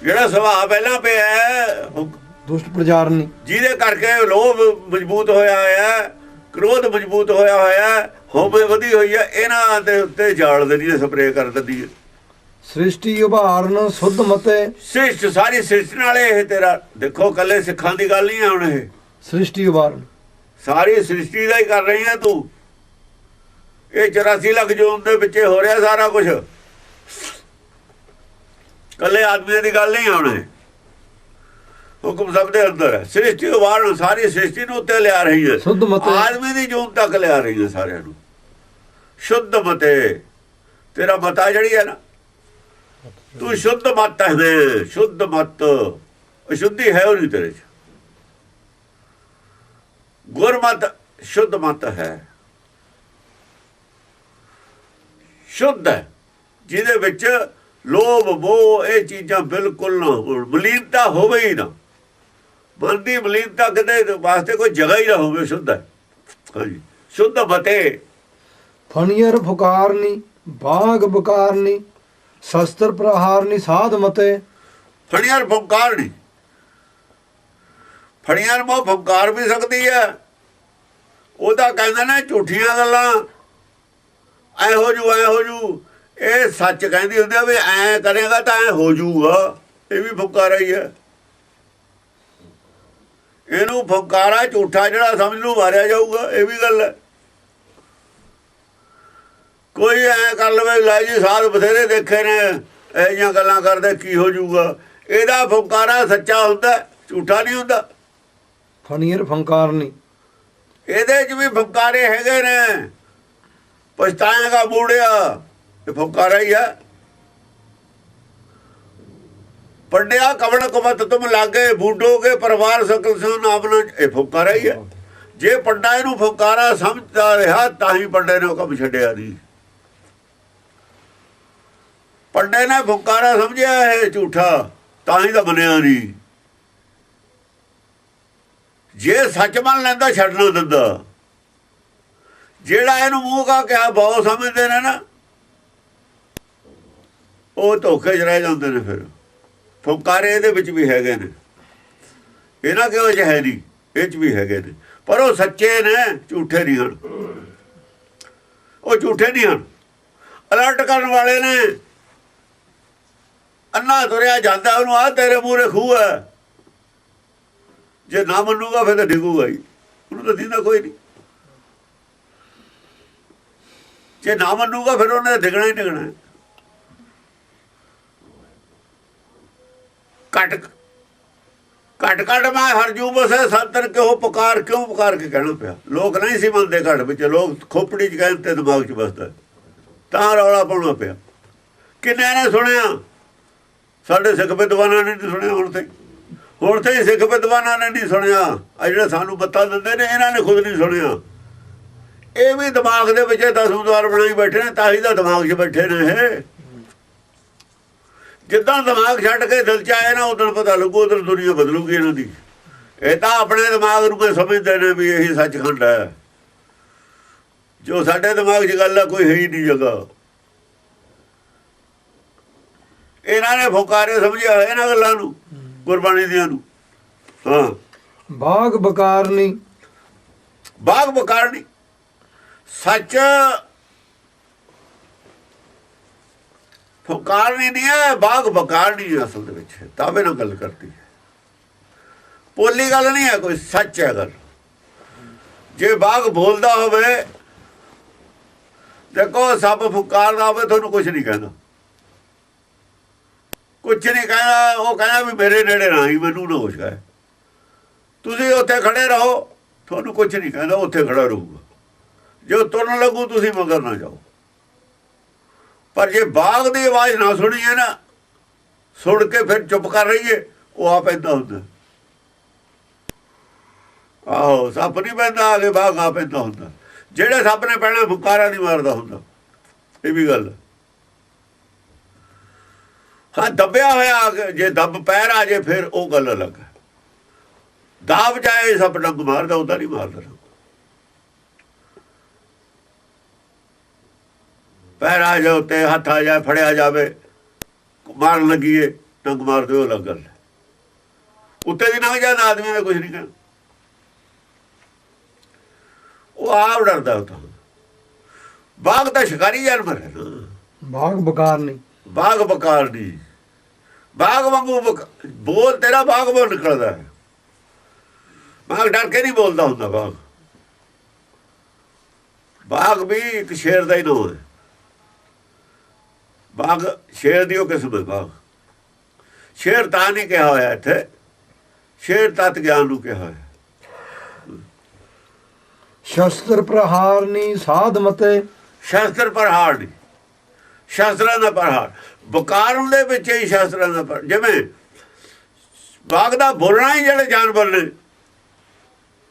ਜਿਹੜਾ ਸੁਭਾਅ ਪਹਿਲਾਂ ਪਿਆ ਹੈ, ਦੁਸ਼ਟ ਪ੍ਰਜਾਰਨੀ, ਜਿਹਦੇ ਕਰਕੇ ਲੋਭ ਮਜ਼ਬੂਤ ਹੋਇਆ ਹੋਇਆ, ਕ੍ਰੋਧ ਮਜ਼ਬੂਤ ਹੋਇਆ ਹੋਇਆ, ਹਉਮੈ ਵਧੀ ਹੋਈ ਹੈ, ਇਹਨਾਂ ਦੇ ਉੱਤੇ ਜਾਲ ਦਿੰਦੀ ਹੈ, ਸਪਰੇਅ ਕਰ ਦਿੰਦੀ ਹੈ। ਸ੍ਰਿਸ਼ਟੀ ਉਭਾਰਨ ਸੁਧ ਮਤੇ। ਸ੍ਰਿਸ਼ਟ ਸਾਰੀ ਸ੍ਰਿਸ਼ਟ ਨਾਲ ਇਹ ਤੇਰਾ ਦੇਖੋ, ਕੱਲੇ ਸਿੱਖਾਂ ਦੀ ਗੱਲ ਨਹੀਂ ਹੈ। ਹੁਣ ਇਹ ਸ੍ਰਿਸ਼ਟੀ ਉਭਾਰਨ ਸਾਰੀ ਸ੍ਰਿਸ਼ਟੀ ਦਾ ਹੀ ਕਰ ਰਹੀ ਹੈ ਤੂੰ। ਇਹ 84 ਲੱਖ ਜੂਨ ਦੇ ਵਿੱਚ ਹੋ ਰਿਹਾ ਸਾਰਾ ਕੁਝ। ਕੱਲੇ ਆਦਮੀਆਂ ਦੀ ਗੱਲ ਨਹੀਂ ਆਉਣਾ। ਹੁਕਮ ਸਭ ਦੇ ਅੰਦਰ ਹੈ। ਸ੍ਰਿਸ਼ਟੀ ਉਭਾਰਨ ਸਾਰੀ ਸ੍ਰਿਸ਼ਟੀ ਨੂੰ ਉੱਤੇ ਲਿਆ ਰਹੀ ਹੈ। ਆਦਮੀ ਦੀ ਜੂਨ ਤੱਕ ਲਿਆ ਰਹੀ ਹੈ ਸਾਰਿਆਂ ਨੂੰ। ਸ਼ੁੱਧ ਮਤੇ, ਤੇਰਾ ਮਤਾ ਜਿਹੜੀ ਹੈ ਨਾ, ਤੂੰ ਸ਼ੁੱਧ ਮਤ ਹੈ। ਸ਼ੁੱਧ ਮਤ, ਅਸ਼ੁੱਧੀ ਹੈ ਉਹ ਨਹੀਂ ਤੇਰੇ 'ਚ। ਗੁਰਮਤ ਸ਼ੁੱਧ ਮਤ ਹੈ, ਸ਼ੁੱਧ ਹੈ, ਜਿਹਦੇ ਵਿੱਚ ਲੋਭ ਮੋਹ ਇਹ ਚੀਜ਼ਾਂ ਬਿਲਕੁਲ ਨਾ ਹੋਣ। ਮਲੀਨਤਾ ਹੋਵੇ ਹੀ ਨਾ। ਮਨ ਦੀ ਮਲੀਨਤਾ ਕਿਤੇ ਵਾਸਤੇ ਕੋਈ ਜਗ੍ਹਾ ਹੀ ਨਾ ਹੋਵੇ। ਸ਼ੁੱਧ ਹੈ। ਹਾਂਜੀ, ਸ਼ੁੱਧ ਮਤੇ। ਫਣੀਅਰ ਫੁਕਾਰਨੀ ਬਾਗ ਬੁਕਾਰਨੀ ਸ਼ਸਤਰ ਪ੍ਰਹਾਰਨੀ ਸਾਧ ਮਤੇ। ਫਣੀਅਰ ਫੁਕਾਰਨੀ ਫੜੀਆਂ ਨੂੰ ਫੁੰਕਾਰ ਵੀ ਸਕਦੀ ਹੈ। ਉਹਦਾ ਕਹਿੰਦੇ ਨੇ ਝੂਠੀਆਂ ਗੱਲਾਂ ਐ ਹੋ ਜੂ ਐ ਹੋ ਜੂ, ਇਹ ਸੱਚ ਕਹਿੰਦੀ ਹੁੰਦੀ ਆ ਵੀ ਐ ਕਰੇਗਾ ਤਾਂ ਐ ਹੋ ਜੂਗਾ। ਇਹ ਵੀ ਫੁੰਕਾਰਾ ਹੀ ਹੈ। ਇਹਨੂੰ ਫੁੰਕਾਰਾ ਝੂਠਾ ਜਿਹੜਾ ਸਮਝ ਨੂੰ ਮਾਰਿਆ ਜਾਊਗਾ, ਇਹ ਵੀ ਗੱਲ ਹੈ। ਕੋਈ ਐ ਕਰ ਲਵੇ ਲੈ ਜੀ ਸਾਧ ਬਥੇਰੇ ਦੇਖੇ ਨੇ ਇਹੋ ਜਿਹੀਆਂ ਗੱਲਾਂ ਕਰਦੇ ਕੀ ਹੋ ਜੂਗਾ। ਇਹਦਾ ਫੁੰਕਾਰਾ ਸੱਚਾ ਹੁੰਦਾ, ਝੂਠਾ ਨਹੀਂ ਹੁੰਦਾ। ਫਨੀਅਰ ਫੰਕਾਰ ਨਹੀਂ, ਇਹਦੇ 'ਚ ਵੀ ਫੁੰਕਾਰੇ ਹੈਗੇ ਨੇ। ਪਛਤਾਏਗਾ ਬੂੜਿਆ, ਇਹ ਫੁੰਕਾਰਾ ਹੀ ਹੈ। ਪੰਡਿਆ ਕਵਣ ਕੁਮਤ ਤੁਮ ਲਾਗੇ ਬੂਡੋਗੇ ਪਰਿਵਾਰ ਸਕਲ ਸੋ ਨਾਮ ਨਾ, ਇਹ ਫੁੰਕਾਰਾ ਹੀ ਹੈ। ਜੇ ਪੰਡਾ ਇਹਨੂੰ ਫੁੰਕਾਰਾ ਸਮਝਦਾ ਰਿਹਾ ਤਾਂ ਹੀ ਪੰਡੇ ਨੇ ਉਹ ਕੰਮ ਛੱਡਿਆ ਨਹੀਂ। ਪੰਡੇ ਨੇ ਫੁੰਕਾਰਾ ਸਮਝਿਆ ਇਹ ਝੂਠਾ ਤਾਂ ਹੀ ਤਾਂ ਬਣਿਆ ਨਹੀਂ। ਜੇ ਸੱਚ ਮੰਨ ਲੈਂਦਾ ਛੱਡ ਨਾ ਦਿੰਦਾ। ਜਿਹੜਾ ਇਹਨੂੰ ਮੂੰਹ ਕਾ ਕਿਹਾ ਬਹੁਤ ਸਮਝਦੇ ਨੇ ਨਾ, ਉਹ ਧੋਖੇ 'ਚ ਰਹਿ ਜਾਂਦੇ ਨੇ। ਫਿਰ ਫੁੰਕਾਰੇ ਇਹਦੇ ਵਿੱਚ ਵੀ ਹੈਗੇ ਨੇ, ਇਹਨਾਂ ਕਿਹੋ ਜਿਹੇ ਹੈ ਨਹੀਂ, ਇਹ 'ਚ ਵੀ ਹੈਗੇ ਨੇ। ਪਰ ਉਹ ਸੱਚੇ ਨੇ, ਝੂਠੇ ਨਹੀਂ ਹਨ। ਉਹ ਝੂਠੇ ਨਹੀਂ ਹਨ, ਅਲਰਟ ਕਰਨ ਵਾਲੇ ਨੇ। ਅੰਨਾ ਤੁਰਿਆ ਜਾਂਦਾ ਉਹਨੂੰ ਆ ਤੇਰੇ ਮੂਹਰੇ ਖੂਹ ਹੈ, ਜੇ ਨਾ ਮੰਨੂਗਾ ਫਿਰ ਤਾਂ ਡਿੱਗੂਗਾ ਹੀ, ਉਹਨੂੰ ਤਾਂ ਦਿੰਦਾ ਕੋਈ ਨਹੀਂ। ਜੇ ਨਾ ਮੰਨੂਗਾ ਫਿਰ ਉਹਨੇ ਡਿੱਗਣਾ ਹੀ ਡਿੱਗਣਾ। ਘਟ ਮੈਂ ਹਰਜੂ ਬਸੇ ਸੰਤਨ ਕਿਉਂ ਪੁਕਾਰ ਕੇ ਕਹਿਣਾ ਪਿਆ। ਲੋਕ ਨਹੀਂ ਸੀ ਮੰਨਦੇ ਘਟ ਵਿੱਚ, ਲੋਕ ਖੋਪੜੀ 'ਚ ਕਹਿੰਦੇ ਦਿਮਾਗ 'ਚ ਬਸਦਾ, ਤਾਂ ਰੌਲਾ ਪਾਉਣਾ ਪਿਆ। ਕਿੰਨੇ ਨੇ ਸੁਣਿਆ? ਸਾਡੇ ਸਿੱਖ ਵਿਦਵਾਨਾਂ ਨੇ ਨਹੀਂ ਸੁਣਿਆ। ਹੁਣ ਤੇ ਸਿੱਖ ਵਿਦਵਾਨਾਂ ਨੇ ਨਹੀਂ ਸੁਣਿਆ। ਆ ਜਿਹੜੇ ਸਾਨੂੰ ਬੱਤਾ ਦਿੰਦੇ ਨੇ ਇਹਨਾਂ ਨੇ ਖੁਦ ਨਹੀਂ ਸੁਣਿਆ। ਇਹ ਵੀ ਦਿਮਾਗ ਦੇ ਵਿੱਚ ਦਸੂਦਾਰ ਬਣਾਈ ਬੈਠੇ ਨੇ, ਤਾਂ ਹੀ ਤਾਂ ਦਿਮਾਗ 'ਚ ਬੈਠੇ ਨੇ ਇਹ। ਜਿੱਦਾਂ ਦਿਮਾਗ ਛੱਡ ਕੇ ਦਿਲ 'ਚ ਆਏ ਨਾ ਉਦੋਂ ਪਤਾ ਲੱਗੂ, ਉਦੋਂ ਦੁਨੀਆ ਬਦਲੂਗੀ ਇਹਨਾਂ ਦੀ। ਇਹ ਤਾਂ ਆਪਣੇ ਦਿਮਾਗ ਨੂੰ ਕੋਈ ਸਮਝਦੇ ਨੇ ਵੀ ਇਹੀ ਸੱਚਖੰਡ ਹੈ। ਜੋ ਸਾਡੇ ਦਿਮਾਗ 'ਚ ਗੱਲ ਹੈ ਕੋਈ ਹੈ ਹੀ ਨਹੀਂ ਜਗ੍ਹਾ। ਇਹਨਾਂ ਨੇ ਫੁੰਕਾਰੇ ਸਮਝਿਆ ਹੋਇਆ ਇਹਨਾਂ ਗੱਲਾਂ ਨੂੰ, ਗੁਰਬਾਣੀ ਦੀਆਂ ਨੂੰ। ਹਾਂ, ਬਾਗ ਬਕਾਰ ਨਹੀਂ, ਬਾਗ ਬਕਾਰ ਨਹੀਂ। ਸੱਚ ਫੁੰਕਾਰਨੀ ਨਹੀਂ ਹੈ, ਬਾਗ ਬਕਾਰਨੀ ਹੈ ਅਸਲ ਦੇ ਵਿੱਚ। ਤਾਵੇ ਨਾਲ ਗੱਲ ਕਰਦੀ ਹੈ, ਪੋਲੀ ਗੱਲ ਨਹੀਂ ਹੈ, ਕੋਈ ਸੱਚ ਹੈ ਗੱਲ। ਜੇ ਬਾਗ ਬੋਲਦਾ ਹੋਵੇ, ਦੇਖੋ ਸੱਪ ਫੁੰਕਾਰਦਾ ਹੋਵੇ ਤੁਹਾਨੂੰ ਕੁਛ ਨਹੀਂ ਕਹਿੰਦਾ, ਕੁਛ ਨਹੀਂ ਕਹਿੰਦਾ। ਉਹ ਕਹਿੰਦਾ ਵੀ ਮੇਰੇ ਨੇੜੇ ਨਾ ਹੀ, ਮੈਨੂੰ ਨਾ ਕੁਛ ਕਹੇ। ਤੁਸੀਂ ਉੱਥੇ ਖੜੇ ਰਹੋ, ਤੁਹਾਨੂੰ ਕੁਛ ਨਹੀਂ ਕਹਿੰਦਾ, ਉੱਥੇ ਖੜਾ ਰਹੂਗਾ। ਜੇ ਤੁਰਨ ਲੱਗੂ ਤੁਸੀਂ ਮਗਰ ਨਾ ਜਾਓ। ਪਰ ਜੇ ਬਾਗ ਦੀ ਆਵਾਜ਼ ਨਾ ਸੁਣੀਏ ਨਾ, ਸੁਣ ਕੇ ਫਿਰ ਚੁੱਪ ਕਰ ਰਹੀਏ, ਉਹ ਆ ਪੈਂਦਾ ਹੁੰਦਾ। ਆਹੋ, ਸੱਪ ਨਹੀਂ ਪੈਂਦਾ ਆ ਕੇ, ਬਾਗ ਆ ਪੈਂਦਾ ਹੁੰਦਾ। ਜਿਹੜੇ ਸੱਪ ਨੇ ਪੈਣਾ ਫੁੰਕਾਰਾ ਨਹੀਂ ਮਾਰਦਾ ਹੁੰਦਾ। ਇਹ ਵੀ ਗੱਲ ਹਾਂ। ਦੱਬਿਆ ਹੋਇਆ ਜੇ ਦੱਬ ਪੈਰ ਆ ਜੇ ਫਿਰ ਉਹ ਗੱਲ ਅਲੱਗ ਹੈ। ਦਾਬ ਜਾਏ ਸੱਪ ਡੰਗ ਮਾਰਦਾ, ਉਹਦਾ ਨਹੀਂ ਮਾਰਦਾ। ਪੈਰ ਆ ਜਾਓ ਤੇ ਹੱਥ ਆ ਜਾਏ, ਫੜਿਆ ਜਾਵੇ, ਮਾਰਨ ਲੱਗੀਏ, ਡੰਗ ਮਾਰ ਦਿਓ, ਅਲੱਗ ਗੱਲ ਹੈ। ਉੱਤੇ ਦੀ ਲੰਘ ਜਾਂਦਾ ਆਦਮੀ ਨੇ ਕੁਛ ਨਹੀਂ ਕਹਿਣਾ, ਉਹ ਆਪ ਡਰਦਾ। ਉਹ ਤਾਂ ਬਾਗ ਤਾਂ ਸ਼ਿਕਾਰੀ ਜਾਨਵਰ ਹੈ ਨਾ। ਬਾਗ ਬਕਾਰ ਨਹੀਂ, ਬਾਗ ਬਕਾਰ ਨਹੀਂ। ਬਾਗ ਵਾਂਗੂ ਬੋਲ ਤੇਰਾ ਬਾਗ ਬੋਲ ਨਿਕਲਦਾ ਹੈ। ਬਾਗ ਡਰ ਕੇ ਨਹੀਂ ਬੋਲਦਾ ਹੁੰਦਾ। ਬਾਗ ਵੀ ਇੱਕ ਸ਼ੇਰ ਦਾ ਹੀ ਨਾਮ ਹੈ। ਬਾਗ ਸ਼ੇਰ ਦੀ ਉਹ ਕਿਸਮ ਹੈ। ਬਾਗ ਸ਼ੇਰ ਤਾਂ ਨਹੀਂ ਕਿਹਾ ਹੋਇਆ ਇੱਥੇ, ਸ਼ੇਰ ਤਤ ਗਿਆਨ ਨੂੰ ਕਿਹਾ ਹੋਇਆ। ਸ਼ਸਤਰ ਪ੍ਰਹਾਰ ਨਹੀਂ ਸਾਧ ਮਤੇ, ਸ਼ਸਤਰ ਪ੍ਰਹਾਰ ਨਹੀਂ, ਸ਼ਸਤਰਾਂ ਦਾ ਪ੍ਰਹਾਰ। ਬਕਾਰ ਦੇ ਵਿੱਚ ਹੀ ਸ਼ਸਤਰਾਂ ਦਾ ਪਰ, ਜਿਵੇਂ ਬਾਗ ਦਾ ਬੋਲਣਾ ਹੀ ਜਿਹੜੇ ਜਾਨਵਰ ਨੇ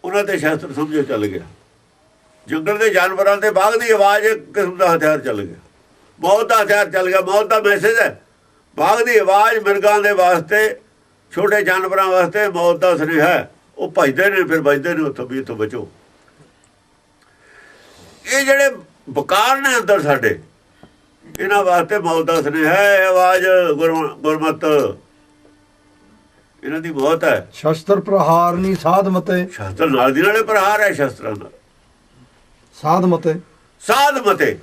ਉਹਨਾਂ ਤੇ ਸ਼ਸਤਰ ਸਮਝੋ ਚੱਲ ਗਿਆ। ਜੰਗਲ ਦੇ ਜਾਨਵਰਾਂ ਤੇ ਬਾਗ ਦੀ ਆਵਾਜ਼ ਇੱਕ ਕਿਸਮ ਦਾ ਹਥਿਆਰ ਚੱਲ ਗਿਆ, ਮੌਤ ਦਾ ਹਥਿਆਰ ਚੱਲ ਗਿਆ। ਮੌਤ ਦਾ ਮੈਸੇਜ ਹੈ। ਬਾਗ ਦੀ ਆਵਾਜ਼ ਮਿਰਗਾਂ ਦੇ ਵਾਸਤੇ, ਛੋਟੇ ਜਾਨਵਰਾਂ ਵਾਸਤੇ ਮੌਤ ਦਾ ਸੁਨੇਹਾ ਹੈ। ਉਹ ਭੱਜਦੇ ਨੇ, ਫਿਰ ਵੱਜਦੇ ਨੇ ਉੱਥੋਂ ਵੀ ਇੱਥੋਂ ਬਚੋ। ਇਹ ਜਿਹੜੇ ਬਕਾਰ ਨੇ ਅੰਦਰ ਸਾਡੇ, ਇਹਨਾਂ ਵਾਸਤੇ ਮੌਤ ਦਾ ਸੁਨੇਹਾ ਹੈ ਆਵਾਜ਼, ਗੁਰਮਤ। ਇਹਨਾਂ ਦੀ ਮੌਤ ਹੈ। ਸ਼ਸਤਰ ਪ੍ਰਹਾਰਨੀ ਸਾਧ ਮਤੇ, ਸ਼ਸਤਰ ਨਾਲ ਦੀ ਨਾਲੇ ਪ੍ਰਹਾਰ ਹੈ ਸ਼ਸਤਰਾਂ ਦਾ। ਸਾਧ ਮਤੇ, ਸਾਧ ਮਤੇ,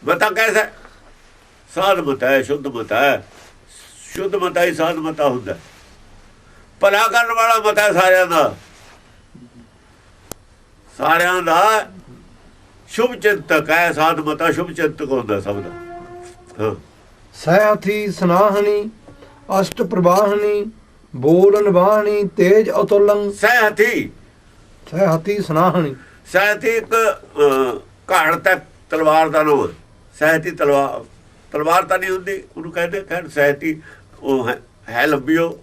ਮਤਾ ਕੈਸਾ? ਸਾਧ ਮਤਾ ਹੈ, ਸ਼ੁੱਧ ਮਤਾ ਹੈ। ਸ਼ੁੱਧ ਮਤਾ ਹੀ ਸਾਧ ਮਤਾ ਹੁੰਦਾ। ਭਲਾ ਕਰਨ ਵਾਲਾ ਮਤਾ ਸਾਰਿਆਂ ਦਾ, ਸਾਰਿਆਂ ਦਾ ਸ਼ੁਭ ਚਿੰਤਕ ਹੈ। ਸਾਧ ਮਤਾ ਸ਼ੁਭ ਚਿੰਤਕ ਹੁੰਦਾ ਸਭ ਦਾ। ਹਾਂ, ਸਹਿਥੀ ਸਨਾਹਨੀ ਅਸ਼ਟ ਪ੍ਰਵਾਹਨੀ ਬੋਲ ਨਿਵਾਹਣੀ ਤੇਜ ਅਤੁਲੰ। ਸਹਿਹਥੀ, ਸਹਿਥੀ ਸਨਾਹਨੀ, ਸਹਿਹਥੀ ਇੱਕ ਘਾੜ ਤੱਕ ਤਲਵਾਰ ਦਾ ਨਾਮ। ਸਹਿਹਥੀ ਤਲਵਾਰ, ਤਲਵਾਰ ਤਾਂ ਨਹੀਂ ਹੁੰਦੀ ਉਹਨੂੰ ਕਹਿੰਦੇ। ਖੈਰ ਸਹਿਹਥੀ ਉਹ ਹੈ ਲੰਬੀ, ਉਹ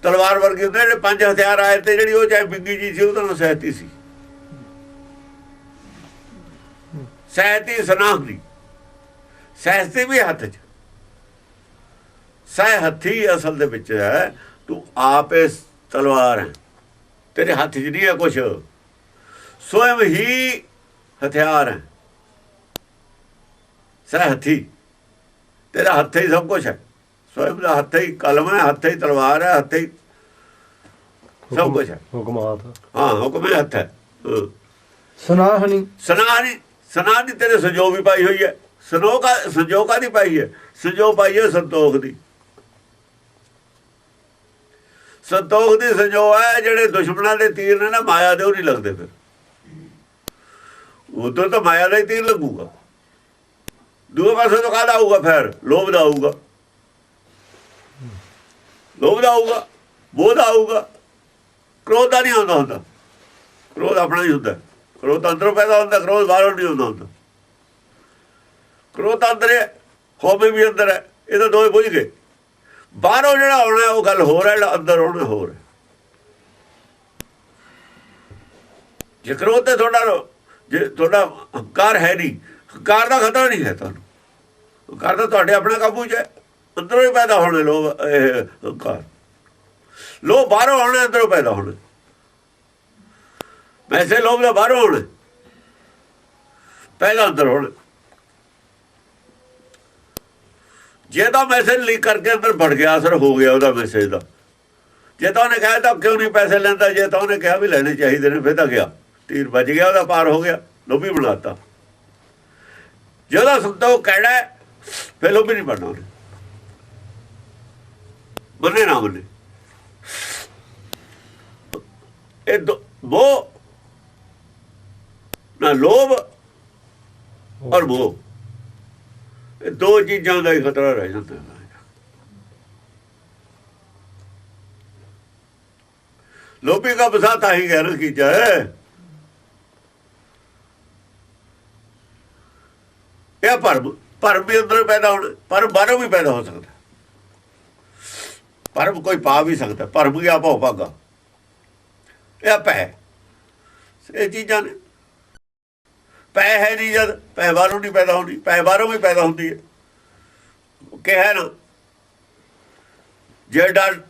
ਤਲਵਾਰ ਵਰਗੀ ਹੁੰਦੇ। ਜਿਹੜੇ 5 ਹਥਿਆਰ ਆਏ ਤੇ ਜਿਹੜੀ ਉਹ ਚਾਹੇ ਬਿੰਗੀ ਜੀ ਸੀ ਉਹਦਾ ਨਾਮ ਸਹਿਹਥੀ ਸੀ। ਸਹਿਹਥੀ ਸਨਾਹਨੀ, ਸਹਿਹਥੀ ਵੀ ਹੱਥ 'ਚ। ਸਹਿਹਥੀ ਅਸਲ ਦੇ ਵਿੱਚ ਹੈ ਤੂੰ ਆਪੇ ਤਲਵਾਰ ਹੈ, ਤੇਰੇ ਹੱਥ 'ਚ ਨਹੀਂ ਹੈ ਕੁਛ, ਸਵਯੰ ਹੀ ਹਥਿਆਰ ਹੈ। ਸਹਿਹਥੀ, ਤੇਰਾ ਹੱਥ ਹੀ ਸਭ ਕੁਛ ਹੈ। ਸਵਯੰ ਦਾ ਹੱਥ ਹੀ ਕਲਮ ਹੈ, ਹੱਥ ਹੀ ਤਲਵਾਰ ਹੈ, ਹੱਥ ਹੀ ਸਭ ਕੁਛ ਹੈ। ਹੁਕਮਾਤ, ਹਾਂ, ਹੁਕਮ ਹੀ ਹੱਥ ਹੈ। ਸਨਾਹਨੀ, ਸਨਾਹਨੀ, ਸਨਾਹਨੀ ਤੇਰੇ ਸੰਜੋਗ ਵੀ ਪਾਈ ਹੋਈ ਹੈ। ਸੰਜੋਗ ਕਾਹਦੀ ਪਾਈ ਹੈ? ਸੰਜੋਗ ਪਾਈ ਹੈ ਸੰਤੋਖ ਦੀ। ਸੰਤੋਖ ਦੀ ਸੰਜੋਗ ਹੈ। ਜਿਹੜੇ ਦੁਸ਼ਮਣਾਂ ਦੇ ਤੀਰ ਨੇ ਨਾ ਮਾਇਆ ਦੇ, ਉਹ ਨਹੀਂ ਲੱਗਦੇ। ਫਿਰ ਉਦੋਂ ਤਾਂ ਮਾਇਆ ਦਾ ਹੀ ਤੀਰ ਲੱਗੂਗਾ। ਦੂਏ ਪਾਸੇ ਤੋਂ ਕਾਹਦਾ ਆਊਗਾ? ਫਿਰ ਲੋਭ ਦਾ ਆਊਗਾ, ਲੋਭ ਦਾ ਆਊਗਾ, ਮੋਹ ਦਾ ਆਊਗਾ। ਕ੍ਰੋਧ ਦਾ ਨਹੀਂ ਆਉਂਦਾ ਹੁੰਦਾ। ਕ੍ਰੋਧ ਆਪਣਾ ਹੀ ਹੁੰਦਾ। ਕ੍ਰੋਧ ਅੰਦਰੋਂ ਪੈਦਾ ਹੁੰਦਾ, ਕ੍ਰੋਧ ਬਾਹਰੋਂ ਨਹੀਂ ਆਉਂਦਾ ਹੁੰਦਾ। ਕ੍ਰੋਧ ਅੰਦਰ ਹੈ, ਹੋਵੇ ਵੀ ਅੰਦਰ ਹੈ। ਇਹ ਤਾਂ ਦੋਵੇਂ ਬੁੱਝ ਗਏ। ਬਾਹਰੋਂ ਜਿਹੜਾ ਆਉਣਾ ਉਹ ਗੱਲ ਹੋਰ ਹੈ, ਜਿਹੜਾ ਅੰਦਰ ਆਉਣਾ ਹੋਰ ਹੈ। ਜੇ ਕ੍ਰੋਧ ਤੇ ਜੇ ਤੁਹਾਡਾ ਹੰਕਾਰ ਹੈ ਨਹੀਂ, ਹੰਕਾਰ ਦਾ ਖਤਰਾ ਨਹੀਂ ਹੈ ਤੁਹਾਨੂੰ। ਹੰਕਾਰ ਤਾਂ ਤੁਹਾਡੇ ਆਪਣੇ ਕਾਬੂ 'ਚ ਹੈ। ਅੰਦਰੋਂ ਹੀ ਪੈਦਾ ਹੋਣੇ ਲੋਭ, ਹੰਕਾਰ। ਲੋਭ ਬਾਹਰੋਂ ਆਉਣਾ, ਅੰਦਰੋਂ ਪੈਦਾ ਹੋਣਾ। ਵੈਸੇ ਲੋਭ ਦਾ ਬਾਹਰੋਂ ਹੋਣਾ, ਪਹਿਲਾਂ ਅੰਦਰ ਹੋਣਾ। ਜੇ ਤਾਂ ਮੈਸੇਜ ਲੀਕ ਕਰਕੇ ਅੰਦਰ ਵੜ ਗਿਆ, ਅਸਰ ਹੋ ਗਿਆ ਉਹਦਾ ਮੈਸੇਜ ਦਾ। ਜੇ ਤਾਂ ਉਹਨੇ ਕਿਹਾ ਤਾਂ ਕਿਉਂ ਨਹੀਂ ਪੈਸੇ ਲੈਂਦਾ? ਜੇ ਤਾਂ ਉਹਨੇ ਕਿਹਾ ਵੀ ਲੈਣੇ ਚਾਹੀਦੇ ਨੇ, ਫਿਰ ਤਾਂ ਗਿਆ, ਤੀਰ ਵੱਜ ਗਿਆ, ਉਹਦਾ ਪਾਰ ਹੋ ਗਿਆ, ਲੋਭੀ ਬਣਾਤਾ। ਜੇ ਉਹਦਾ ਸੰਤੋਖ ਕਹਿਣਾ ਫਿਰ ਲੋਭੀ ਨਹੀਂ ਬਣਨਾ ਉਹਨੇ। ਬੰਨੇ ਨਾ ਬੰਨੇ ਇਹ ਮੋਹ ਨਾ, ਲੋਭ ਔਰ ਮੋਹ, ਇਹ ਦੋ ਚੀਜ਼ਾਂ ਦਾ ਹੀ ਖਤਰਾ ਰਹਿ ਜਾਂਦਾ ਹੈ। ਲੋਭੀ ਦਾ ਬਸਾ ਤਾਂ ਹੀ ਗੈਰ ਕੀਚਾ ਹੈ। ਇਹ ਭਰਮ ਵੀ ਅੰਦਰੋਂ ਪੈਦਾ ਹੋਣਾ, ਭਰਮ ਬਾਹਰੋਂ ਵੀ ਪੈਦਾ ਹੋ ਸਕਦਾ। ਭਰਮ ਕੋਈ ਪਾ ਵੀ ਸਕਦਾ। ਭਰਮ ਗਿਆ ਭਉ ਭਾਗਾ, ਇਹ ਪੈ, ਇਹ ਚੀਜ਼ਾਂ ਨੇ। ਪੈ ਹੈ ਨਹੀਂ, ਜਦ ਪੈ ਬਾਹਰੋਂ ਨਹੀਂ ਪੈਦਾ ਹੁੰਦੀ, ਪੈ ਬਾਹਰੋਂ ਵੀ ਪੈਦਾ ਹੁੰਦੀ ਹੈ। ਕਿਹਾ ਨਾ, ਜੇ ਡਰ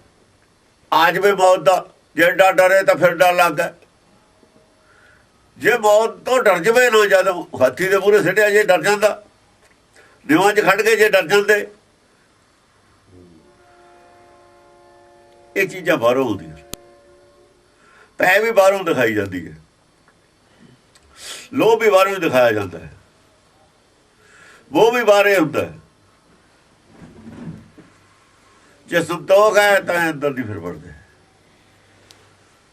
ਆ ਜਾਵੇ ਮੌਤ ਦਾ, ਜੇ ਡਰੇ ਤਾਂ ਫਿਰ ਡਰ ਲੱਗਾ। ਜੇ ਮੌਤ ਤੋਂ ਡਰ ਜਾਵੇ ਨਾ, ਜਦ ਹਾਥੀ ਦੇ ਮੂਹਰੇ ਸਿੱਟਿਆ ਜੇ ਡਰ ਜਾਂਦਾ, ਨਿਵਾਂ 'ਚ ਖੜ ਕੇ ਜੇ ਡਰ ਜਾਂਦੇ, ਇਹ ਚੀਜ਼ਾਂ ਬਾਹਰੋਂ ਹੁੰਦੀਆਂ। ਪੈ ਵੀ ਬਾਹਰੋਂ ਦਿਖਾਈ ਜਾਂਦੀ ਹੈ, ਲੋਭ ਵੀ ਬਾਹਰੋਂ ਹੀ ਦਿਖਾਇਆ ਜਾਂਦਾ ਹੈ, ਉਹ ਵੀ ਬਾਹਰੇ ਹੁੰਦਾ ਹੈ। ਜੇ ਸੰਤੋਖ ਹੈ ਤਾਂ ਅੰਦਰ ਨਹੀਂ ਫਿਰ ਵੜਦੇ।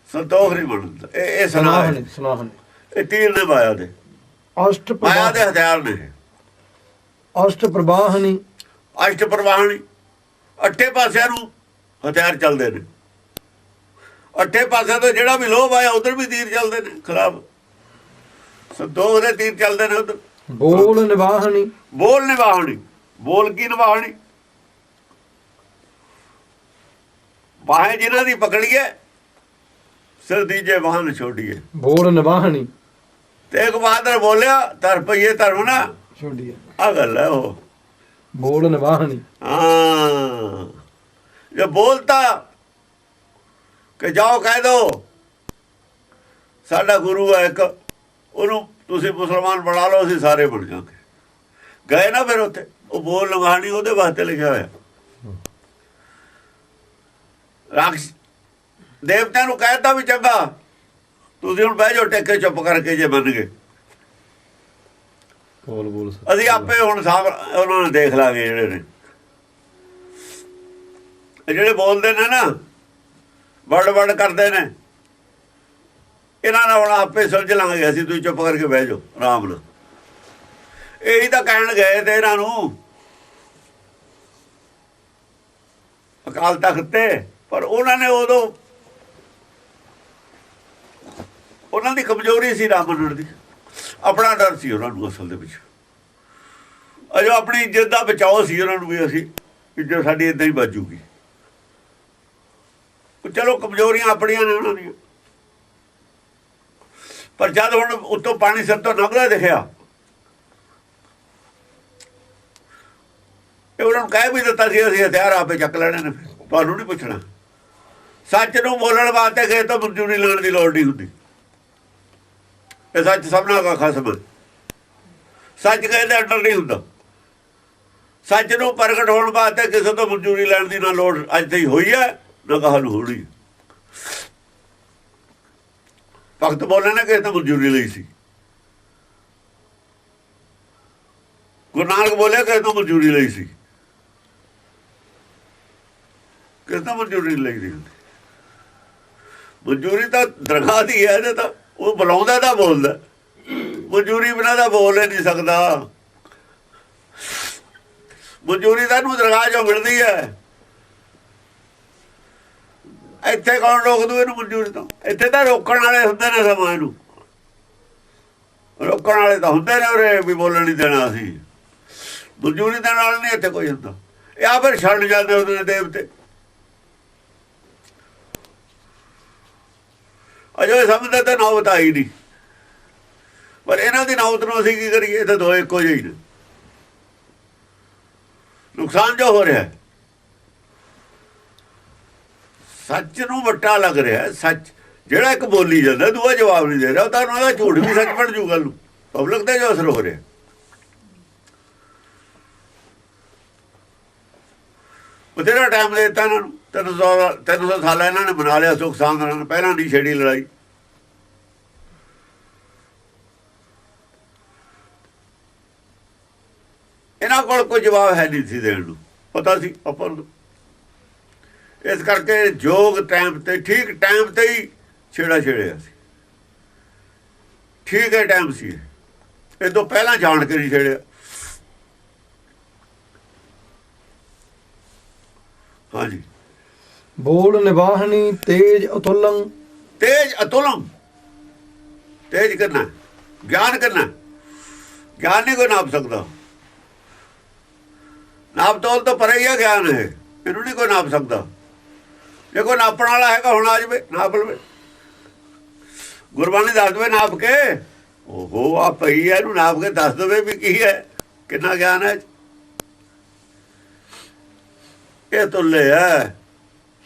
ਸੰਤੋਖ ਨਹੀਂ ਬਣਦਾ। ਇਹ ਸਨਾਹਨ, ਇਹ ਤੀਰ ਨੇ ਮਾਇਆ ਦੇ, ਮਾਇਆ ਦੇ ਹਥਿਆਰ ਨੇ। ਅਸ਼ਟ ਪ੍ਰਵਾਹਨੀ, ਅਸ਼ਟ ਪ੍ਰਵਾਹਨੀ, ਅੱਠੇ ਪਾਸਿਆਂ ਨੂੰ ਹਥਿਆਰ ਚੱਲਦੇ ਨੇ। ਅੱਠੇ ਪਾਸਿਆਂ ਤੋਂ ਜਿਹੜਾ ਵੀ ਲੋਭ ਆਇਆ ਉਧਰ ਵੀ ਤੀਰ ਚੱਲਦੇ ਨੇ ਖਰਾਬ। ਸੰਤੋਖ ਦੇ ਤੀਰ ਚੱਲਦੇ ਨੇ ਉਧਰ। ਬੋਲ ਨਿਵਾਹਣੀ, ਬੋਲ ਨਿਵਾਹਣੀ, ਬੋਲ ਕੀ ਨਿਵਾਹਣੀ? ਬਾहें ਜਿਨ੍ਹਾਂ ਦੀ ਪਕੜੀਏ, ਸਿਰ ਦੀਜੇ ਵਾਹਨ ਛੋੜੀਏ। ਬੋਲ ਨਿਵਾਹਣੀ, ਤੇਗ ਬਹਾਦਰ ਬੋਲਿਆ ਤਾਂ ਰੁਪਈਏ ਧਰਮ ਨਾ ਛੋੜੀਏ। ਆ ਗੱਲ ਹੈ ਉਹ, ਬੋਲ ਨਿਵਾਹਣੀ। ਹਾਂ, ਜੇ ਬੋਲਤਾ ਕਿ ਜਾਓ ਕਹਿ ਦੋ ਸਾਡਾ ਗੁਰੂ ਹੈ ਇੱਕ, ਉਹਨੂੰ ਤੁਸੀਂ ਮੁਸਲਮਾਨ ਬਣਾ ਲਓ, ਅਸੀਂ ਸਾਰੇ ਬਣ ਜਾਵਾਂਗੇ। ਗਏ ਨਾ ਫਿਰ ਉੱਥੇ। ਉਹ ਬੋਲ ਨਿਵਾਹਣੀ ਉਹਦੇ ਵਾਸਤੇ ਲਿਖਿਆ ਹੋਇਆ। ਰਾਖਸ਼ ਦੇਵਤਿਆਂ ਨੂੰ ਕਹਿਤਾ ਵੀ ਚੰਗਾ ਤੁਸੀਂ ਹੁਣ ਬਹਿ ਜਾਓ ਟੇਕੇ ਚੁੱਪ ਕਰਕੇ ਜੇ ਮੰਨ ਗਏ ਬੋਲ ਅਸੀਂ ਆਪੇ ਹੁਣ ਉਹਨਾਂ ਨੂੰ ਦੇਖ ਲਾਂਗੇ ਜਿਹੜੇ ਨੇ ਜਿਹੜੇ ਬੋਲਦੇ ਨੇ ਨਾ ਵੜ ਕਰਦੇ ਨੇ ਇਹਨਾਂ ਨਾਲ ਹੁਣ ਆਪੇ ਸਮਝ ਲਾਂਗੇ ਅਸੀਂ ਤੁਸੀਂ ਚੁੱਪ ਕਰਕੇ ਬਹਿ ਜਾਓ ਆਰਾਮ ਨਾਲ ਇਹੀ ਤਾਂ ਕਹਿਣ ਗਏ ਤੇ ਇਹਨਾਂ ਨੂੰ ਅਕਾਲ ਤਖਤ ਤੇ ਪਰ ਉਹਨਾਂ ਨੇ ਉਦੋਂ ਉਹਨਾਂ ਦੀ ਕਮਜ਼ੋਰੀ ਸੀ ਰਾਮ ਮੰਨਣ ਦੀ ਆਪਣਾ ਡਰ ਸੀ ਉਹਨਾਂ ਨੂੰ ਅਸਲ ਦੇ ਵਿੱਚ ਅਜੋ ਆਪਣੀ ਇੱਜ਼ਤ ਦਾ ਬਚਾਓ ਸੀ ਉਹਨਾਂ ਨੂੰ ਵੀ ਅਸੀਂ ਇੱਜ਼ਤ ਸਾਡੀ ਇੱਦਾਂ ਹੀ ਬਚੂਗੀ ਚਲੋ ਕਮਜ਼ੋਰੀਆਂ ਆਪਣੀਆਂ ਨੇ ਉਹਨਾਂ ਦੀਆਂ ਪਰ ਜਦ ਹੁਣ ਉੱਤੋਂ ਪਾਣੀ ਸਿਰ ਤੋਂ ਲੰਘਦਾ ਦਿਖਿਆ ਇਹ ਉਹਨਾਂ ਨੂੰ ਕਹਿ ਵੀ ਦਿੱਤਾ ਸੀ ਅਸੀਂ ਹਥਿਆਰ ਆਪੇ ਚੱਕ ਲੈਣੇ ਨੇ ਤੁਹਾਨੂੰ ਨਹੀਂ ਪੁੱਛਣਾ ਸੱਚ ਨੂੰ ਬੋਲਣ ਵਾਸਤੇ ਕਿਸੇ ਤੋਂ ਮਨਜ਼ੂਰੀ ਲੈਣ ਦੀ ਲੋੜ ਨਹੀਂ ਹੁੰਦੀ ਇਹ ਸੱਚ ਸਭਨਾਂ ਦਾ ਖਸਮ ਸੱਚ ਕਿਸੇ ਦੇ ਅੰਡਰ ਨਹੀਂ ਹੁੰਦਾ ਸੱਚ ਨੂੰ ਪ੍ਰਗਟ ਹੋਣ ਵਾਸਤੇ ਕਿਸੇ ਤੋਂ ਮਨਜ਼ੂਰੀ ਲੈਣ ਦੀ ਨਾ ਲੋੜ ਅੱਜ ਤੱਕ ਹੋਈ ਹੈ ਨਾ ਕਹਾਂ ਨੂੰ ਹੋਣੀ ਭਗਤ ਬੋਲੇ ਨੇ ਕਿਸੇ ਤੋਂ ਮਨਜ਼ੂਰੀ ਲਈ ਸੀ ਗੁਰੂ ਨਾਨਕ ਬੋਲੇ ਕਿਸੇ ਤੋਂ ਮਨਜ਼ੂਰੀ ਲਈ ਸੀ ਕਿਸੇ ਤੋਂ ਮਨਜ਼ੂਰੀ ਲਈ ਦੀ ਮਨਜ਼ੂਰੀ ਤਾਂ ਦਰਗਾਹ ਦੀ ਹੈ ਇਹਦੇ ਤਾਂ ਉਹ ਬੁਲਾਉਂਦਾ ਤਾਂ ਬੋਲਦਾ ਮਨਜ਼ੂਰੀ ਬਿਨਾਂ ਤਾਂ ਬੋਲ ਹੀ ਨਹੀਂ ਸਕਦਾ ਮਨਜ਼ੂਰੀ ਤਾਂ ਇਹਨੂੰ ਦਰਗਾਹ ਚੋਂ ਮਿਲਦੀ ਹੈ ਇੱਥੇ ਕੌਣ ਰੋਕ ਦੂ ਇਹਨੂੰ ਮਨਜ਼ੂਰੀ ਤੋਂ ਇੱਥੇ ਤਾਂ ਰੋਕਣ ਵਾਲੇ ਹੁੰਦੇ ਨੇ ਸਮਾਂ ਇਹਨੂੰ ਰੋਕਣ ਵਾਲੇ ਤਾਂ ਹੁੰਦੇ ਨੇ ਉਰੇ ਵੀ ਬੋਲਣ ਨਹੀਂ ਦੇਣਾ ਅਸੀਂ ਮਨਜ਼ੂਰੀ ਦੇਣ ਵਾਲੇ ਨਹੀਂ ਇੱਥੇ ਕੋਈ ਹੁੰਦਾ ਇਹ ਆ ਫਿਰ ਛੱਡ ਜਾਂਦੇ ਹੁੰਦੇ ਨੇ ਦੇਵਤੇ ਅਜੇ ਸਮਝਦੇ ਤਾਂ ਨੌਬਤ ਆਈ ਨਹੀਂ ਪਰ ਇਹਨਾਂ ਦੀ ਨੌਬਤ ਨੂੰ ਅਸੀਂ ਕੀ ਕਰੀਏ ਤਾਂ ਦੋ ਇੱਕੋ ਜਿਹੇ ਨੇ ਨੁਕਸਾਨ ਜੋ ਹੋ ਰਿਹਾ ਸੱਚ ਨੂੰ ਵੱਟਾ ਲੱਗ ਰਿਹਾ ਸੱਚ ਜਿਹੜਾ ਇੱਕ ਬੋਲੀ ਜਾਂਦਾ ਦੂਆ ਜਵਾਬ ਨਹੀਂ ਦੇ ਰਿਹਾ ਤਾਂ ਉਹਨਾਂ ਦਾ ਝੂਠ ਵੀ ਸੱਚ ਬਣ ਜੂ ਗੱਲ ਨੂੰ ਪਬਲਿਕ ਤੇ ਜੋ ਅਸਰ ਹੋ ਰਿਹਾ ਬਥੇਰਾ ਟਾਈਮ ਦੇ ਦਿੱਤਾ ਇਹਨਾਂ ਨੂੰ 300 ਸਾਲ ਇਹਨਾਂ ਨੇ ਬਣਾ ਲਿਆ ਸੁੱਖ ਸਾਂਦ ਨਾਲ ਪਹਿਲਾਂ ਨਹੀਂ ਛੇੜੀ ਲੜਾਈ ਇਹਨਾਂ ਕੋਲ ਕੋਈ ਜਵਾਬ ਹੈ ਨਹੀਂ ਸੀ ਦੇਣ ਨੂੰ ਪਤਾ ਸੀ ਆਪਾਂ ਨੂੰ ਇਸ ਕਰਕੇ ਜੋਗ ਟਾਈਮ ਤੇ ਠੀਕ ਟਾਈਮ ਤੇ ਹੀ ਛੇੜਿਆ ਸੀ ਠੀਕ ਹੈ ਟਾਈਮ ਸੀ ਇਹ ਤੋਂ ਪਹਿਲਾਂ ਜਾਣ ਕੇ ਨਹੀਂ ਛੇੜਿਆ ਹਾਂਜੀ ਬੋਲ ਨਿਵਾਹਣੀ ਤੇਜ ਅਤੁਲੰ ਤੇਜ ਕਰਨਾ ਗਿਆਨ ਗਿਆਨ ਨਹੀਂ ਕੋਈ ਨਾਪ ਸਕਦਾ ਨਾਪ ਤੋਲ ਤੋਂ ਪਰੇ ਹੀ ਆ ਗਿਆਨ ਹੈ ਇਹਨੂੰ ਨਹੀਂ ਕੋਈ ਨਾਪ ਸਕਦਾ ਜੇ ਕੋਈ ਨਾਪਣ ਵਾਲਾ ਹੈਗਾ ਹੁਣ ਆ ਜਾਵੇ ਨਾਪ ਲਵੇ ਗੁਰਬਾਣੀ ਦੱਸ ਦੇਵੇ ਨਾਪ ਕੇ ਓਹੋ ਆ ਪਈ ਇਹਨੂੰ ਨਾਪ ਕੇ ਦੱਸ ਦੇਵੇ ਵੀ ਕੀ ਹੈ ਕਿੰਨਾ ਗਿਆਨ ਹੈ ਇਹ ਤੁੱਲੇ ਹੈ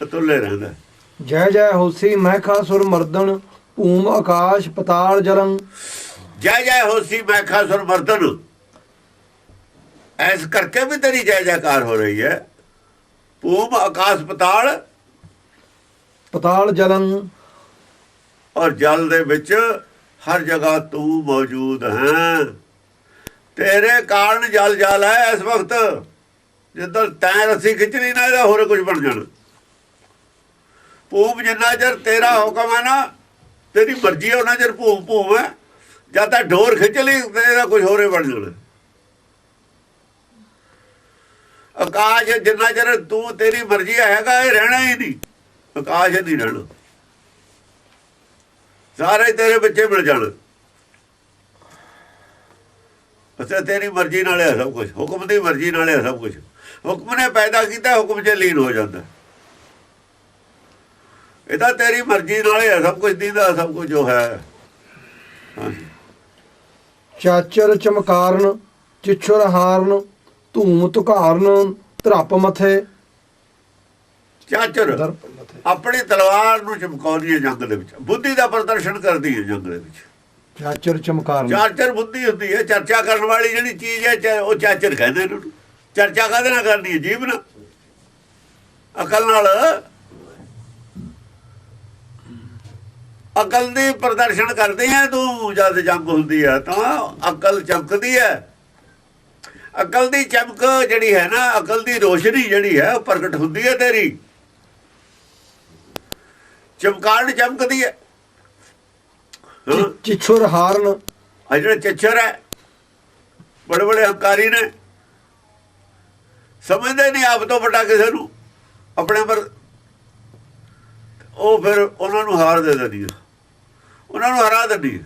ਤੁੱਲੇ ਰਹਿੰਦਾ ਜੈ ਜੈ ਹੋਸੀ ਮਹਿਖਾਸੁਰ ਮਰਦਨ ਭੂਮ ਆਕਾਸ਼ ਪਤਾਲ ਜਲੰ ਜੈ ਹੋਸੀ ਮਹਿਖਾਸੁਰ ਮਰਦਨ ਐਸ ਕਰਕੇ ਵੀ ਤੇਰੀ ਜੈ ਜੈਕਾਰ ਹੋ ਰਹੀ ਹੈ ਭੂਮ ਆਕਾਸ਼ ਪਤਾਲ ਜਲੰ ਔਰ ਜਲ ਦੇ ਵਿੱਚ ਹਰ ਜਗ੍ਹਾ ਤੂੰ ਮੌਜੂਦ ਹੈ ਤੇਰੇ ਕਾਰਨ ਜਲ ਹੈ ਇਸ ਵਕਤ ਜਿੱਦਾਂ ਤੈਂ ਰੱਸੀ ਖਿੱਚਣੀ ਨਾ ਇਹਦਾ ਹੋਰ ਕੁਝ ਬਣ ਜਾਣਾ ਭੂਮ ਜਿੰਨਾ ਚਿਰ ਤੇਰਾ ਹੁਕਮ ਹੈ ਨਾ ਤੇਰੀ ਮਰਜ਼ੀ ਹੈ ਉਹਨਾਂ ਚਿਰ ਭੂਮ ਹੈ ਜਦ ਤਾਂ ਡੋਰ ਖਿੱਚ ਲਈ ਇਹਦਾ ਕੁਝ ਹੋਰੇ ਬਣ ਜਾਣਾ ਆਕਾਸ਼ ਜਿੰਨਾ ਚਿਰ ਤੂੰ ਤੇਰੀ ਮਰਜ਼ੀ ਹੈਗਾ ਇਹ ਰਹਿਣਾ ਹੀ ਨਹੀਂ ਆਕਾਸ਼ ਨਹੀਂ ਰਹਿਣਾ ਸਾਰੇ ਤੇਰੇ ਬੱਚੇ ਮਿਲ ਜਾਣ ਅੱਛਾ ਤੇਰੀ ਮਰਜ਼ੀ ਨਾਲ ਹੈ ਸਭ ਕੁਝ ਹੁਕਮ ਦੀ ਮਰਜ਼ੀ ਨਾਲ ਹੈ ਸਭ ਕੁਝ ਹੁਕਮ ਨੇ ਪੈਦਾ ਕੀਤਾ ਹੁਕਮ 'ਚ ਲੀਨ ਹੋ ਜਾਂਦਾ ਇਹ ਤਾਂ ਤੇਰੀ ਮਰਜ਼ੀ ਨਾਲ ਹੈ ਸਭ ਕੁਝ ਦੀਦਾ ਸਭ ਕੁਝ ਜੋ ਹੈ ਚਾਚਰ ਚਮਕਾਰਨ ਚਿੱਛੁਰ ਹਾਰਨ ਧੂਮ ਧੁਕਾਰਨ ਧਰਪ ਮਥੇ ਚਾਚਰ ਆਪਣੀ ਤਲਵਾਰ ਨੂੰ ਚਮਕਾਉਂਦੀ ਹੈ ਜੰਗ ਦੇ ਵਿੱਚ ਬੁੱਧੀ ਦਾ ਪ੍ਰਦਰਸ਼ਨ ਕਰਦੀ ਹੈ ਜੰਗ ਦੇ ਵਿੱਚ ਚਾਚਰ ਚਮਕਾਰਨ ਚਾਚਰ ਬੁੱਧੀ ਹੁੰਦੀ ਹੈ ਚਰਚਾ ਕਰਨ ਵਾਲੀ ਜਿਹੜੀ ਚੀਜ਼ ਹੈ ਉਹ ਚਾਚਰ ਕਹਿੰਦੇ ਇਹਨੂੰ ਚਰਚਾ ਕਾਹਦੇ ਨਾਲ ਕਰਨੀ ਹੈ ਜੀਵ ਨਾਲ ਅਕਲ ਨਾਲ ਅਕਲ ਦੀ ਪ੍ਰਦਰਸ਼ਨ ਕਰਦੇ ਆ ਤੂੰ। ਜਦ ਜੰਗ ਹੁੰਦੀ ਹੈ ਤਾਂ ਅਕਲ ਚਮਕਦੀ ਹੈ। ਅਕਲ ਦੀ ਚਮਕ ਜਿਹੜੀ ਹੈ ਨਾ, ਅਕਲ ਦੀ ਰੋਸ਼ਨੀ ਜਿਹੜੀ ਹੈ ਉਹ ਪ੍ਰਗਟ ਹੁੰਦੀ ਹੈ ਤੇਰੀ। ਚਮਕਾਰਨ ਚਮਕਦੀ ਹੈ। ਚਿਛੁਰ ਹਾਰਨ, ਆ ਜਿਹੜੇ ਚਿੱਛਰ ਹੈ ਬੜੇ ਬੜੇ ਹੰਕਾਰੀ ਨੇ, ਸਮਝਦੇ ਨਹੀਂ ਆਪ ਤੋਂ ਵੱਡਾ ਕਿਸੇ ਨੂੰ ਆਪਣੇ ਪਰ, ਉਹ ਫਿਰ ਉਹਨਾਂ ਨੂੰ ਹਾਰ ਦੇ ਦਿੰਦੀ ਹੈ, ਉਹਨਾਂ ਨੂੰ ਹਰਾ ਦਿੰਦੀ ਹੈ।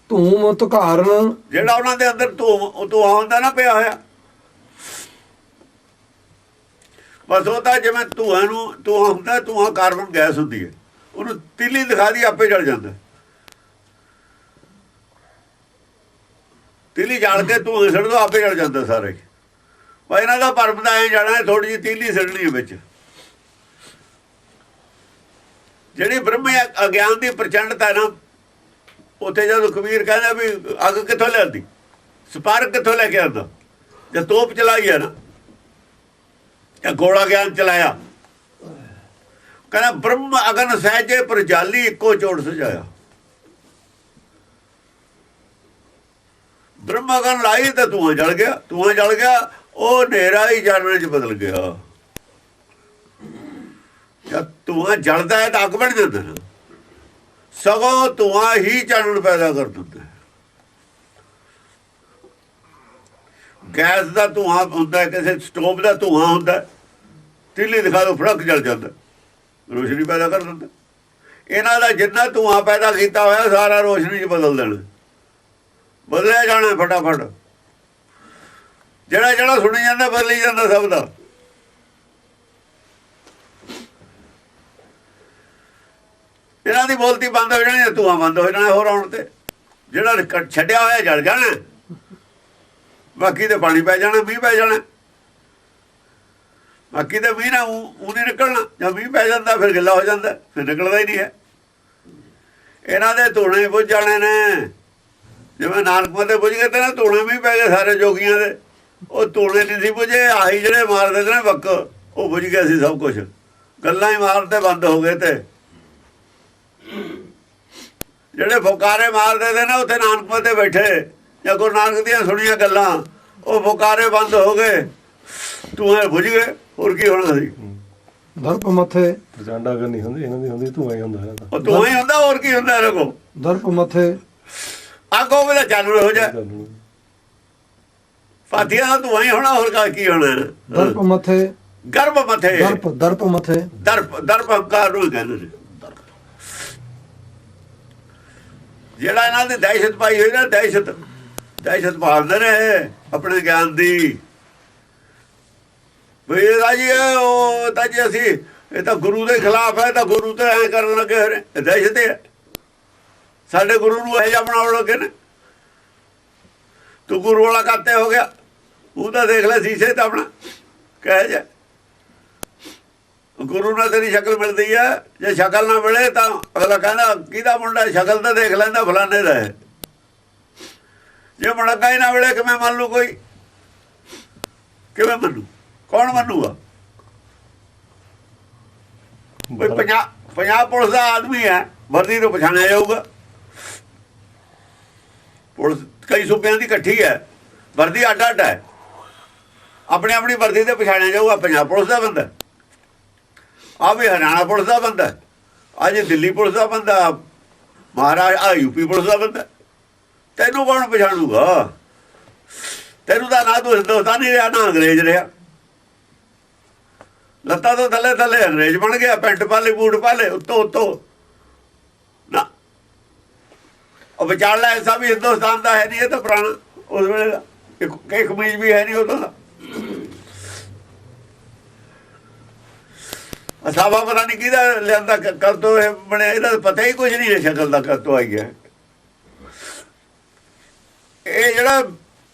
ਧੂਮ ਧੁਕਾਰਨ, ਜਿਹੜਾ ਉਹਨਾਂ ਦੇ ਅੰਦਰ ਧੂਆਂ ਹੁੰਦਾ ਨਾ ਪਿਆ ਹੋਇਆ, ਬਸ ਉਹ ਤਾਂ ਜਿਵੇਂ ਧੂਆਂ ਹੁੰਦਾ, ਧੂਆਂ ਕਾਰਬਨ ਗੈਸ ਹੁੰਦੀ ਹੈ, ਉਹਨੂੰ ਤੀਲੀ ਦਿਖਾ ਦੀ ਆਪੇ ਜਲ ਜਾਂਦਾ। ਤੀਲੀ ਜਾਲ ਕੇ ਧੂਆਂ ਛੱਡ ਦੋ ਆਪੇ ਜਲ ਜਾਂਦਾ ਸਾਰੇ। ਪਰ ਇਹਨਾਂ ਦਾ ਭਰਮ ਦਾ ਐਂ ਜਾਣਾ, ਥੋੜੀ ਜਿਹੀ ਤੀਲੀ ਛੱਡਣੀ ਹੈ ਵਿੱਚ। ਜਿਹੜੀ ਬ੍ਰਹਮ ਅਗਿਆਨ ਦੀ ਪ੍ਰਚੰਡਤਾ ਨਾ, ਉੱਥੇ ਜਦੋਂ ਕਬੀਰ ਕਹਿੰਦਾ ਵੀ ਅੱਗ ਕਿੱਥੋਂ ਲਿਆਂਦੀ, ਸਪਾਰਕ ਕਿੱਥੋਂ ਲੈ ਕੇ ਆਉਂਦਾ, ਜੇ ਤੋਪ ਚਲਾਈ ਹੈ ਨਾ ਜਾਂ ਗੋਲਾ ਗਿਆਨ ਚਲਾਇਆ, ਕਹਿੰਦਾ ਬ੍ਰਹਮ ਅਗਨ ਸਹਿਜੇ ਪ੍ਰਜਾਲੀ ਇੱਕੋ ਚੋਟ ਸਜਾਇਆ। ਬ੍ਰਹਮ ਅਗਨ ਲਾਈ ਤਾਂ ਧੂਆਂ ਜਲ ਗਿਆ, ਧੂਆਂ ਜਲ ਗਿਆ, ਉਹ ਹਨੇਰਾ ਹੀ ਚਾਨਣ 'ਚ ਬਦਲ ਗਿਆ। ਜਦ ਧੂਆਂ ਜਲਦਾ ਹੈ ਤਾਂ ਅੱਗ ਬਣ ਜਾਂਦਾ ਨਾ, ਸਗੋਂ ਧੂਆਂ ਹੀ ਚਾਨਣ ਪੈਦਾ ਕਰ ਦਿੰਦਾ। ਗੈਸ ਦਾ ਧੂਆਂ ਹੁੰਦਾ, ਕਿਸੇ ਸਟੋਵ ਦਾ ਧੂਆਂ ਹੁੰਦਾ, ਤੀਲੀ ਦਿਖਾ ਦੋ ਫੜਕ ਜਲ ਜਾਂਦਾ, ਰੋਸ਼ਨੀ ਪੈਦਾ ਕਰ ਦਿੰਦਾ। ਇਹਨਾਂ ਦਾ ਜਿੰਨਾ ਧੂਆਂ ਪੈਦਾ ਕੀਤਾ ਹੋਇਆ ਸਾਰਾ ਰੋਸ਼ਨੀ 'ਚ ਬਦਲ ਦੇਣਾ, ਬਦਲਿਆ ਜਾਣਾ ਫਟਾਫਟ। ਜਿਹੜਾ ਸੁਣੀ ਜਾਂਦਾ ਬਦਲੀ ਜਾਂਦਾ ਸਭ ਦਾ। ਇਹਨਾਂ ਦੀ ਬੋਲਤੀ ਬੰਦ ਹੋ ਜਾਣੀ, ਧੂਆਂ ਬੰਦ ਹੋ ਜਾਣਾ ਹੋਰ ਆਉਣ ਤੇ। ਜਿਹੜਾ ਛੱਡਿਆ ਹੋਇਆ ਜਲ ਜਾਣਾ, ਬਾਕੀ ਤੇ ਪਾਣੀ ਪੈ ਜਾਣਾ, ਮੀਂਹ ਪੈ ਜਾਣਾ। ਬਾਕੀ ਤੇ ਮੀਂਹ ਨਾ ਉਹ ਨਹੀਂ ਨਿਕਲਣਾ, ਜਦ ਮੀਂਹ ਪੈ ਜਾਂਦਾ ਫਿਰ ਗਿੱਲਾ ਹੋ ਜਾਂਦਾ, ਫਿਰ ਨਿਕਲਦਾ ਹੀ ਨਹੀਂ ਹੈ। ਇਹਨਾਂ ਦੇ ਧੂਣੇ ਬੁੱਝ ਜਾਣੇ ਨੇ, ਜਿਵੇਂ ਨਾਨਕਮਤੇ ਤੇ ਬੁੱਝ ਗਏ ਤੇ ਨਾ ਧੂਣੇ ਮੀਂਹ ਪੈ ਗਏ ਸਾਰੇ ਜੋਗੀਆਂ ਦੇ। ਉਹ ਧੂਣੇ ਨਹੀਂ ਸੀ ਬੁਝੇ, ਆਹੀ ਜਿਹੜੇ ਮਾਰਦੇ ਨੇ ਬੱਕ, ਉਹ ਬੁਝ ਗਿਆ ਸੀ ਸਭ ਕੁਛ। ਗੱਲਾਂ ਹੀ ਮਾਰਦੇ ਬੰਦ ਹੋ ਗਏ। ਤੇ ਜਿਹੜੇ ਫੁਕਾਰੇ ਮਾਰਦੇ ਤੇ ਨਾ ਉੱਥੇ ਨਾਨਕਮਤੇ ਤੇ ਬੈਠੇ ਜਾਂ ਗੁਰੂ ਨਾਨਕ ਦੀਆਂ ਸੁਣੀਆਂ ਗੱਲਾਂ, ਉਹ ਫੁਕਾਰੇ ਬੰਦ ਹੋ ਗਏ, ਧੂਏ ਬੁਝ ਗਏ। ਹੋਰ ਕੀ ਹੋਣਾ ਸੀ? ਦਰਪ ਮੱਥੇ ਪ੍ਰਚੰਡ ਅਗਰ ਨਹੀਂ ਹੁੰਦੀ, ਇਹਨਾਂ ਦੀ ਹੁੰਦੀ ਧੂਆਂ ਹੀ ਹੁੰਦਾ ਹੈ। ਉਹ ਧੂਆਂ ਹੀ ਹੁੰਦਾ, ਹੋਰ ਕੀ ਹੁੰਦਾ ਇਹਨਾਂ ਕੋਲ? ਦਰਪ ਮੱਥੇ ਅੱਗ ਹੋਵੇ ਤਾਂ ਚਾਨਣ ਹੋ ਜਾ, ਪਾਥੀਆਂ ਦਾ ਧੂਆਂ ਹੀ ਹੋਣਾ, ਹੋਰ ਕੀ ਹੋਣਾ? ਦਰਪ ਮੱਥੇ, ਗਰਭ ਮੱਥੇ, ਦਰਪ ਮੱਥੇ, ਦਰਪ ਹੰਕਾਰ ਨੂੰ ਕਹਿੰਦੇ ਨੇ। ਜਿਹੜਾ ਇਹਨਾਂ ਦੀ ਦਹਿਸ਼ਤ ਪਾਈ ਹੋਈ ਨਾ, ਦਹਿਸ਼ਤ ਪਾਲਦੇ ਨੇ ਆਪਣੇ ਗਿਆਨ ਦੀ। ਵੀ ਇਹਦਾ ਜੀ ਉਹ ਤਾਂ ਜੀ ਅਸੀਂ ਇਹ ਤਾਂ ਗੁਰੂ ਦੇ ਖਿਲਾਫ ਹੈ, ਤਾਂ ਗੁਰੂ ਤੇ ਐਂ ਕਰਨ ਲੱਗੇ ਹੋਏ ਨੇ, ਦਹਿਸ਼ਤ ਹੈ। ਸਾਡੇ ਗੁਰੂ ਨੂੰ ਇਹ ਜਿਹਾ ਬਣਾਉਣ ਲੱਗੇ ਨੇ। ਤੂੰ ਗੁਰੂ ਵਾਲਾ ਕਾਤੇ ਹੋ ਗਿਆ, ਉਹ ਤਾਂ ਦੇਖ ਲੈ ਸ਼ੀਸ਼ੇ ਤਾਂ ਆਪਣਾ ਕਹਿ ਜਾ। ਗੁਰੂ ਨਾਲ ਤੇਰੀ ਸ਼ਕਲ ਮਿਲਦੀ ਹੈ, ਜੇ ਸ਼ਕਲ ਨਾ ਮਿਲੇ ਤਾਂ ਅਗਲਾ ਕਹਿੰਦਾ ਕਿਹਦਾ ਮੁੰਡਾ, ਸ਼ਕਲ ਤਾਂ ਦੇਖ ਲੈਂਦਾ ਫਲਾਣੇ ਦਾ ਹੈ। ਜੇ ਮੁੰਡਾ ਹੀ ਨਾ ਮਿਲੇ ਕਿਵੇਂ ਮੰਨ ਲੂ ਕੋਈ? ਕਿਵੇਂ ਮੰਨੂ? ਕੌਣ ਮੰਨੂਗਾ? ਕੋਈ ਪੰਜਾਬ ਪੁਲਿਸ ਦਾ ਆਦਮੀ ਹੈ, ਵਰਦੀ ਤੋਂ ਪਛਾਣਿਆ ਜਾਊਗਾ। ਪੁਲਿਸ ਕਈ ਸੂਬਿਆਂ ਦੀ ਇਕੱਠੀ ਹੈ, ਵਰਦੀ ਅੱਡ ਅੱਡ ਹੈ, ਆਪਣੀ ਵਰਦੀ ਤੇ ਪਛਾਣਿਆ ਜਾਊਗਾ। ਪੰਜਾਬ ਪੁਲਿਸ ਦਾ ਬੰਦਾ, ਆ ਵੀ ਹਰਿਆਣਾ ਪੁਲਿਸ ਦਾ ਬੰਦਾ, ਅੱਜ ਦਿੱਲੀ ਪੁਲਿਸ ਦਾ ਬੰਦਾ, ਮਹਾਰਾਸ਼ਟਰ ਯੂਪੀ ਪੁਲਿਸ ਦਾ ਬੰਦਾ। ਤੈਨੂੰ ਕੌਣ ਪਛਾਣੂਗਾ? ਤੈਨੂੰ ਤਾਂ ਨਾ ਤੂੰ ਹਿੰਦੁਸਤਾਨੀ ਰਿਹਾ ਨਾ ਅੰਗਰੇਜ਼ ਰਿਹਾ। ਲੱਤਾਂ ਤੋਂ ਥੱਲੇ ਅੰਗਰੇਜ਼ ਬਣ ਗਿਆ, ਪੈਂਟ ਪਾ ਲਈ, ਬੂਟ ਪਾ ਲਏ, ਉੱਤੋਂ ਨਾ ਉਹ ਵਿਚਾਰਲਾ ਐਸਾ ਵੀ ਹਿੰਦੁਸਤਾਨ ਦਾ ਹੈ ਨਹੀਂ। ਇਹ ਤਾਂ ਪੁਰਾਣਾ ਉਸ ਵੇਲੇ ਦਾ ਇੱਕ ਕਮੀਜ਼ ਵੀ ਹੈ ਨਹੀਂ ਉਦੋਂ ਦਾ। ਅਸਾਵਾ ਪਤਾ ਨਹੀਂ ਕਿਹਦਾ ਲਿਆਂਦਾ, ਕਦ ਤੋਂ ਇਹ ਬਣਿਆ, ਇਹਦਾ ਪਤਾ ਹੀ ਕੁਝ ਨਹੀਂ ਹੈ ਸ਼ਕਲ ਦਾ, ਕਦ ਤੋਂ ਆਈ ਹੈ। ਇਹ ਜਿਹੜਾ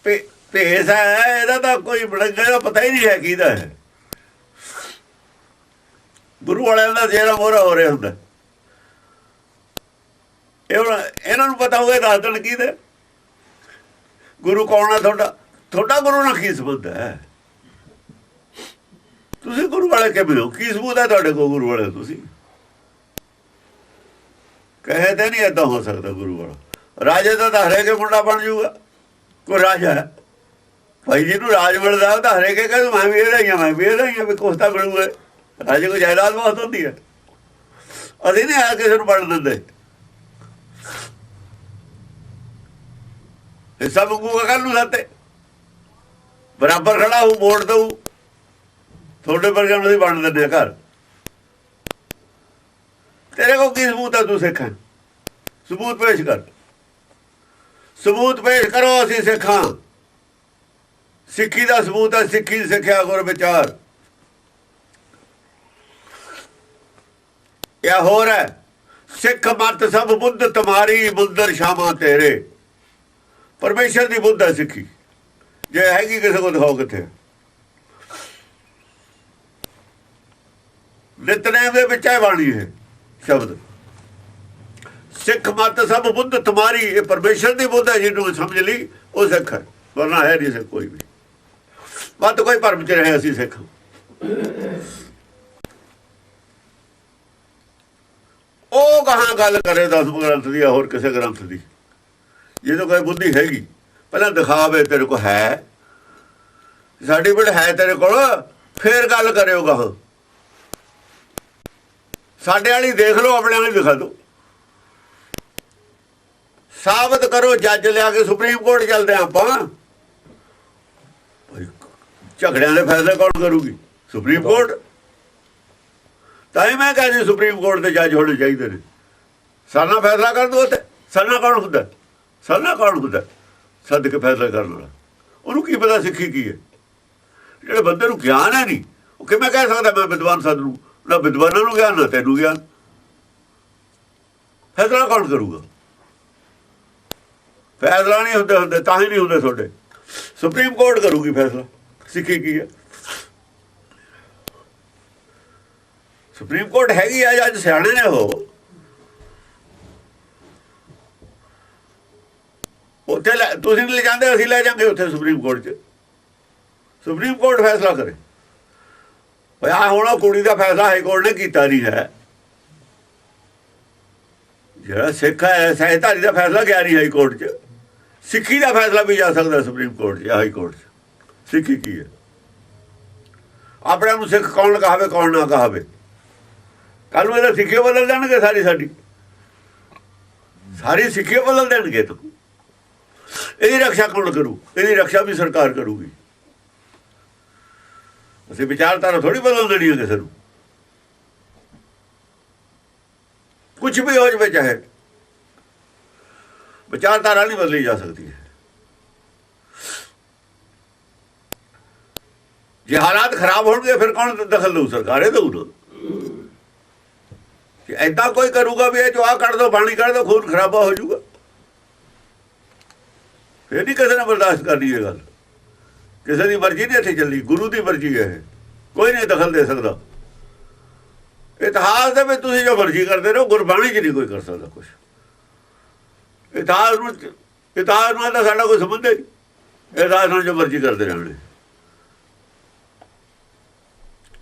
ਭੇਸ ਹੈ ਇਹਦਾ ਤਾਂ ਕੋਈ ਬੜੰਗਾ ਦਾ ਪਤਾ ਹੀ ਨਹੀਂ ਹੈ ਕਿਹਦਾ ਹੈ। ਗੁਰੂ ਵਾਲਿਆਂ ਦਾ ਚਿਹਰਾ ਮੋਹਰਾ ਹੋ ਰਿਹਾ ਹੁੰਦਾ। ਇਹਨਾਂ ਨੂੰ ਪਤਾ ਹੋਵੇ ਦੱਸ ਦੇਣ ਕਿਹਦੇ ਗੁਰੂ ਕੌਣ ਹੈ। ਤੁਹਾਡਾ ਗੁਰੂ ਨਾਲ ਕੀ ਸਬੰਧ ਹੈ? ਤੁਸੀਂ ਗੁਰੂ ਵਾਲੇ ਕਿਵੇਂ ਹੋ? ਕੀ ਸਬੂਤ ਹੈ ਤੁਹਾਡੇ ਕੋਲ ਗੁਰੂ ਵਾਲੇ? ਤੁਸੀਂ ਕਹੇ ਤੇ ਨਹੀਂ ਏਦਾਂ ਹੋ ਸਕਦਾ ਗੁਰੂ ਵਾਲਾ। ਰਾਜੇ ਦਾ ਤਾਂ ਹਰੇਕ ਮੁੰਡਾ ਬਣ ਜਾਊਗਾ, ਕੋਈ ਰਾਜਾ ਹੈ ਭਾਈ ਜੀ ਨੂੰ ਰਾਜ ਮਿਲਦਾ ਤਾਂ ਹਰੇਕ ਕਹਿੰਦਾ ਮੈਂ ਵੀ ਇਹਦਾ ਹੀ ਹਾਂ, ਮੈਂ ਵੀ ਇਹਦਾ ਹੀ ਹਾਂ, ਵੀ ਕੁਛ ਤਾਂ ਮਿਲੂਗਾ। ਰਾਜੇ ਕੋਈ ਜਾਇਦਾਦ ਬਹੁਤ ਹੁੰਦੀ ਹੈ, ਅਸੀਂ ਨਹੀਂ ਆ ਕਿਸੇ ਨੂੰ ਬਣ ਦਿੰਦੇ। ਹਿੱਸਾ ਮੰਗੂਗਾ ਕੱਲ ਨੂੰ ਸਾਤੇ ਬਰਾਬਰ ਖੜਾ ਹੋ, ਮੋੜ ਦਊ। ਤੁਹਾਡੇ ਵਰਗਿਆਂ ਨੂੰ ਅਸੀਂ ਬਣ ਦਿੰਦੇ ਘਰ। ਤੇਰੇ ਕੋਲ ਕੀ ਸਬੂਤ ਹੈ? ਤੂੰ ਸਿੱਖ ਹੈ, ਸਬੂਤ ਪੇਸ਼ ਕਰ, ਸਬੂਤ ਪੇਸ਼ ਕਰੋ। ਅਸੀਂ ਸਿੱਖਾਂ, ਸਿੱਖੀ ਦਾ ਸਬੂਤ ਹੈ, ਸਿੱਖੀ ਸਿੱਖਿਆ ਗੁਰ ਵਿਚਾਰ। ਇਹ ਹੋਰ ਹੈ, ਸਿੱਖ ਮਤ ਸਭ ਬੁੱਧ ਤੁਮਾਰੀ, ਮੁੰਦਰ ਸ਼ਾਮਾਂ ਤੇਰੇ। ਪਰਮੇਸ਼ਰ ਦੀ ਬੁੱਧ ਹੈ ਸਿੱਖੀ, ਜੇ ਹੈਗੀ ਕਿਸੇ ਕੋਲ ਦਿਖਾਓ ਕਿੱਥੇ। ਨਿਤਨੇਮ ਦੇ ਵਿੱਚ ਹੈ ਬਾਣੀ ਹੈ ਸ਼ਬਦ, ਸਿੱਖ ਮਤ ਸਭ ਬੁੱਧ ਤੁਮਾਰੀ। ਇਹ ਪਰਮੇਸ਼ਰ ਦੀ ਬੁੱਧ ਹੈ, ਜਿਹਨੂੰ ਸਮਝ ਲਈ ਉਹ ਸਿੱਖ ਹੈ, ਵਰਨਾ ਹੈ ਨਹੀਂ ਸਿੱਖ ਕੋਈ ਵੀ। ਮਤ ਕੋਈ ਭਰਮ ਚ ਰਹੇ ਅਸੀਂ ਸਿੱਖ। ਉਹ ਕਹਾਂ ਗੱਲ ਕਰੇ 10 ਗ੍ਰੰਥ ਦੀ, ਹੋਰ ਕਿਸੇ ਗ੍ਰੰਥ ਦੀ। ਜਦੋਂ ਕੋਈ ਬੁੱਧੀ ਹੈਗੀ ਪਹਿਲਾਂ ਦਿਖਾਵੇ ਤੇਰੇ ਕੋਲ ਹੈ, ਸਰਟੀਫਿਕੇਟ ਹੈ ਤੇਰੇ ਕੋਲ, ਫੇਰ ਗੱਲ ਕਰਿਓ ਕਹਾਂ। ਸਾਡੇ ਵਾਲੀ ਦੇਖ ਲਓ, ਆਪਣੇ ਵਾਲੀ ਦਿਖਾ ਦਿਓ, ਸਾਬਤ ਕਰੋ। ਜੱਜ ਲਿਆ ਕੇ ਸੁਪਰੀਮ ਕੋਰਟ ਚੱਲਦੇ ਆਪਾਂ। ਝਗੜਿਆਂ ਦੇ ਫੈਸਲੇ ਕੌਣ ਕਰੂਗੀ? Supreme court. ਤਾਂ ਹੀ ਮੈਂ ਕਹਿੰਦੀ ਸੁਪਰੀਮ ਕੋਰਟ ਦੇ ਜੱਜ ਹੋਣੇ ਚਾਹੀਦੇ ਨੇ। ਸਾਡਾ ਫੈਸਲਾ ਕਰ ਦੋ। ਤੇ ਸਾਡਾ ਕੌਣ ਹੁੰਦਾ? ਸਾਡਾ ਕੌਣ ਹੁੰਦਾ ਸੱਦ ਕੇ ਫੈਸਲਾ ਕਰਨ ਵਾਲਾ? ਉਹਨੂੰ ਕੀ ਪਤਾ ਸਿੱਖੀ ਕੀ ਹੈ? ਜਿਹੜੇ ਬੰਦੇ ਨੂੰ ਗਿਆਨ ਹੈ ਨਹੀਂ, ਉਹ ਕਿਵੇਂ ਕਹਿ ਸਕਦਾ ਮੈਂ ਵਿਦਵਾਨ ਸੱਦ ਲੂੰ? ਨਾ ਵਿਦਵਾਨਾਂ ਨੂੰ ਗਿਆਨ, ਨਾ ਤੈਨੂੰ ਗਿਆਨ। ਫੈਸਲਾ ਕੌਣ ਕਰੂਗਾ? ਫੈਸਲਾ ਨਹੀਂ ਹੁੰਦੇ ਤਾਂ ਹੀ ਨਹੀਂ ਹੁੰਦੇ ਤੁਹਾਡੇ। ਸੁਪਰੀਮ ਕੋਰਟ ਕਰੂਗੀ ਫੈਸਲਾ, ਸਿੱਖੀ ਕੀ ਹੈ। ਸੁਪਰੀਮ ਕੋਰਟ ਹੈਗੀ ਆ, ਅੱਜ ਸਿਆਣੇ ਨੇ ਉਹ। ਉੱਥੇ ਤੁਸੀਂ ਨਹੀਂ ਲੈ ਜਾਂਦੇ, ਅਸੀਂ ਲੈ ਜਾਂਗੇ ਉੱਥੇ ਸੁਪਰੀਮ ਕੋਰਟ 'ਚ। ਸੁਪਰੀਮ ਕੋਰਟ ਫੈਸਲਾ ਕਰੇ। ਆ ਹੁਣ ਕੁੜੀ ਦਾ ਫੈਸਲਾ ਹਾਈ ਕੋਰਟ ਨੇ ਕੀਤਾ ਨਹੀਂ ਹੈ। ਜਿਹੜਾ ਸਿੱਖ ਹੈ ਸਹਿਧਾਰੀ ਦਾ ਫੈਸਲਾ ਗਿਆ ਨਹੀਂ ਹਾਈ ਕੋਰਟ 'ਚ। ਸਿੱਖੀ ਦਾ ਫੈਸਲਾ ਵੀ ਜਾ ਸਕਦਾ ਸੁਪਰੀਮ ਕੋਰਟ 'ਚ, ਹਾਈ ਕੋਰਟ 'ਚ। ਸਿੱਖੀ ਕੀ ਹੈ? ਆਪਣੇ ਨੂੰ ਸਿੱਖ ਕੌਣ ਕਹਾਵੇ, ਕੌਣ ਨਾ ਕਹਾਵੇ? ਕੱਲ ਨੂੰ ਇਹਦਾ ਸਿੱਖੀ ਬਦਲ ਦੇਣਗੇ ਸਾਰੀ, ਸਾਰੀ ਸਿੱਖੀ ਬਦਲ ਦੇਣਗੇ। ਤਾਂ ਇਹਦੀ ਰਕਸ਼ਾ ਕੌਣ ਕਰੂ? ਇਹਦੀ ਰਕਸ਼ਾ ਵੀ ਸਰਕਾਰ ਕਰੂਗੀ। ਅਸੀਂ ਵਿਚਾਰਧਾਰਾ ਥੋੜੀ ਬਦਲ ਦੇਣੀ ਹੈ ਕਿਸੇ ਨੂੰ। ਕੁਛ ਵੀ ਹੋ ਜਾਵੇ ਚਾਹੇ, ਵਿਚਾਰਧਾਰਾ ਨਹੀਂ ਬਦਲੀ ਜਾ ਸਕਦੀ ਹੈ। ਜੇ ਹਾਲਾਤ ਖਰਾਬ ਹੋਣਗੇ ਫਿਰ ਕੌਣ ਦਖਲ ਦਊ? ਸਰਕਾਰੇ ਦਊ ਨਾ। ਕਿ ਏਦਾਂ ਕੋਈ ਕਰੂਗਾ ਵੀ ਇਹ ਚੋਂ ਆਹ ਕੱਢ ਦੋ, ਪਾਣੀ ਕੱਢ ਦੋ, ਖੂਨ ਖਰਾਬਾ ਹੋ ਜਾਊਗਾ, ਫਿਰ ਨਹੀਂ ਕਿਸੇ ਨੇ ਬਰਦਾਸ਼ਤ ਕਰਨੀ ਇਹ ਗੱਲ। ਕਿਸੇ ਦੀ ਮਰਜ਼ੀ ਨਹੀਂ ਇੱਥੇ ਚੱਲੀ, ਗੁਰੂ ਦੀ ਮਰਜ਼ੀ ਹੈ। ਕੋਈ ਨਹੀਂ ਦਖਲ ਦੇ ਸਕਦਾ। ਇਤਿਹਾਸ ਦੇ ਵਿੱਚ ਤੁਸੀਂ ਜੋ ਮਰਜ਼ੀ ਕਰਦੇ ਰਹੋ, ਗੁਰਬਾਣੀ 'ਚ ਨਹੀਂ ਕੋਈ ਕਰ ਸਕਦਾ ਕੁਛ। ਇਤਿਹਾਸ ਨਾਲ ਤਾਂ ਸਾਡਾ ਕੋਈ ਸੰਬੰਧ ਹੀ ਨਹੀਂ। ਇਤਿਹਾਸ ਨਾਲ ਜੋ ਮਰਜ਼ੀ ਕਰਦੇ ਰਹਿਣੇ,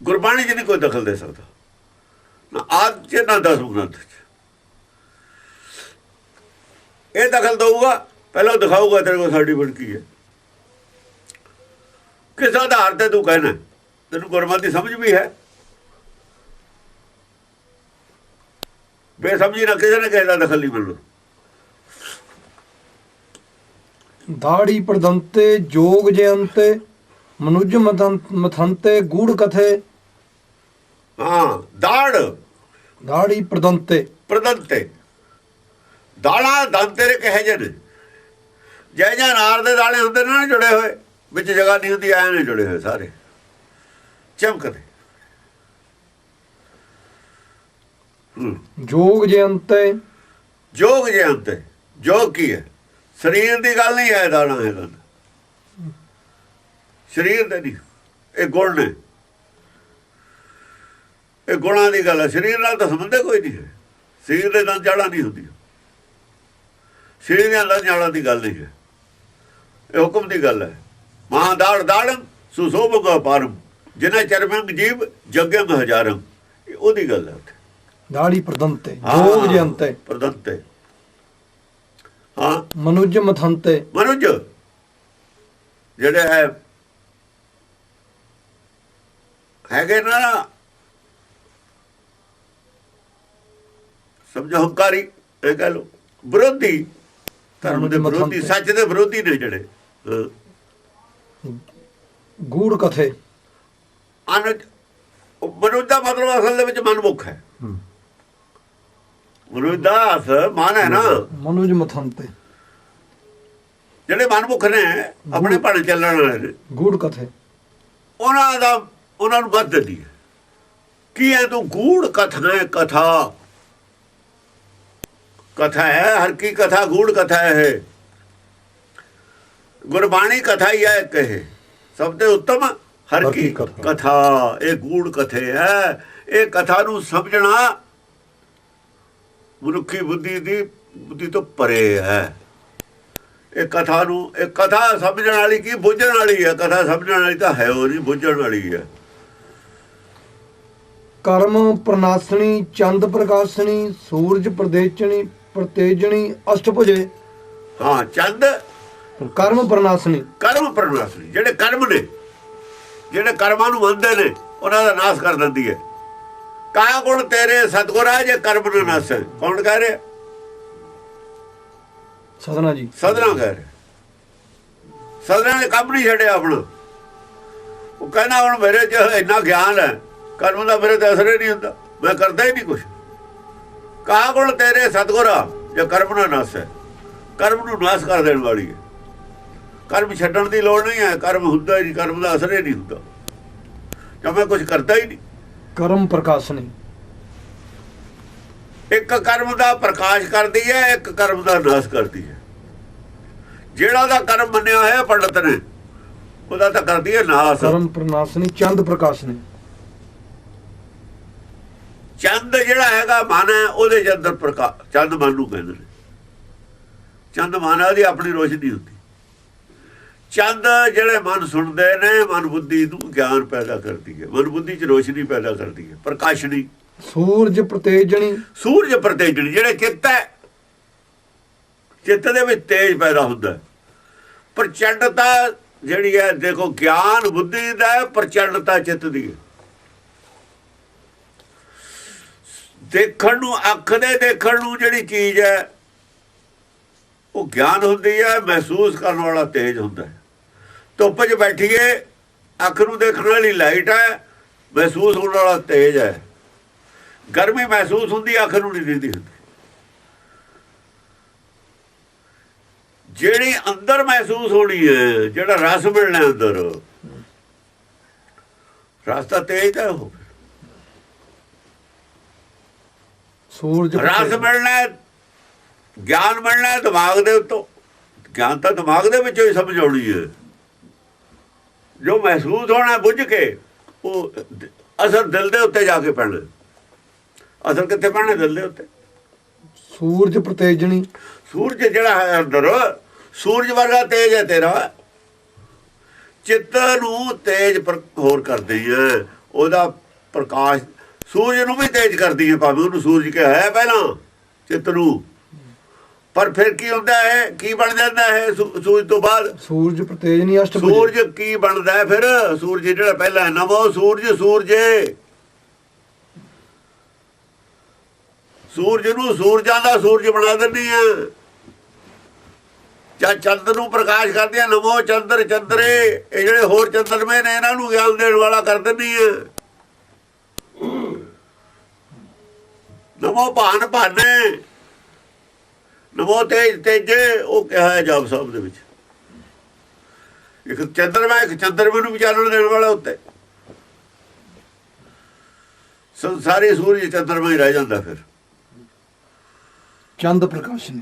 ਗੁਰਬਾਣੀ 'ਚ ਨਹੀਂ ਕੋਈ ਦਖਲ ਦੇ ਸਕਦਾ, ਨਾ ਆਦਿ 'ਚ ਨਾ 10 ਗ੍ਰੰਥ 'ਚ। ਇਹ ਦਖਲ ਦਊਗਾ, ਪਹਿਲਾਂ ਦਿਖਾਊਗਾ ਤੇਰੇ ਕੋਲ ਸਰਟੀਫਿਕੇਟ ਕੀ ਹੈ, ਕਿਸ ਆਧਾਰ ਤੇ ਤੂੰ ਕਹਿਣਾ। ਤੈਨੂੰ ਗੁਰਮਤਿ ਦੀ ਸਮਝ ਵੀ ਹੈ? ਬੇਸਮਝੀ ਨਾ ਕਿਸੇ ਨੇ ਕਿਸੇ ਦਾ ਦਖਲ ਨਹੀਂ ਮਿਲਣਾ। ਦਾੜੀ ਪ੍ਰਦੰਤੇ ਜੋਗ ਜਯੰਤੇ ਮਨੁਜ ਮਥੰਤੇ ਗੂੜ ਕਥੇ। ਹਾਂ, ਦਾੜੀ ਪ੍ਰਦੰਤੇ ਦਾਣਾ ਦੰਦ ਤੇਰੇ ਕਹੇ ਜੇ ਨੇ। ਜੈ ਜਾਂ ਨਾਰ ਦੇ ਦਾਣੇ ਹੁੰਦੇ ਨੇ ਨਾ ਜੁੜੇ ਹੋਏ, ਵਿੱਚ ਜਗ੍ਹਾ ਨਹੀਂ ਹੁੰਦੀ, ਐ ਨੇ ਜੁੜੇ ਹੋਏ ਸਾਰੇ ਚਮਕਦੇ। ਜੋਗ ਜਯੰਤੇ ਜੋਗ ਕੀ ਹੈ? ਸਰੀਰ ਦੀ ਗੱਲ ਨਹੀਂ ਹੈ। ਦਾਣਾ ਹੈ ਦੰਦ ਸਰੀਰ ਦੇ ਨਹੀਂ, ਇਹ ਗੁਣ ਨੇ, ਇਹ ਗੁਣਾਂ ਦੀ ਗੱਲ ਹੈ। ਸਰੀਰ ਨਾਲ ਤਾਂ ਸੰਬੰਧ ਕੋਈ ਨਹੀਂ ਹੈ। ਸਰੀਰ ਦੇ ਦੰਦ ਜਾਲਾਂ ਨਹੀਂ ਹੁੰਦੀਆਂ, ਸਰੀਰ ਦੀਆਂ ਦੰਦ ਜਾਲਾਂ ਦੀ ਗੱਲ ਨਹੀਂ ਹੈ। ਇਹ ਹੁਕਮ ਦੀ ਗੱਲ ਹੈ। ਮਹਾਂ ਦਾੜਮ ਸੁਸੋਭਗ ਪਾਰਮ, ਜਿਨ੍ਹਾਂ ਚਰਮੰਗ ਜੀਵ ਜਗਮ ਹਜ਼ਾਰਮ, ਉਹਦੀ ਗੱਲ ਹੈ ਉੱਥੇ। ਦਾੜੀ ਪ੍ਰਦੰਤੇ ਜੋਗ ਜੰਤੇ ਪ੍ਰਦੰਤੇ ਹਾਂ ਮਨੁਜ ਮਥੰਤੇ ਮਨੁਜ ਜਿਹੜੇ ਹੈਗੇ ਨਾ ਸਮਝੋ ਹੰਕਾਰੀ ਇਹ ਕਹਿ ਲੋ ਵਿਰੋਧੀ ਧਰਮ ਦੇ ਵਿਰੋਧੀ ਸੱਚ ਦੇ ਵਿਰੋਧੀ ਨੇ ਜਿਹੜੇ ਗੂੜ ਕਥੇ ਅਨੁਜ ਮਨੁਜ ਦਾ ਮਤਲਬ ਅਸਲ ਦੇ ਵਿੱਚ ਮਨਮੁਖ ਹੈ ਮਨੁਜ ਦਾ ਅਸਲ ਮਨ ਹੈ ਨਾ ਮਨੁਜ ਮਥੰਤੇ ਜਿਹੜੇ ਮਨਮੁਖ ਨੇ ਆਪਣੇ ਭਾਣੇ ਚੱਲਣ ਵਾਲੇ ਨੇ ਗੂੜ ਕਥੇ ਉਹਨਾਂ ਨੂੰ ਵੱਧ ਦਿੰਦੀ ਹੈ ਕੀ ਹੈ ਤੂੰ ਗੂੜ ਕਥਾ ਹੈ ਕਥਾ ਕਥਾ ਹੈ ਹਰ ਕੀ ਕਥਾ ਗੂੜ ਕਥਾ ਹੈ ਗੁਰਬਾਣੀ ਕਥਾ ਹੀ ਹੈ ਕਹੇ ਸਭ ਤੋਂ ਉੱਤਮ ਹਰ ਕੀ ਕਥਾ ਇਹ ਗੂੜ ਕਥੇ ਹੈ ਇਹ ਕਥਾ ਨੂੰ ਸਮਝਣਾ ਮਨੁੱਖੀ ਬੁੱਧੀ ਤੋਂ ਪਰੇ ਹੈ ਇਹ ਕਥਾ ਨੂੰ ਇਹ ਕਥਾ ਸਮਝਣ ਵਾਲੀ ਕੀ ਬੁੱਝਣ ਵਾਲੀ ਹੈ ਕਥਾ ਸਮਝਣ ਵਾਲੀ ਤਾਂ ਹੈ ਉਹ ਨਹੀਂ ਬੁੱਝਣ ਵਾਲੀ ਹੈ ਕਰਮ ਪ੍ਰਨਾਸਣੀ ਚੰਦ ਪ੍ਰਕਾਸ਼ਣੀ ਸੂਰਜ ਪ੍ਰਤੇਜਣੀ ਅਸ਼ਟਭੁਜੇ ਹਾਂ ਚੰਦ ਕਰਮ ਪ੍ਰਨਾਸਣੀ ਜਿਹੜੇ ਕਰਮ ਨੇ ਜਿਹੜੇ ਕਰਮਾਂ ਨੂੰ ਮੰਨਦੇ ਨੇ ਉਹਨਾਂ ਦਾ ਨਾਸ਼ ਕਰ ਦਿੰਦੀ ਹੈ ਕਾ ਗੁਣ ਤੇਰੇ ਸਤਿਗੁਰਾਂ ਜੇ ਕਰਮ ਨਾ ਨਾਸ ਕੌਣ ਕਹਿ ਰਿਹਾ ਸਦਨਾ ਜੀ ਸਦਨਾ ਕਹਿ ਰਿਹਾ ਸਦਨਾ ਨੇ ਕੰਮ ਨਹੀਂ ਛੱਡਿਆ ਆਪਣਾ ਉਹ ਕਹਿੰਦਾ ਹੁਣ ਮੇਰੇ 'ਚ ਇੰਨਾ ਗਿਆਨ ਹੈ ਕਰਮ ਦਾ ਮੇਰੇ ਤੇ ਅਸਰ ਹੀ ਨਹੀਂ ਹੁੰਦਾ ਮੈਂ ਕਰਦਾ ਹੀ ਨਹੀਂ ਕੁਛ ਕਾ ਗੁਣ ਤੇਰੇ ਸਤਿਗੁਰਾਂ ਜੇ ਕਰਮ ਨਾ ਨਾਸ ਹੈ ਕਰਮ ਨੂੰ ਨਾਸ ਕਰ ਦੇਣ ਵਾਲੀ ਹੈ ਕਰਮ ਛੱਡਣ ਦੀ ਲੋੜ ਨਹੀਂ ਹੈ ਕਰਮ ਹੁੰਦਾ ਹੀ ਨਹੀਂ ਕਰਮ ਦਾ ਅਸਰ ਹੀ ਨਹੀਂ ਹੁੰਦਾ ਜਦ ਮੈਂ ਕੁਝ ਕਰਦਾ ਹੀ ਨਹੀਂ ਕਰਮ ਪ੍ਰਕਾਸ਼ਣੀ ਇੱਕ ਕਰਮ ਦਾ ਪ੍ਰਕਾਸ਼ ਕਰਦੀ ਹੈ ਇੱਕ ਕਰਮ ਦਾ ਨਾਸ਼ ਕਰਦੀ ਹੈ ਜਿਹੜਾ ਦਾ ਕਰਮ ਮੰਨਿਆ ਹੋਇਆ ਪੰਡਤ ਨੇ ਉਹਦਾ ਤਾਂ ਕਰਦੀ ਹੈ ਨਾਸ਼ ਕਰਮ ਪ੍ਰਨਾਸ਼ਣੀ ਚੰਦ ਪ੍ਰਕਾਸ਼ਣੀ ਚੰਦ ਜਿਹੜਾ ਹੈਗਾ ਮਨ ਹੈ ਉਹਦੇ ਦੇ ਅੰਦਰ ਪ੍ਰਕਾਸ਼ ਚੰਦ ਮਨ ਨੂੰ ਕਹਿੰਦੇ ਨੇ ਚੰਦ ਮਨ ਉਹਦੀ ਆਪਣੀ ਰੋਸ਼ਨੀ ਹੁੰਦੀ ਚੰਦ ਜਿਹੜੇ ਮਨ ਸੁਣਦੇ ਨੇ ਮਨ ਬੁੱਧੀ ਨੂੰ ਗਿਆਨ ਪੈਦਾ ਕਰਦੀ ਹੈ ਮਨ ਬੁੱਧੀ 'ਚ ਰੋਸ਼ਨੀ ਪੈਦਾ ਕਰਦੀ ਹੈ ਪ੍ਰਕਾਸ਼ਣੀ ਸੂਰਜ ਪ੍ਰਤੇਜਣੀ ਜਿਹੜੇ ਚਿੱਤ ਹੈ ਚਿੱਤ ਦੇ ਵਿੱਚ ਤੇਜ ਪੈਦਾ ਹੁੰਦਾ ਪ੍ਰਚੰਡਤਾ ਜਿਹੜੀ ਹੈ ਦੇਖੋ ਗਿਆਨ ਬੁੱਧੀ ਦਾ ਪ੍ਰਚੰਡਤਾ ਚਿੱਤ ਦੀ ਹੈ ਦੇਖਣ ਨੂੰ ਅੱਖ ਦੇ ਦੇਖਣ ਨੂੰ ਜਿਹੜੀ ਚੀਜ਼ ਹੈ ਉਹ ਗਿਆਨ ਹੁੰਦੀ ਹੈ ਮਹਿਸੂਸ ਕਰਨ ਵਾਲਾ ਤੇਜ ਹੁੰਦਾ ਹੈ ਧੁੱਪ 'ਚ ਬੈਠੀਏ ਅੱਖ ਨੂੰ ਦੇਖਣ ਵਾਲੀ ਲਾਈਟ ਹੈ ਮਹਿਸੂਸ ਹੋਣ ਵਾਲਾ ਤੇਜ ਹੈ ਗਰਮੀ ਮਹਿਸੂਸ ਹੁੰਦੀ ਅੱਖ ਨੂੰ ਨਹੀਂ ਦਿਖਦੀ ਹੁੰਦੀ ਜਿਹੜੀ ਅੰਦਰ ਮਹਿਸੂਸ ਹੋਣੀ ਹੈ ਜਿਹੜਾ ਰਸ ਮਿਲਣਾ ਅੰਦਰ ਰਸ ਤਾਂ ਤੇਜ ਹੈ ਉਹ ਸੂਰਜ ਰਸ ਮਿਲਣਾ ਗਿਆਨ ਮਿਲਣਾ ਦਿਮਾਗ ਦੇ ਉੱਤੋਂ ਗਿਆਨ ਤਾਂ ਦਿਮਾਗ ਦੇ ਵਿੱਚੋਂ ਹੀ ਸਮਝ ਆਉਣੀ ਹੈ ਜੋ ਮਹਿਸੂਸ ਹੋਣਾ ਬੁੱਝ ਕੇ ਉਹ ਅਸਰ ਦਿਲ ਦੇ ਉੱਤੇ ਜਾ ਕੇ ਪੈਣਾ ਅਸਰ ਕਿੱਥੇ ਪੈਣਾ ਦਿਲ ਦੇ ਉੱਤੇ ਸੂਰਜ ਪ੍ਰਤੇਜਣੀ ਸੂਰਜ ਜਿਹੜਾ ਹੈ ਅੰਦਰ ਸੂਰਜ ਵਰਗਾ ਤੇਜ ਹੈ ਤੇਰਾ ਚਿੱਤ ਨੂੰ ਤੇਜ ਹੋਰ ਕਰਦੀ ਹੈ ਉਹਦਾ ਪ੍ਰਕਾਸ਼ ਸੂਰਜ ਨੂੰ ਵੀ ਤੇਜ ਕਰਦੀ ਹੈ ਭਾਵੇਂ ਉਹਨੂੰ ਸੂਰਜ ਕਿਹਾ ਹੈ ਪਹਿਲਾਂ ਚਿੱਤ ਨੂੰ ਪਰ ਫਿਰ ਕੀ ਹੁੰਦਾ ਹੈ ਕੀ ਬਣ ਜਾਂਦਾ ਹੈ ਸੂਰਜ ਤੋਂ ਬਾਅਦ ਸੂਰਜ ਪ੍ਰਤੇਜਨੀ ਅਸ਼ਟਭੁਜ ਸੂਰਜ ਕੀ ਬਣਦਾ ਹੈ ਫਿਰ ਸੂਰਜ ਜਿਹੜਾ ਪਹਿਲਾਂ ਹੈ ਨਮੋ ਸੂਰਜੇ ਸੂਰਜ ਨੂੰ ਸੂਰਜਾਂ ਦਾ ਸੂਰਜ ਬਣਾ ਦਿੰਦੀ ਹੈ ਜਾਂ ਚੰਦ ਨੂੰ ਪ੍ਰਕਾਸ਼ ਕਰਦੇ ਆ ਨਮੋ ਚੰਦਰੇ ਇਹ ਜਿਹੜੇ ਹੋਰ ਚੰਦਰਮੇ ਨੇ ਇਹਨਾਂ ਨੂੰ ਗਿਆਨ ਦੇਣ ਵਾਲਾ ਕਰ ਦਿੰਦੀ ਹੈ ਨਮੋ ਭਾਨੇ ਨਮੋ ਤੇਜੇ ਉਹ ਕਿਹਾ ਹੈ ਜਪ ਸਾਹਿਬ ਦੇ ਵਿੱਚ ਇੱਕ ਚੰਦਰਮੇ ਨੂੰ ਵਿਚਾਰਨ ਦੇਣ ਵਾਲਾ ਉੱਤੇ ਸੰਸਾਰੀ ਸੂਰਜ ਚੰਦਰਮਾ ਹੀ ਰਹਿ ਜਾਂਦਾ ਫਿਰ ਚੰਦ ਪ੍ਰਕਾਸ਼ਨੀ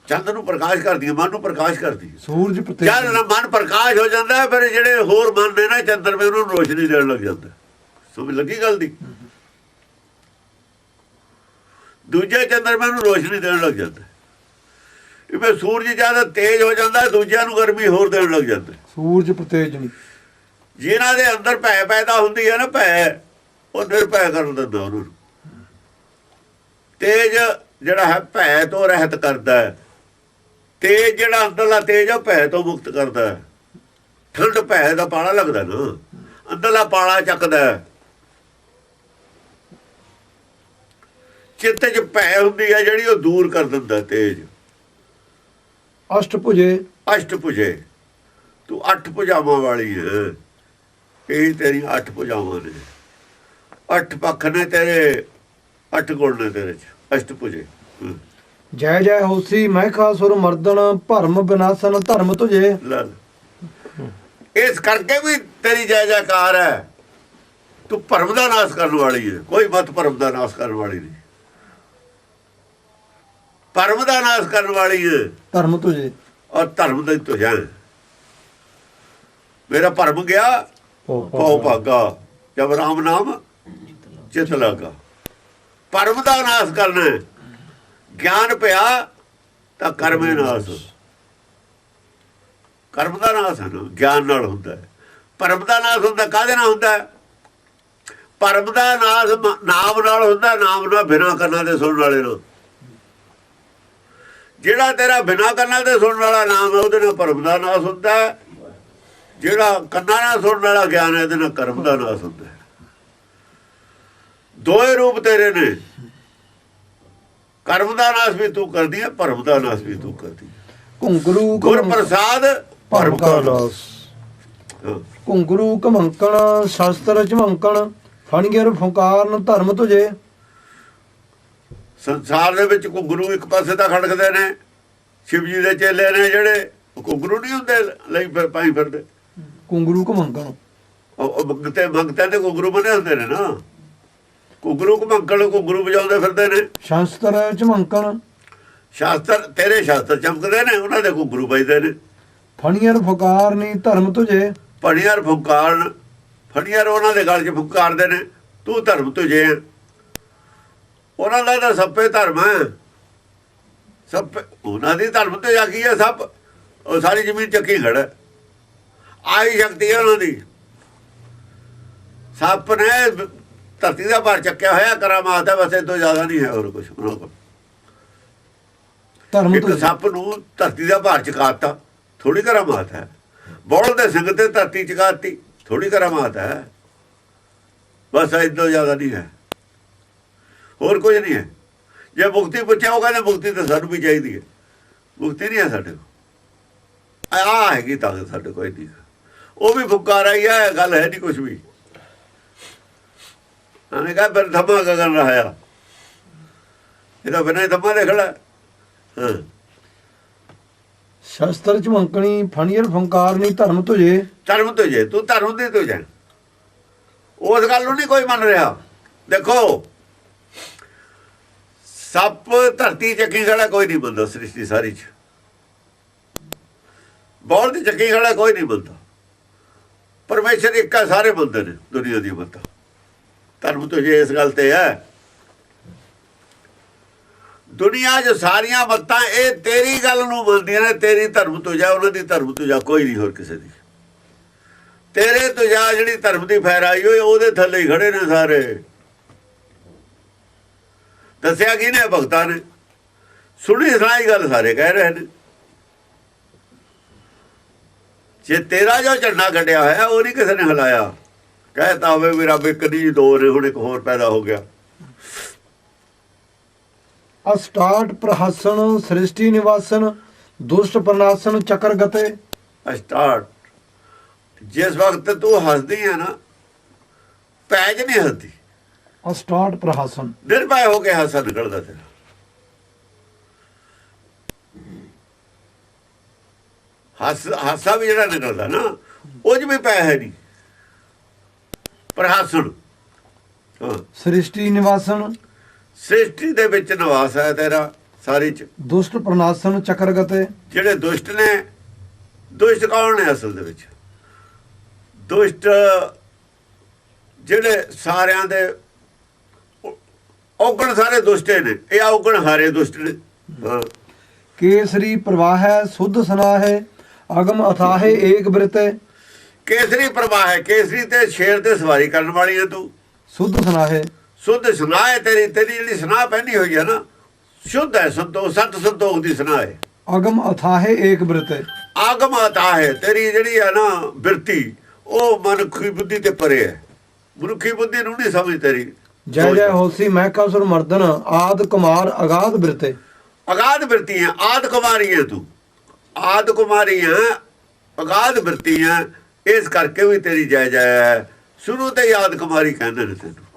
ਚੰਦ ਨੂੰ ਪ੍ਰਕਾਸ਼ ਕਰਦੀ ਹੈ ਮਨ ਨੂੰ ਪ੍ਰਕਾਸ਼ ਕਰਦੀ ਹੈ ਸੂਰਜ ਜਦ ਮਨ ਪ੍ਰਕਾਸ਼ ਹੋ ਜਾਂਦਾ ਫਿਰ ਜਿਹੜੇ ਹੋਰ ਮਨ ਨੇ ਨਾ ਚੰਦਰਮੇ ਨੂੰ ਰੋਸ਼ਨੀ ਦੇਣ ਲੱਗ ਜਾਂਦਾ ਸਮਝ ਲੱਗੀ ਗੱਲ ਦੀ ਦੂਜੇ ਚੰਦਰਮੇ ਨੂੰ ਰੋਸ਼ਨੀ ਦੇਣ ਲੱਗ ਜਾਂਦਾ ਇਹ ਸੂਰਜ ਜਿਆਦਾ ਤੇਜ਼ ਹੋ ਜਾਂਦਾ ਦੂਜਿਆਂ ਨੂੰ ਗਰਮੀ ਹੋਰ ਦੇਣ ਲੱਗ ਜਾਂਦਾ ਸੂਰਜ ਪ੍ਰਤੇਜਨੀ ਜਿਨ੍ਹਾਂ ਦੇ ਅੰਦਰ ਭੈ ਪੈਦਾ ਹੁੰਦੀ ਹੈ ਨਾ ਭੈ ਉਹ ਨਿਰਭੈ ਕਰ ਦਿੰਦਾ ਉਹਨਾਂ ਨੂੰ ਤੇਜ ਜਿਹੜਾ ਹੈ ਭੈ ਤੋਂ ਰਹਿਤ ਕਰਦਾ ਹੈ। ਤੇਜ ਜਿਹੜਾ ਅੰਦਰਲਾ ਤੇਜ ਉਹ ਭੈ ਤੋਂ ਮੁਕਤ ਕਰਦਾ ਹੈ। ਠੰਡ ਭੈ ਦਾ ਪਾਲਾ ਲੱਗਦਾ ਨਾ, ਅੰਦਰਲਾ ਪਾਲਾ ਚੱਕਦਾ ਹੈ। ਚਿੱਤ 'ਚ ਭੈ ਹੁੰਦੀ ਹੈ ਜਿਹੜੀ ਉਹ ਦੂਰ ਕਰ ਦਿੰਦਾ ਤੇਜ। ਅਸ਼ਟ ਭੁਜੇ ਅਸ਼ਟ ਭੁਜੇ, ਤੂੰ 8 ਭੁਜਾਵਾਂ ਵਾਲੀ ਹੈ। ਇਹ ਤੇਰੀ 8 ਭੁਜਾਵਾਂ ਨੇ, 8 ਪੱਖ ਨੇ ਤੇਰੇ, 8 ਗੁਣ ਨੇ ਤੇਰੇ 'ਚ। ਅਸ਼ਟ ਭੁਜੇ। ਜੈ ਜੈ ਹੋਸੀ ਮਹਿਖਾ ਸੁਰ ਮਰਦਨ ਭਰਮ ਵਿਨਾਸ਼ਨ ਧਰਮ ਤੁਝੇ। ਲੈ ਇਸ ਕਰਕੇ ਵੀ ਤੇਰੀ ਜੈ ਜੈਕਾਰ ਹੈ। ਤੂੰ ਭਰਮ ਦਾ ਨਾਸ਼ ਕਰਨ ਵਾਲੀ ਹੈ, ਕੋਈ ਮਤ ਭਰਮ ਦਾ ਨਾਸ਼ ਕਰਨ ਵਾਲੀ ਨਹੀਂ। ਭਰਮ ਦਾ ਨਾਸ਼ ਕਰਨ ਵਾਲੀ ਹੈ, ਧਰਮ ਤੁਝੇ ਔਰ ਧਰਮ ਦਾ ਤੁਝਾ। ਮੇਰਾ ਭਰਮ ਗਿਆ ਪਉ ਭਾਗਾ, ਜਬ ਰਾਮ ਨਾਮ ਚਿਤ ਲਾਗਾ। ਭਰਮ ਦਾ ਨਾਸ਼ ਕਰਨਾ। ਗਿਆਨ ਪਿਆ ਤਾਂ ਕਰਮੇ ਨਾਸ਼। ਕਰਮ ਦਾ ਨਾਸ਼ ਹੈ ਨਾ, ਗਿਆਨ ਨਾਲ ਹੁੰਦਾ ਹੈ। ਭਰਮ ਦਾ ਨਾਸ਼ ਹੁੰਦਾ ਕਾਹਦੇ ਨਾਲ ਹੁੰਦਾ? ਭਰਮ ਦਾ ਨਾਸ਼ ਨਾਮ ਨਾਲ ਹੁੰਦਾ। ਨਾਮ ਨਾਲ ਬਿਨਾਂ ਕੰਨਾਂ ਦੇ ਸੁਣਨ ਵਾਲੇ ਨੂੰ। ਜਿਹੜਾ ਤੇਰਾ ਬਿਨਾਂ ਕੰਨਾਂ ਦੇ ਸੁਣਨ ਵਾਲਾ ਨਾਮ ਹੈ ਉਹਦੇ ਨਾਲ ਭਰਮ ਦਾ ਨਾਸ਼ ਹੁੰਦਾ ਹੈ। ਜਿਹੜਾ ਕੰਨਾਂ ਨਾਲ ਸੁਣਨ ਵਾਲਾ ਗਿਆਨ ਹੈ ਇਹਦੇ ਨਾਲ ਕਰਮ ਦਾ ਨਾਸ਼ ਹੁੰਦਾ ਹੈ। ਦੋਏ ਰੂਪ ਤੇਰੇ ਨੇ। ਕਰਮ ਦਾ ਨਾਸ਼ ਵੀ ਤੂੰ ਕਰਦੀ ਹੈ, ਭਰਮ ਦਾ ਨਾਸ਼ ਵੀ ਤੂੰ ਕਰਦੀ ਹੈ। ਘੁੰਗਰੂ ਗੁਰ ਪ੍ਰਸਾਦ ਭਰਮ ਕਾ ਨਾਸ। ਘੁੰਗਰੂ ਘਮੰਕਣ ਸ਼ਸਤਰ ਝਮੰਕਣ ਫਣਗਿਰ ਫੁੰਕਾਰਨ ਧਰਮ ਤੁਝੇ। ਸੰਸਾਰ ਦੇ ਵਿੱਚ ਘੁੰਗਰੂ ਇੱਕ ਪਾਸੇ ਤਾਂ ਖੜਕਦੇ ਨੇ। ਸ਼ਿਵ ਜੀ ਦੇ ਚੇਲੇ ਨੇ ਜਿਹੜੇ, ਘੁੰਗਰੂ ਨਹੀਂ ਹੁੰਦੇ ਲਈ ਫਿਰ ਪਾਈ ਫਿਰਦੇ। ਘੁੰਗਰੂ ਘਮੰਕਣ ਉਹ ਮੰਗਤੇ ਤੇ ਘੁੰਗਰੂ ਬਣੇ ਹੁੰਦੇ ਨੇ ਨਾ। ਘੁੰਗਰੂ ਘਮੰਕਣ ਘੁੰਗਰੂ ਵਜਾਉਂਦੇ ਫਿਰਦੇ ਨੇ। ਸ਼ਸਤਰ ਝਮੰਕਣ ਸ਼ਾਸਤਰ ਤੇਰੇ ਸ਼ਾਸਤਰ ਚਮਕਦੇ ਨੇ, ਉਹਨਾਂ ਦੇ ਘੁੰਗਰੂ ਵੱਜਦੇ ਨੇ। ਫਣੀਅਰ ਫੁਕਾਰਨੀ ਧਰਮ ਤੁਝੇ। ਫਣੀਅਰ ਫੁਕਾਰਨ, ਫਣੀਅਰ ਉਹਨਾਂ ਦੇ ਗਲ 'ਚ ਫੁਕਾਰਦੇ ਨੇ। ਤੂੰ ਧਰਮ ਤੁਝੇ। ਉਹਨਾਂ ਦਾ ਤਾਂ ਸੱਪੇ ਧਰਮ ਹੈ। ਸੱਪ ਉਹਨਾਂ ਦੀ ਧਰਮ ਤੇ ਜਾ ਕੀ ਹੈ? ਸੱਪ ਉਹ ਸਾਰੀ ਜ਼ਮੀਨ ਚੱਕੀ ਖੜਾ। ਆਹੀ ਸ਼ਕਤੀ ਹੈ ਉਹਨਾਂ ਦੀ। ਸੱਪ ਨੇ ਧਰਤੀ ਦਾ ਭਾਰ ਚੱਕਿਆ ਹੋਇਆ, ਕਰਾਮਾਤ ਹੈ ਬਸ, ਇਹ ਤੋਂ ਜ਼ਿਆਦਾ ਨਹੀਂ ਹੈ ਹੋਰ ਕੁਝ ਉਹਨਾਂ ਕੋਲ। ਧਰਮ ਇੱਕ ਤੁਝੇ ਸੱਪ ਨੂੰ ਧਰਤੀ ਦਾ ਭਾਰ ਚਕਾਤਾ, ਥੋੜੀ ਕਰਾਮਾਤ ਹੈ। ਬੋਲ ਦੇ ਸਿੰਘ ਤੇ ਧਰਤੀ ਚਕਾਤੀ, ਥੋੜੀ ਕਰਾਮਾਤ ਹੈ। ਬਸ ਇਹ ਤੋਂ ਜ਼ਿਆਦਾ ਨਹੀਂ ਹੈ, ਹੋਰ ਕੁਝ ਨਹੀਂ ਹੈ। ਜੇ ਮੁਕਤੀ ਪੁੱਛਿਆ ਉਹ ਕਹਿੰਦੇ ਮੁਕਤੀ ਤਾਂ ਸਾਨੂੰ ਵੀ ਚਾਹੀਦੀ ਹੈ। ਮੁਕਤੀ ਨਹੀਂ ਹੈ ਸਾਡੇ ਕੋਲ। ਆਹ ਹੈਗੀ ਤਾਕਤ ਸਾਡੇ ਕੋਲ ਨਹੀਂ। ਉਹ ਵੀ ਫੁਕਾਰਾ ਹੀ ਹੈ, ਗੱਲ ਹੈ ਨਹੀਂ ਕੁਛ ਵੀ। ਉਹਨੇ ਕਹਾ ਫਿਰ ਧੰਮਾ ਗਗਨ ਰਹਾਇਆ। ਇਹਦਾ ਬਿਨਾਂ ਧੰਮਾ ਦੇਖ ਲੈ। ਹਾਂ, ਸ਼ਸਤਰ ਝਮੰਕਣੀ ਫਣੀਅਰ ਫੁੰਕਾਰਨੀ ਧਰਮ ਤੁਝੇ। ਧਰਮ ਤੋਂ ਜੇ ਤੂੰ ਧਰਮ ਦੇ ਤੋਂ ਜਾ। ਉਸ ਗੱਲ ਨੂੰ ਨਹੀਂ ਕੋਈ ਮੰਨ ਰਿਹਾ। ਦੇਖੋ ਸੱਪ ਧਰਤੀ ਚੱਕੀ ਖੜਾ ਕੋਈ ਨਹੀਂ ਮੰਨਦਾ ਸ੍ਰਿਸ਼ਟੀ ਸਾਰੀ 'ਚ। ਬੋਲ ਦੀ ਚੱਕੀ ਖੜਾ ਕੋਈ ਨਹੀਂ ਮੰਨਦਾ। ਪਰਮੇਸ਼ਰ ਇੱਕ ਹੈ, ਸਾਰੇ ਮੰਨਦੇ ਨੇ ਦੁਨੀਆ ਦੀ ਮੱਤਾਂ। ਧਰਮ ਤੋਂ ਜੇ ਇਸ ਗੱਲ ਤੇ ਹੈ। ਦੁਨੀਆ 'ਚ ਸਾਰੀਆਂ ਮੱਤਾਂ ਇਹ ਤੇਰੀ ਗੱਲ ਨੂੰ ਮੰਨਦੀਆਂ ਨੇ। ਤੇਰੀ ਧਰਮ ਤੋਂ ਜਾ, ਉਹਨਾਂ ਦੀ ਧਰਮ ਤੋਂ ਜਾ ਕੋਈ ਨਹੀਂ ਹੋਰ ਕਿਸੇ ਦੀ। ਤੇਰੇ ਤੋਂ ਜਾ ਜਿਹੜੀ ਧਰਮ ਦੀ ਫੈਰਾਈ ਹੋਈ ਉਹਦੇ ਥੱਲੇ ਹੀ ਖੜੇ ਨੇ ਸਾਰੇ। ਦੱਸਿਆ ਕੀ ਨੇ? ਭਗਤਾਂ ਨੇ। ਸੁਣੀ ਸੁਣਾਈ ਗੱਲ ਸਾਰੇ ਕਹਿ ਰਹੇ ਨੇ। ਜੇ ਤੇਰਾ ਜੋ ਝੰਡਾ ਕੱਢਿਆ ਹੋਇਆ ਉਹ ਨਹੀਂ ਕਿਸੇ ਨੇ ਹਿਲਾਇਆ। ਕਹਿਤਾ ਹੋਵੇ ਵੀ ਰੱਬ ਇੱਕ ਨਹੀਂ ਦੋ ਨੇ, ਹੁਣ ਇੱਕ ਹੋਰ ਪੈਦਾ ਹੋ ਗਿਆ। ਅਸਟਾਟ ਪ੍ਰਹਸਨ ਸ੍ਰਿਸ਼ਟੀ ਨਿਵਾਸਨ ਦੁਸ਼ਟ ਪ੍ਰਨਾਸਨ ਚੱਕਰ ਗਤੇ। ਸਟਾਰਟ ਜਿਸ ਵਕਤ ਤੂੰ ਹੱਸਦੀ ਹੈ ਨਾ, ਪੈਜ ਨਹੀਂ ਹੱਸਦੀ। ਅਸਟਾਟ ਪ੍ਰਹਸਨ ਨਿਰਭੈ ਹੋ ਕੇ ਹਾਸਾ ਨਿਕਲਦਾ ਤੇਰਾ। ਹਾਸਾ ਵੀ ਜਿਹੜਾ ਨਿਕਲਦਾ ਨਾ ਉਹ 'ਚ ਵੀ ਪੈ ਹੈ ਨਹੀਂ। ਪ੍ਰਹਾਸਨ ਸ੍ਰਿਸ਼ਟੀ ਨਿਵਾਸਨ ਸ੍ਰਿਸ਼ਟੀ ਦੇ ਵਿੱਚ ਨਿਵਾਸ ਹੈ ਤੇਰਾ ਸਾਰੀ 'ਚ। ਦੁਸ਼ਟ ਪ੍ਰਨਾਸਨ ਚੱਕਰ ਗਤੇ। ਜਿਹੜੇ ਦੁਸ਼ਟ ਨੇ, ਦੁਸ਼ਟ ਕੌਣ ਨੇ ਅਸਲ ਦੇ ਵਿੱਚ? ਦੁਸ਼ਟ ਜਿਹੜੇ ਸਾਰਿਆਂ ਦੇ ਔਗਣ ਸਾਰੇ ਦੁਸ਼ਟੇ ਨੇ। ਇਹ ਔਗਣ ਹਾਰੇ ਦੁਸ਼ਟ ਨੇ। ਕੇਸਰੀ ਪ੍ਰਵਾਹ ਹੈ ਸੁਧ ਸਨਾ ਹੈ ਅਗਮ ਅਥਾਹੇ ਏਕ ਬ੍ਰਿਤੇ। ਕੇਸਰੀ ਪ੍ਰਵਾਹ ਹੈ। ਕੇਸਰੀ ਤੇ ਸ਼ੇਰ ਤੇ ਸਵਾਰੀ ਕਰਨ ਵਾਲੀ ਹੈ ਤੂੰ। ਸੁਧ ਸਨਾ ਹੈ ਸੁਧ ਸੁਨਾ ਹੈ ਤੇਰੀ ਜਿਹੜੀ ਸੁਨਾ ਪਹਿਨੀ ਹੋਈ ਹੈ ਨਾ, ਸ਼ੁੱਧ ਹੈ, ਸੰਤੋਖ ਸਤ ਸੰਤੋਖ ਦੀ ਸੁਨਾ ਹੈ। ਅਗਮ ਅਥਾਹੇ ਏਕ ਬ੍ਰਿਤ, ਆਗਮ ਅਤਾ ਹੈ ਤੇਰੀ ਜਿਹੜੀ ਹੈ ਨਾ ਬਿਰਤੀ, ਉਹ ਮਨੁੱਖੀ ਬੁੱਧੀ ਤੇ ਪਰੇ ਹੈ, ਮਨੁੱਖੀ ਬੁੱਧੀ ਨੂੰ ਨਹੀਂ ਸਮਝ ਤੇਰੀ। ਜੈ ਜੈ ਹੋਸੀ ਮਹਿਕਾਸੁਰ ਮਰਦਨ, ਆਦ ਕੁਮਾਰ ਅਗਾਧ ਬ੍ਰਿਤੇ। ਅਗਾਧ ਬਿਰਤੀ ਹੈ, ਆਦ ਕੁਮਾਰੀ ਹੈ ਤੂੰ, ਆਦ ਕੁਮਾਰੀ ਹੈ, ਅਗਾਧ ਬਿਰਤੀ ਹੈ, ਇਸ ਕਰਕੇ ਵੀ ਤੇਰੀ ਜੈ ਜੈ ਹੈ। ਸ਼ੁਰੂ ਤੇ ਆਦ ਕੁਮਾਰੀ ਕਹਿੰਦੇ ਨੇ ਤੈਨੂੰ।